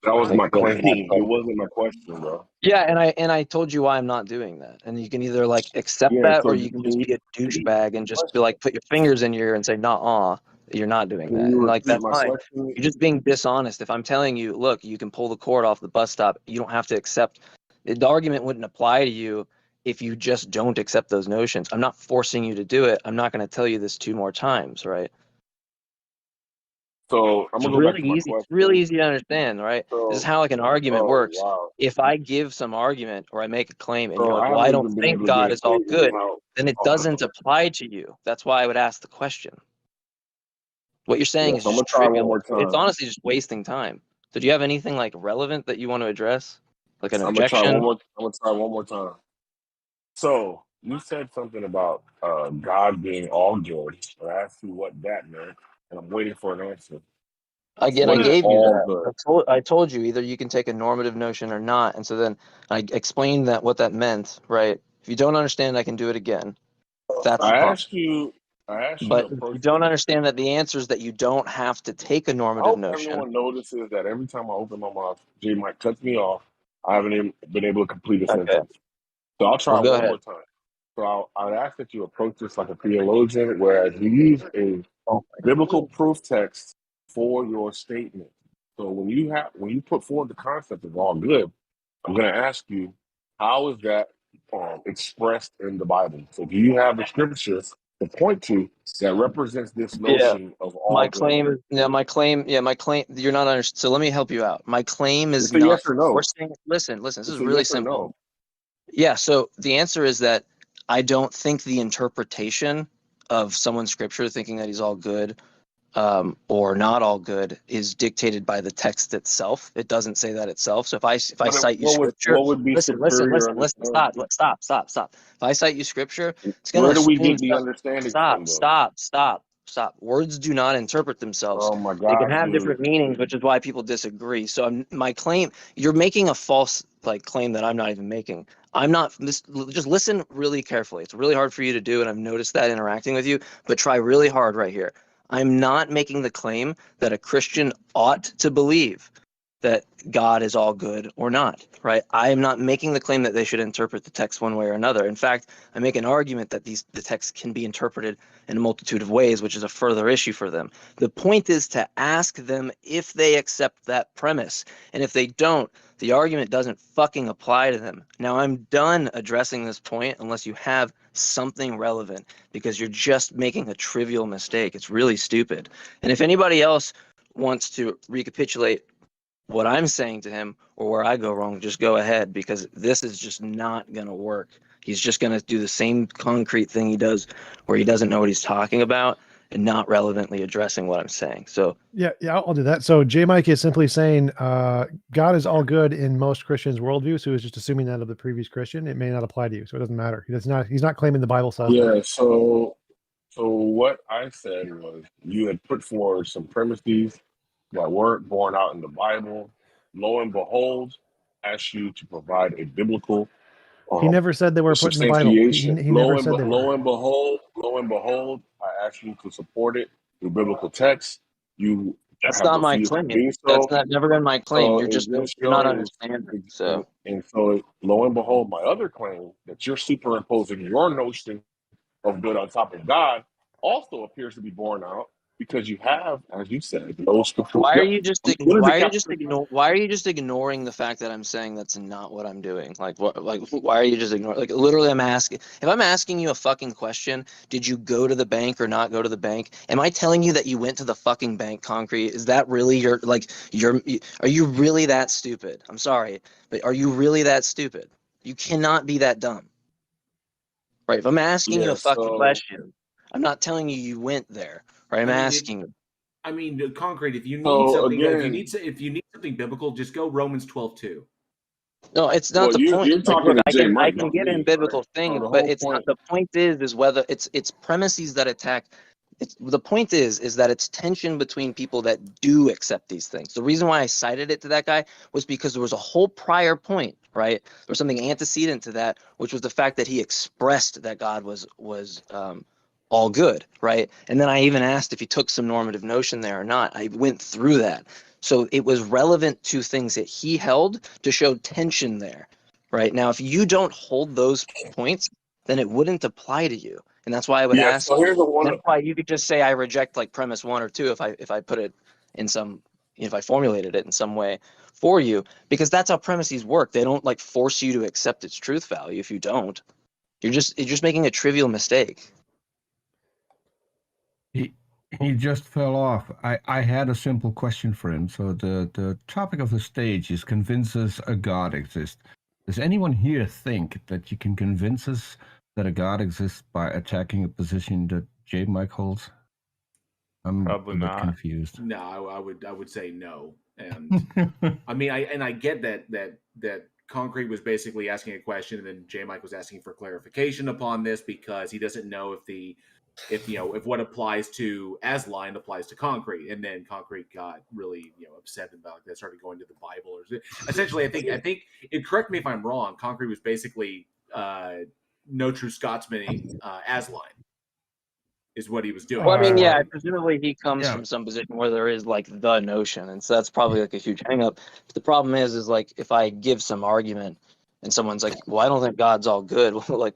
Speaker 14: That was my
Speaker 16: Like,
Speaker 14: claim. It wasn't my question, bro.
Speaker 16: yeah, and I told you why I'm not doing that. And you can either like accept
Speaker 14: Yeah.
Speaker 16: that,
Speaker 14: So
Speaker 16: or you can just be a douchebag and just be like, put your fingers in your ear and say, "Nah, you're not doing
Speaker 14: can
Speaker 16: that."
Speaker 14: you
Speaker 16: And like
Speaker 14: repeat
Speaker 16: that's
Speaker 14: my
Speaker 16: fine.
Speaker 14: question?
Speaker 16: You're just being dishonest. If I'm telling you, look, you can pull the cord off the bus stop, you don't have to accept. The argument wouldn't apply to you if you just don't accept those notions. I'm not forcing you to do it. I'm not going to tell you this 2 more times, right?
Speaker 14: So I'm
Speaker 16: It's
Speaker 14: gonna go back
Speaker 16: really
Speaker 14: to my
Speaker 16: easy. It's really
Speaker 14: question.
Speaker 16: easy to understand, right? This is
Speaker 14: So,
Speaker 16: how like an argument
Speaker 14: oh
Speaker 16: works.
Speaker 14: wow.
Speaker 16: If I give some argument or I make a claim and you're
Speaker 14: So
Speaker 16: like,
Speaker 14: I
Speaker 16: "Well, I
Speaker 14: haven't
Speaker 16: don't
Speaker 14: even been
Speaker 16: think
Speaker 14: able to get
Speaker 16: God
Speaker 14: a
Speaker 16: is all
Speaker 14: statement
Speaker 16: good,"
Speaker 14: out.
Speaker 16: then it
Speaker 14: Oh,
Speaker 16: doesn't apply to you. That's why I would ask the question. What you're saying
Speaker 14: yeah.
Speaker 16: is
Speaker 14: So I'm
Speaker 16: just
Speaker 14: gonna try one
Speaker 16: trivial.
Speaker 14: more
Speaker 16: It's
Speaker 14: time.
Speaker 16: honestly just wasting time. So do you have anything like relevant that you want to address? Like an
Speaker 14: I'm gonna try one
Speaker 16: objection?
Speaker 14: more. I'm gonna try one more time. So you said something about God being all good. I asked you what that meant, and I'm waiting for an answer.
Speaker 16: Again, I
Speaker 14: What is
Speaker 16: gave you
Speaker 14: all
Speaker 16: that.
Speaker 14: good?
Speaker 16: I told you either you can take a normative notion or not. And so then I explained that what that meant, right? If you don't understand, I can do it again. That's
Speaker 14: I
Speaker 16: fine.
Speaker 14: asked you. I asked you to
Speaker 16: But if you
Speaker 14: approach
Speaker 16: don't
Speaker 14: this.
Speaker 16: understand that the answer is that you don't have to take a
Speaker 14: I
Speaker 16: normative
Speaker 14: hope
Speaker 16: notion.
Speaker 14: everyone notices that every time I open my mouth, J Mike cuts me off. I haven't even been able to complete a
Speaker 16: Okay.
Speaker 14: sentence. So I'll try
Speaker 16: Well, go
Speaker 14: one
Speaker 16: ahead.
Speaker 14: more time. So I'd ask that you approach this like a theologian, whereas you use a biblical proof text for your statement. So when you put forward the concept of all good, I'm going to ask you, how is that expressed in the Bible? So do you have the scriptures to point to that represents this
Speaker 16: Yeah.
Speaker 14: notion of all
Speaker 16: My
Speaker 14: good?
Speaker 16: claim, my claim, you're not understanding. So let me help you out. My claim is
Speaker 14: It's a
Speaker 16: not
Speaker 14: yes or no.
Speaker 16: forcing. Listen, this is
Speaker 14: It's a
Speaker 16: really
Speaker 14: yes or
Speaker 16: simple.
Speaker 14: no.
Speaker 16: Yeah. So the answer is that I don't think the interpretation of someone's scripture thinking that he's all good or not all good is dictated by the text itself. It doesn't say that itself. So if I cite you scripture,
Speaker 14: What would be
Speaker 16: listen,
Speaker 14: superior
Speaker 16: stop,
Speaker 14: understanding?
Speaker 16: stop. If I cite you scripture, it's going
Speaker 14: Where
Speaker 16: to
Speaker 14: do we
Speaker 16: assume
Speaker 14: get the understanding from, though?
Speaker 16: stop. Words do not interpret themselves.
Speaker 14: Oh my
Speaker 16: They can
Speaker 14: gosh,
Speaker 16: have
Speaker 14: dude.
Speaker 16: different meanings, which is why people disagree. So my claim, you're making a false claim that I'm not even making. I'm not just listen really carefully. It's really hard for you to do, and I've noticed that interacting with you, but try really hard right here. I'm not making the claim that a Christian ought to believe that God is all good or not, right? I am not making the claim that they should interpret the text one way or another. In fact, I make an argument that the text can be interpreted in a multitude of ways, which is a further issue for them. The point is to ask them if they accept that premise. And if they don't, the argument doesn't fucking apply to them. Now, I'm done addressing this point unless you have something relevant, because you're just making a trivial mistake. It's really stupid. And if anybody else wants to recapitulate what I'm saying to him or where I go wrong, just go ahead, because this is just not going to work. He's just going to do the same concrete thing he does where he doesn't know what he's talking about and not relevantly addressing what I'm saying. So
Speaker 1: yeah, I'll do that. So J Mike is simply saying God is all good in most Christians' worldview. So he's just assuming that of the previous Christian. It may not apply to you, so it doesn't matter. He's not claiming the Bible says
Speaker 14: Yeah,
Speaker 1: that.
Speaker 14: so what I said was you had put forward some premises that weren't borne out in the Bible. Lo and behold, asked you to provide a biblical
Speaker 1: He never said they were put in the Bible. He
Speaker 14: substantiation.
Speaker 1: never said they were.
Speaker 14: Lo and behold, I asked you to support it through biblical text. You
Speaker 16: that's
Speaker 14: have
Speaker 16: not my
Speaker 14: refused to
Speaker 16: claim.
Speaker 14: do
Speaker 16: That's
Speaker 14: so.
Speaker 16: not never been my claim.
Speaker 14: So
Speaker 16: You're
Speaker 14: it
Speaker 16: just
Speaker 14: just
Speaker 16: you're not
Speaker 14: shows,
Speaker 16: understanding. So
Speaker 14: and so lo and behold, my other claim that you're superimposing your notion of good on top of God also appears to be borne out because you have, as you said, no scriptural.
Speaker 16: why are
Speaker 14: Yep.
Speaker 16: you just
Speaker 14: What is
Speaker 16: why are you just ignoring the fact that I'm saying that's not what I'm doing? Like what, like why are you just ignoring, like literally I'm asking, if I'm asking you a fucking question, did you go to the bank or not go to the bank? Am I telling you that you went to the fucking bank, Concrete? Is that really are you really that stupid? I'm sorry, but are you really that stupid? You cannot be that dumb. Right? If I'm asking you
Speaker 14: Yeah,
Speaker 16: a fucking
Speaker 14: so
Speaker 16: question, I'm not telling you you went there. right? I'm asking you.
Speaker 5: I mean, concrete. If you need
Speaker 14: So,
Speaker 5: something,
Speaker 14: again-
Speaker 5: if you need something biblical, just go Romans 12:2.
Speaker 16: No, it's not
Speaker 14: Well,
Speaker 16: the point.
Speaker 14: you're
Speaker 16: Like,
Speaker 14: talking
Speaker 16: look,
Speaker 14: to
Speaker 16: I
Speaker 14: Jay
Speaker 16: can
Speaker 14: Mike,
Speaker 16: get
Speaker 14: not
Speaker 16: in
Speaker 14: me,
Speaker 16: biblical
Speaker 14: right?
Speaker 16: things,
Speaker 14: So the
Speaker 16: but
Speaker 14: whole
Speaker 16: it's not.
Speaker 14: point.
Speaker 16: The point is whether it's premises that attack. The point is that it's tension between people that do accept these things. The reason why I cited it to that guy was because there was a whole prior point, right? There was something antecedent to that, which was the fact that he expressed that God was all good, right? And then I even asked if he took some normative notion there or not. I went through that. So it was relevant to things that he held to show tension there, right? Now, if you don't hold those points, then it wouldn't apply to you. And that's why I would
Speaker 14: Yeah,
Speaker 16: ask
Speaker 14: so
Speaker 16: you.
Speaker 14: here's the one.
Speaker 16: That's why you could just say I reject like premise 1 or 2 if I put it in some, if I formulated it in some way for you, because that's how premises work. They don't like force you to accept its truth value. If you don't, you're just making a trivial mistake.
Speaker 8: He just fell off. I had a simple question for him. So the topic of the stage is convince us a God exists. Does anyone here think that you can convince us that a God exists by attacking a position that J. Mike holds? I'm
Speaker 2: Probably
Speaker 8: a bit
Speaker 2: not.
Speaker 8: confused.
Speaker 5: No, I would say no. And I mean, I get that Concrete was basically asking a question, and then J. Mike was asking for clarification upon this because he doesn't know if what applies to Asline applies to Concrete, and then Concrete got really upset about that, started going to the Bible or essentially. I think it. Correct me if I'm wrong. Concrete was basically no true Scotsman Asline is what he was doing.
Speaker 16: Well, I mean, yeah, presumably he comes
Speaker 8: yeah.
Speaker 16: from some position where there is like the notion, and so that's probably like a huge hang up. But the problem is like if I give some argument and someone's like, well, I don't think God's all good. Well, like,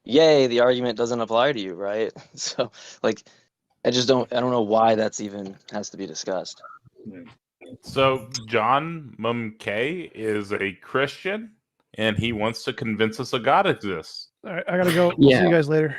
Speaker 16: yay, the argument doesn't apply to you, right? So like I don't know why that's even has to be discussed.
Speaker 2: So John Mumkay is a Christian, and he wants to convince us a God exists.
Speaker 1: All right, I gotta go. We'll see you guys later.